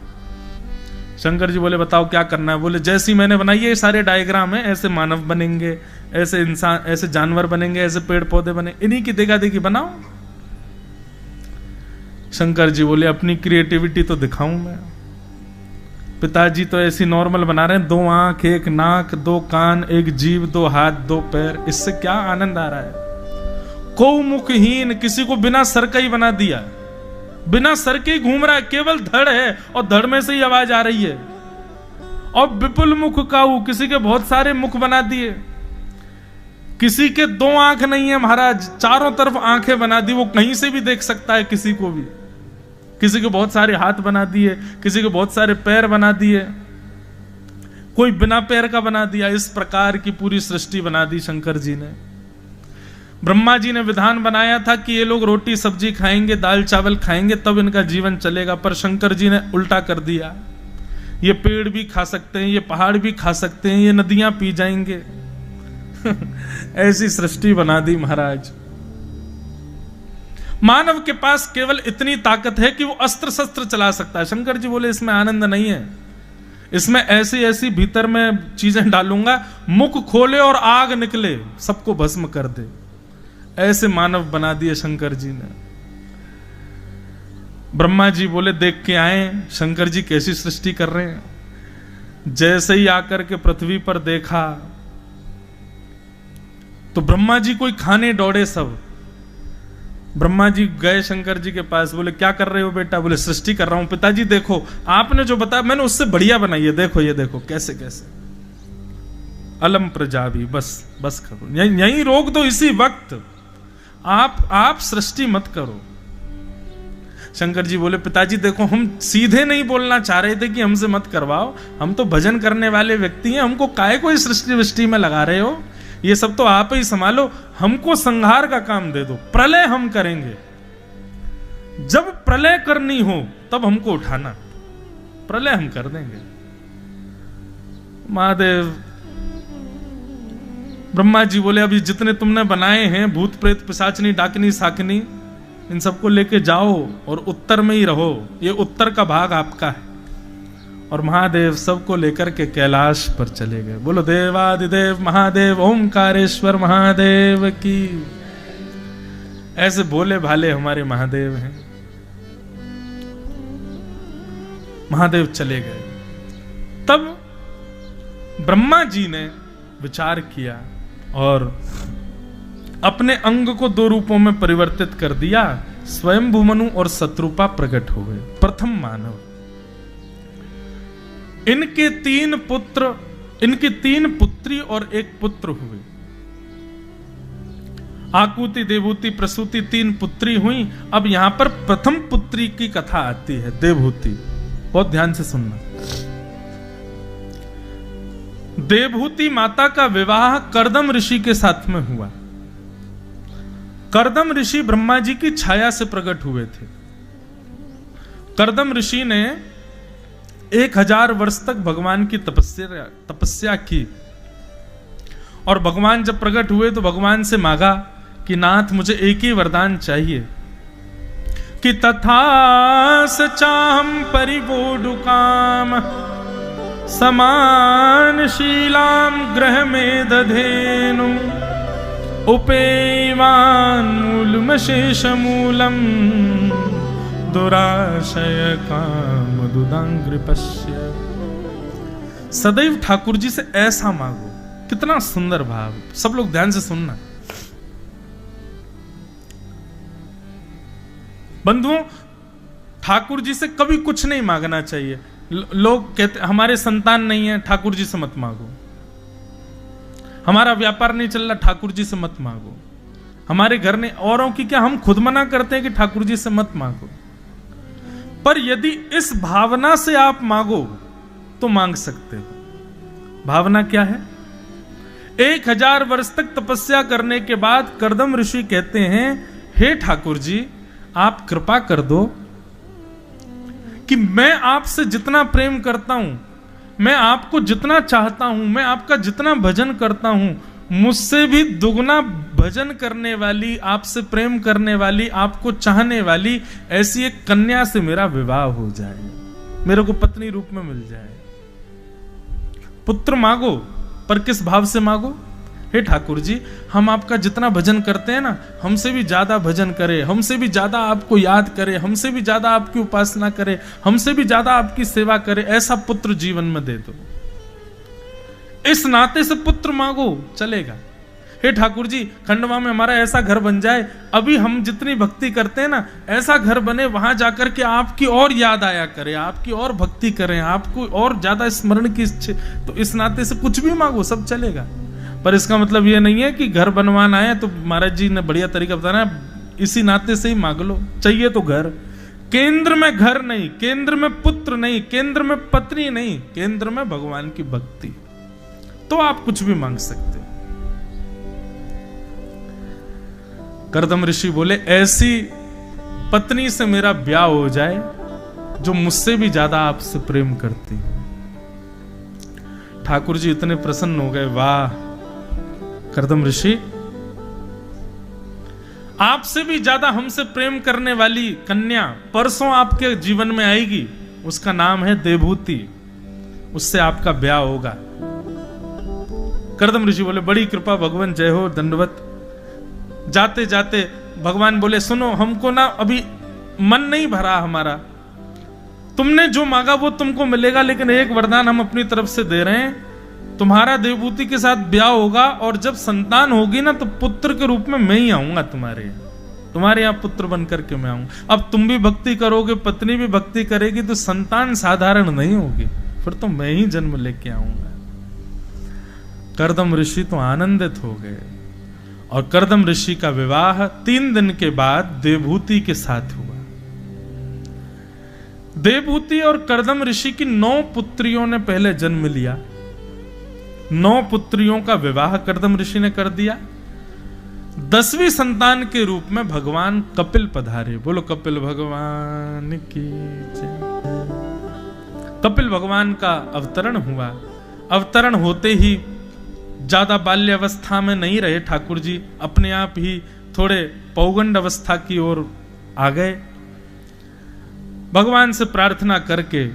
शंकर जी बोले बताओ क्या करना है? बोले जैसी मैंने बनाई है, ये सारे डायग्राम है, ऐसे मानव बनेंगे, ऐसे इंसान, ऐसे जानवर बनेंगे, ऐसे पेड़ पौधे बने, इन्हीं की देखा देखी बनाओ। शंकर जी बोले अपनी क्रिएटिविटी तो दिखाऊं मैं। पिताजी तो ऐसी नॉर्मल बना रहे हैं, 2 आंख, 1 नाक, 2 कान, 1 जीभ, 2 हाथ, 2 पैर, इससे क्या आनंद आ रहा है? को मुखहीन, किसी को बिना सर का ही बना दिया, बिना सर के ही घूम रहा है, केवल धड़ है और धड़ में से ही आवाज आ रही है। और विपुल मुख काऊ, किसी के बहुत सारे मुख बना दिए। किसी के 2 आंख नहीं है महाराज, चारों तरफ आंखें बना दी, वो कहीं से भी देख सकता है किसी को भी। किसी के बहुत सारे हाथ बना दिए, किसी के बहुत सारे पैर बना दिए, कोई बिना पैर का बना दिया। इस प्रकार की पूरी सृष्टि बना दी शंकर जी ने। ब्रह्मा जी ने विधान बनाया था कि ये लोग रोटी सब्जी खाएंगे, दाल चावल खाएंगे, तब इनका जीवन चलेगा, पर शंकर जी ने उल्टा कर दिया। ये पेड़ भी खा सकते हैं, ये पहाड़ भी खा सकते हैं, ये नदियां पी जाएंगे। ऐसी सृष्टि बना दी महाराज। मानव के पास केवल इतनी ताकत है कि वो अस्त्र शस्त्र चला सकता है। शंकर जी बोले इसमें आनंद नहीं है, इसमें ऐसी ऐसी भीतर में चीजें डालूंगा, मुख खोले और आग निकले, सबको भस्म कर दे। ऐसे मानव बना दिए शंकर जी ने। ब्रह्मा जी बोले देख के आए शंकर जी कैसी सृष्टि कर रहे हैं। जैसे ही आकर के पृथ्वी पर देखा तो ब्रह्मा जी कोई खाने दौड़े सब। ब्रह्मा जी गए शंकर जी के पास, बोले क्या कर रहे हो बेटा? बोले सृष्टि कर रहा हूं। पिताजी देखो आपने जो बताया मैंने उससे बढ़िया बनाई है, देखो ये देखो कैसे कैसे। अलम प्रजावी, बस करो, यहीं रोक दो इसी वक्त, आप सृष्टि मत करो। शंकर जी बोले पिताजी देखो हम सीधे नहीं बोलना चाह रहे थे कि हमसे मत करवाओ, हम तो भजन करने वाले व्यक्ति हैं, हमको काहे कोई सृष्टि वृष्टि में लगा रहे हो? ये सब तो आप ही संभालो, हमको संहार का काम दे दो, प्रलय हम करेंगे। जब प्रलय करनी हो तब हमको उठाना, प्रलय हम कर देंगे। महादेव ब्रह्मा जी बोले अभी जितने तुमने बनाए हैं भूत प्रेत पिशाचनी डाकनी साकनी, इन सबको लेके जाओ और उत्तर में ही रहो, ये उत्तर का भाग आपका है। और महादेव सबको लेकर के कैलाश पर चले गए। बोलो देवादिदेव महादेव ओमकारेश्वर महादेव की। ऐसे भोले भाले हमारे महादेव हैं। महादेव चले गए। तब ब्रह्मा जी ने विचार किया और अपने अंग को दो रूपों में परिवर्तित कर दिया। स्वयंभू मनु और शत्रुपा प्रकट हो गए, प्रथम मानव। इनके 3 पुत्र, इनकी 3 पुत्री और 1 पुत्र हुए। आकुति, देवहूति, प्रसूति 3 पुत्री हुई। अब यहां पर प्रथम पुत्री की कथा आती है, देवहूति। बहुत ध्यान से सुनना। देवहूति माता का विवाह कर्दम ऋषि के साथ में हुआ। कर्दम ऋषि ब्रह्मा जी की छाया से प्रकट हुए थे। कर्दम ऋषि ने 1000 वर्ष तक भगवान की तपस्या की। और भगवान जब प्रकट हुए तो भगवान से मांगा कि नाथ मुझे एक ही वरदान चाहिए कि तथा सचाहम परिवोडुकाम समान शीलाम ग्रह में दधेनु उपेवान मूलम शेष मूलम दुराशय काम दुदांग्रिपश्य। सदैव ठाकुर जी से ऐसा मांगो। कितना सुंदर भाव। सब लोग ध्यान से सुनना। बंधुओं, ठाकुर जी से कभी कुछ नहीं मांगना चाहिए। लोग कहते हमारे संतान नहीं है, ठाकुर जी से मत मांगो। हमारा व्यापार नहीं चल रहा, ठाकुर जी से मत मांगो। हमारे घर ने औरों की क्या, हम खुद मना करते हैं कि ठाकुर जी से मत मांगो। पर यदि इस भावना से आप मांगो तो मांग सकते हो। भावना क्या है? 1000 वर्ष तक तपस्या करने के बाद कर्दम ऋषि कहते हैं, हे ठाकुर जी आप कृपा कर दो कि मैं आपसे जितना प्रेम करता हूं, मैं आपको जितना चाहता हूं, मैं आपका जितना भजन करता हूं, मुझसे भी दुगना भजन करने वाली, आपसे प्रेम करने वाली, आपको चाहने वाली ऐसी एक कन्या से मेरा विवाह हो जाए, मेरे को पत्नी रूप में मिल जाए। पुत्र मांगो, पर किस भाव से मांगो? हे ठाकुर जी हम आपका जितना भजन करते हैं ना, हमसे भी ज्यादा भजन करे, हमसे भी ज्यादा आपको याद करे, हमसे भी ज्यादा आपकी उपासना करे, हमसे भी ज्यादा आपकी सेवा करे, ऐसा पुत्र जीवन में दे दो। इस नाते से पुत्र मांगो, चलेगा। हे ठाकुर जी खंडवा में हमारा ऐसा घर बन जाए, अभी हम जितनी भक्ति करते हैं ना, ऐसा घर बने, वहां जाकर के आपकी और याद आया करे, आपकी और भक्ति करें, आपको और ज्यादा स्मरण की इच्छा। तो इस नाते से कुछ भी मांगो, सब चलेगा। पर इसका मतलब ये नहीं है कि घर बनवाना है तो महाराज जी ने बढ़िया तरीका बताना, इसी नाते से ही मांग लो। चाहिए तो घर, केंद्र में घर नहीं, केंद्र में पुत्र नहीं, केंद्र में पत्नी नहीं, केंद्र में भगवान की भक्ति, तो आप कुछ भी मांग सकते। कर्दम ऋषि बोले ऐसी पत्नी से मेरा ब्याह हो जाए जो मुझसे भी ज्यादा आपसे प्रेम करती। ठाकुर जी इतने प्रसन्न हो गए, वाह कर्दम ऋषि, आपसे भी ज्यादा हमसे प्रेम करने वाली कन्या परसों आपके जीवन में आएगी, उसका नाम है देवहूति, उससे आपका ब्याह होगा। कर्दम ऋषि बोले बड़ी कृपा भगवान, जय हो, दंडवत। जाते जाते भगवान बोले सुनो, हमको ना अभी मन नहीं भरा हमारा, तुमने जो मांगा वो तुमको मिलेगा, लेकिन एक वरदान हम अपनी तरफ से दे रहे हैं, तुम्हारा देवहूति के साथ ब्याह होगा और जब संतान होगी ना तो पुत्र के रूप में मैं ही आऊंगा तुम्हारे यहाँ पुत्र बनकर के मैं आऊंगा। अब तुम भी भक्ति करोगे, पत्नी भी भक्ति करेगी, तो संतान साधारण नहीं होगी, फिर तो मैं ही जन्म लेके आऊंगा। कर्दम ऋषि तो आनंदित हो गए और कर्दम ऋषि का विवाह 3 दिन के बाद देवहूति के साथ हुआ। देवहूति और कर्दम ऋषि की 9 पुत्रियों ने पहले जन्म लिया। 9 पुत्रियों का विवाह कर्दम ऋषि ने कर दिया। 10वीं संतान के रूप में भगवान कपिल पधारे। बोलो कपिल भगवान की जय। कपिल भगवान का अवतरण हुआ। अवतरण होते ही ज्यादा बाल्यावस्था में नहीं रहे ठाकुर जी, अपने आप ही थोड़े पौगंड अवस्था की ओर आ गए। भगवान से प्रार्थना करके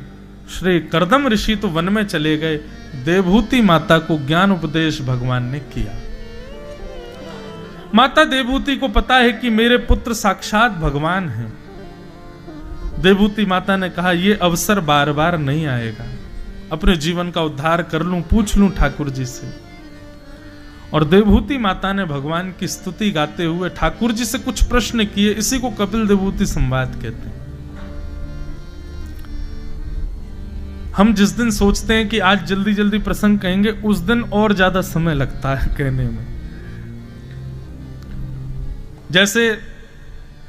श्री कर्दम ऋषि तो वन में चले गए, देवहूति माता को ज्ञान उपदेश भगवान ने किया। माता देवहूति को पता है कि मेरे पुत्र साक्षात भगवान हैं। देवहूति माता ने कहा ये अवसर बार बार नहीं आएगा, अपने जीवन का उद्धार कर लूं, पूछ लूं ठाकुर जी से। और देवहूति माता ने भगवान की स्तुति गाते हुए ठाकुर जी से कुछ प्रश्न किए। इसी को कपिल देवहूति संवाद कहते हैं। हम जिस दिन सोचते हैं कि आज जल्दी जल्दी प्रसंग कहेंगे, उस दिन और ज्यादा समय लगता है कहने में। जैसे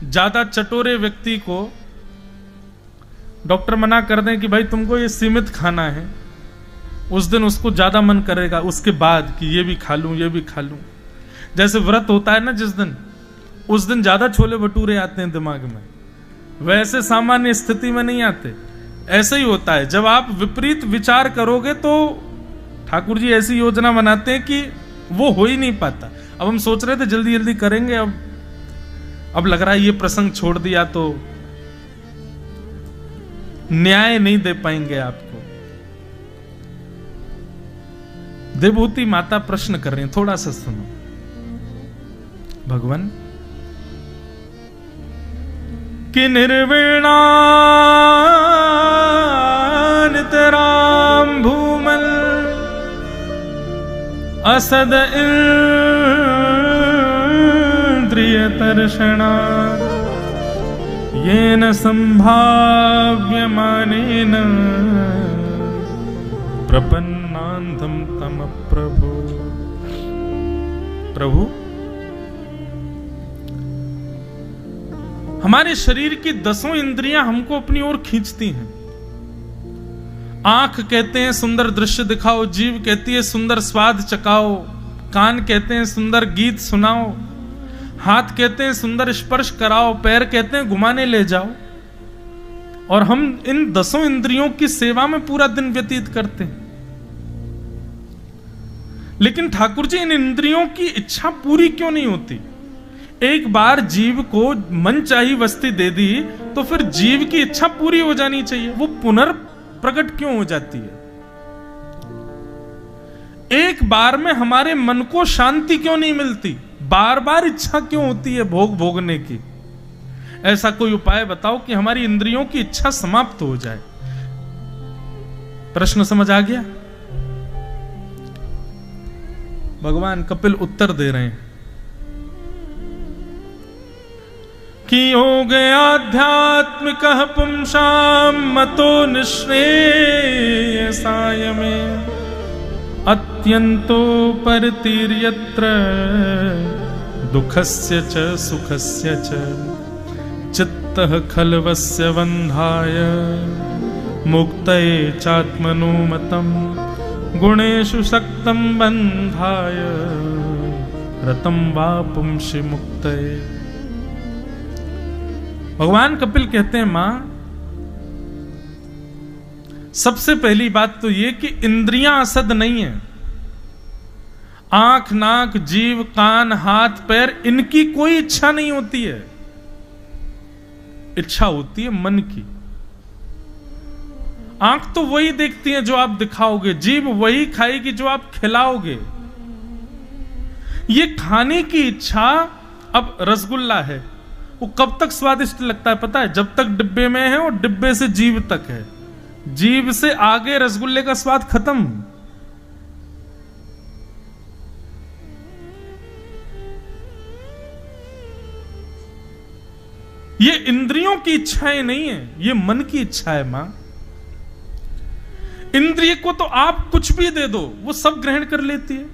ज्यादा चटोरे व्यक्ति को डॉक्टर मना कर दें कि भाई तुमको ये सीमित खाना है, उस दिन उसको ज्यादा मन करेगा उसके बाद कि ये भी खा लूं, ये भी खा लूं। जैसे व्रत होता है ना जिस दिन, उस दिन ज्यादा छोले भटूरे आते हैं दिमाग में, वैसे सामान्य स्थिति में नहीं आते। ऐसे ही होता है, जब आप विपरीत विचार करोगे तो ठाकुर जी ऐसी योजना बनाते हैं कि वो हो ही नहीं पाता। अब हम सोच रहे थे जल्दी जल्दी करेंगे, अब लग रहा है ये प्रसंग छोड़ दिया तो न्याय नहीं दे पाएंगे आपको। देवहूति माता प्रश्न कर रही हैं, थोड़ा सा सुनो। भगवान कि निर्विणानितराम भूमल असद इंद्रियतर्षणा येन संभाव्यमानेन प्रपन्नान्धं तम प्रभु। प्रभु हमारे शरीर की 10 इंद्रियां हमको अपनी ओर खींचती हैं। आंख कहते हैं सुंदर दृश्य दिखाओ, जीभ कहती है सुंदर स्वाद चकाओ, कान कहते हैं सुंदर गीत सुनाओ, हाथ कहते हैं सुंदर स्पर्श कराओ, पैर कहते हैं घुमाने ले जाओ। और हम इन 10 इंद्रियों की सेवा में पूरा दिन व्यतीत करते हैं। लेकिन ठाकुर जी इन इंद्रियों की इच्छा पूरी क्यों नहीं होती? एक बार जीव को मनचाही वस्तु दे दी तो फिर जीव की इच्छा पूरी हो जानी चाहिए, वो पुनर्प्रकट क्यों हो जाती है? एक बार में हमारे मन को शांति क्यों नहीं मिलती? बार बार इच्छा क्यों होती है भोग भोगने की? ऐसा कोई उपाय बताओ कि हमारी इंद्रियों की इच्छा समाप्त हो जाए। प्रश्न समझ आ गया? भगवान कपिल उत्तर दे रहे हैं कि योग आध्यात्मिक पुंसाम मतो निःश्रेयसाय में अत्यंतो परतीर्यत्र दुःखस्य च सुखस्य च चित्तः खल्वस्य बन्धाय मुक्तये चात्मनो मतम् गुणेषु सक्तं बन्धाय रतं वा पुंसि मुक्तये। भगवान कपिल कहते हैं मां, सबसे पहली बात तो ये कि इंद्रियां असद नहीं है। आंख, नाक, जीव, कान, हाथ, पैर, इनकी कोई इच्छा नहीं होती है। इच्छा होती है मन की। आंख तो वही देखती है जो आप दिखाओगे, जीभ वही खाएगी जो आप खिलाओगे। ये खाने की इच्छा, अब रसगुल्ला है, वो कब तक स्वादिष्ट लगता है पता है? जब तक डिब्बे में है और डिब्बे से जीभ तक है। जीभ से आगे रसगुल्ले का स्वाद खत्म। ये इंद्रियों की इच्छाएं नहीं है, ये मन की इच्छा है मां। इंद्रिय को तो आप कुछ भी दे दो, वो सब ग्रहण कर लेती है।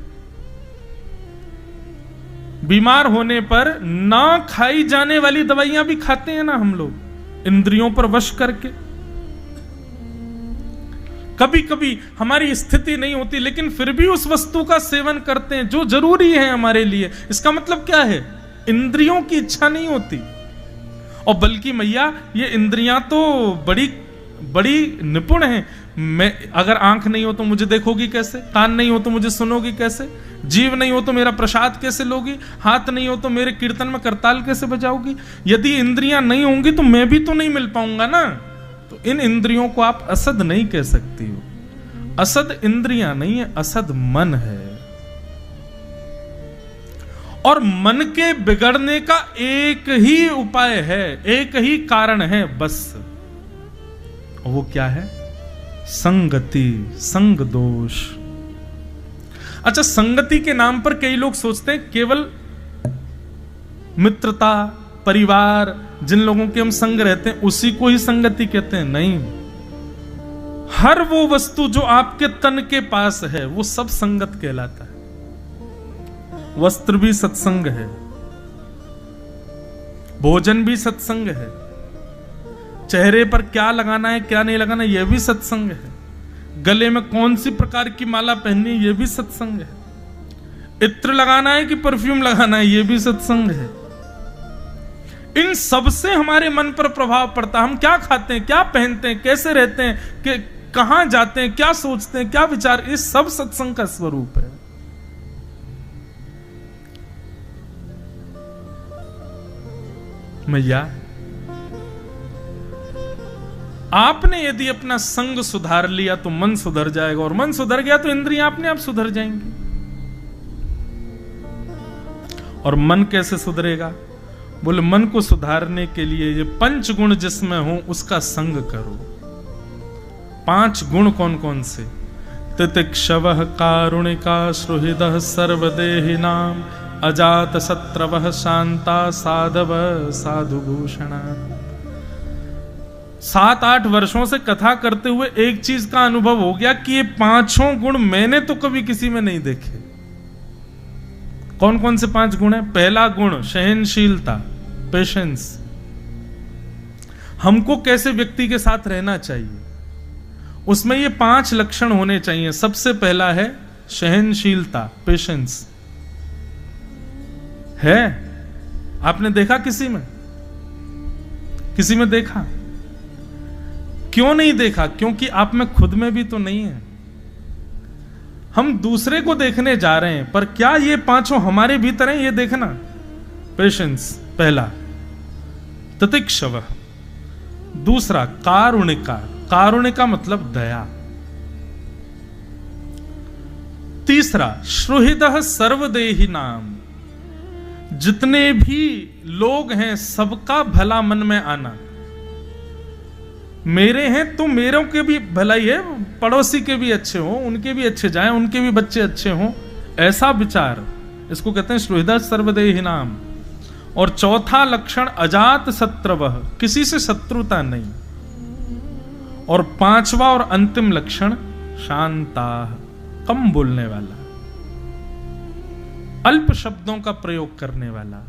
बीमार होने पर ना खाई जाने वाली दवाइयां भी खाते हैं ना हम लोग, इंद्रियों पर वश करके। कभी कभी हमारी स्थिति नहीं होती लेकिन फिर भी उस वस्तु का सेवन करते हैं जो जरूरी है हमारे लिए। इसका मतलब क्या है? इंद्रियों की इच्छा नहीं होती। और बल्कि मैया ये इंद्रियां तो बड़ी बड़ी निपुण है। मैं अगर आंख नहीं हो तो मुझे देखोगी कैसे, कान नहीं हो तो मुझे सुनोगी कैसे, जीव नहीं हो तो मेरा प्रसाद कैसे लोगी, हाथ नहीं हो तो मेरे कीर्तन में करताल कैसे बजाओगी। यदि इंद्रियां नहीं होंगी तो मैं भी तो नहीं मिल पाऊंगा ना। तो इन इंद्रियों को आप असद नहीं कह सकती हो। असद इंद्रियां नहीं है, असद मन है। और मन के बिगड़ने का एक ही उपाय है, एक ही कारण है बस। वो क्या है? संगति, संग दोष। अच्छा, संगति के नाम पर कई लोग सोचते हैं केवल मित्रता, परिवार, जिन लोगों के हम संग रहते हैं उसी को ही संगति कहते हैं। नहीं, हर वो वस्तु जो आपके तन के पास है वो सब संगत कहलाता है। वस्त्र भी सत्संग है, भोजन भी सत्संग है, चेहरे पर क्या लगाना है क्या नहीं लगाना यह भी सत्संग है, गले में कौन सी प्रकार की माला पहननी है यह भी सत्संग है, इत्र लगाना है कि परफ्यूम लगाना है यह भी सत्संग है। इन सब से हमारे मन पर प्रभाव पड़ता है। हम क्या खाते हैं, क्या पहनते हैं, कैसे रहते हैं, कि कहां जाते हैं, क्या सोचते हैं, क्या विचार, ये सब सत्संग का स्वरूप है। मैया, आपने यदि अपना संग सुधार लिया तो मन सुधर जाएगा, और मन सुधर गया तो इंद्रियां अपने आप सुधर जाएंगी। और मन कैसे सुधरेगा? बोले मन को सुधारने के लिए ये 5 गुण जिसमें हो उसका संग करो। 5 गुण कौन कौन से? तितिक्षवः कारुणिका सुहृदः सर्वदेहिनां अजात शत्रवः शांता साधव साधुभूषणा। 7-8 वर्षों से कथा करते हुए एक चीज का अनुभव हो गया कि ये 5 गुण मैंने तो कभी किसी में नहीं देखे। कौन कौन से 5 गुण है? पहला गुण सहनशीलता, पेशेंस। हमको कैसे व्यक्ति के साथ रहना चाहिए, उसमें ये 5 लक्षण होने चाहिए। सबसे पहला है सहनशीलता, पेशेंस। है? आपने देखा किसी में? किसी में देखा? क्यों नहीं देखा? क्योंकि आप में खुद में भी तो नहीं है। हम दूसरे को देखने जा रहे हैं, पर क्या ये 5 हमारे भीतर हैं, ये देखना। पेशेंस पहला, तितिक्षव। दूसरा कारुणिका, कारुणिका मतलब दया। तीसरा सुहृदः सर्वदेहिनां, जितने भी लोग हैं सबका भला मन में आना। मेरे हैं तो मेरों के भी भलाई है, पड़ोसी के भी अच्छे हो, उनके भी अच्छे जाएं, उनके भी बच्चे अच्छे हों, ऐसा विचार, इसको कहते हैं सुहृदः सर्वदेहिनां। और चौथा लक्षण अजात शत्रवः, किसी से शत्रुता नहीं। और 5वां और अंतिम लक्षण शांता, कम बोलने वाला, अल्प शब्दों का प्रयोग करने वाला।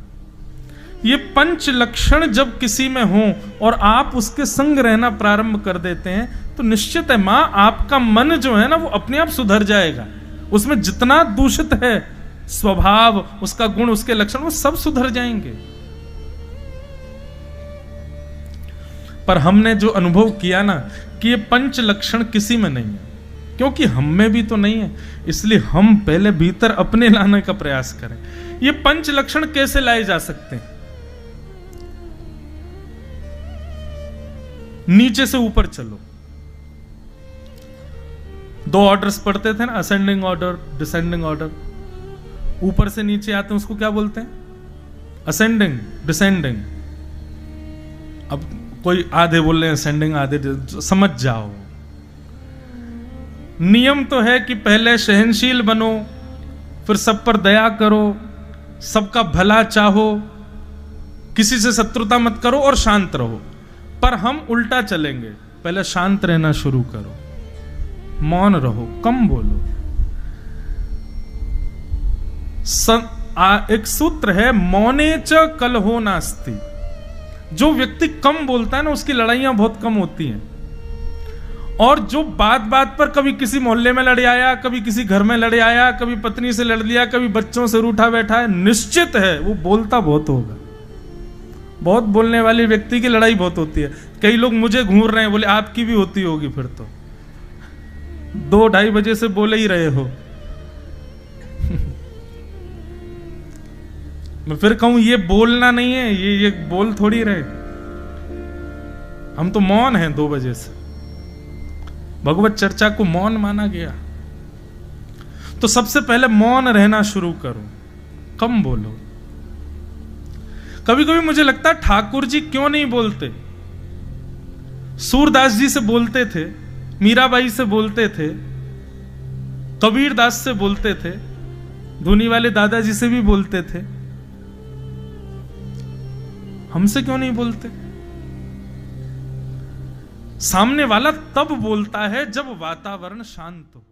ये 5 लक्षण जब किसी में हो और आप उसके संग रहना प्रारंभ कर देते हैं तो निश्चित है मां, आपका मन जो है ना वो अपने आप सुधर जाएगा। उसमें जितना दूषित है स्वभाव, उसका गुण, उसके लक्षण, वो सब सुधर जाएंगे। पर हमने जो अनुभव किया ना कि ये 5 लक्षण किसी में नहीं है, क्योंकि हम में भी तो नहीं है, इसलिए हम पहले भीतर अपने लाने का प्रयास करें। ये 5 लक्षण कैसे लाए जा सकते हैं? नीचे से ऊपर चलो। 2 ऑर्डर्स पढ़ते थे ना, असेंडिंग ऑर्डर, डिसेंडिंग ऑर्डर। ऊपर से नीचे आते हैं उसको क्या बोलते हैं? Ascending, descending. अब कोई आधे बोल रहे हैं असेंडिंग, आधे, समझ जाओ। नियम तो है कि पहले सहनशील बनो, फिर सब पर दया करो, सबका भला चाहो, किसी से शत्रुता मत करो और शांत रहो। पर हम उल्टा चलेंगे, पहले शांत रहना शुरू करो, मौन रहो, कम बोलो। एक सूत्र है, मौने च कलहो नास्ति। जो व्यक्ति कम बोलता है ना उसकी लड़ाइयां बहुत कम होती हैं। और जो बात बात पर कभी किसी मोहल्ले में लड़ आया, कभी किसी घर में लड़ आया, कभी पत्नी से लड़ लिया, कभी बच्चों से रूठा बैठा है, निश्चित है वो बोलता बहुत होगा। बहुत बोलने वाले व्यक्ति की लड़ाई बहुत होती है। कई लोग मुझे घूर रहे हैं, बोले आपकी भी होती होगी फिर तो, 2-2:30 बजे से बोले ही रहे हो। मैं फिर कहूं ये बोलना नहीं है, ये बोल थोड़ी रहे, हम तो मौन हैं 2 बजे से। भगवत चर्चा को मौन माना गया, तो सबसे पहले मौन रहना शुरू करो, कम बोलो। कभी कभी मुझे लगता है ठाकुर जी क्यों नहीं बोलते। सूरदास जी से बोलते थे, मीराबाई से बोलते थे, कबीर दास से बोलते थे, धुनी वाले दादाजी से भी बोलते थे, हमसे क्यों नहीं बोलते? सामने वाला तब बोलता है जब वातावरण शांत हो।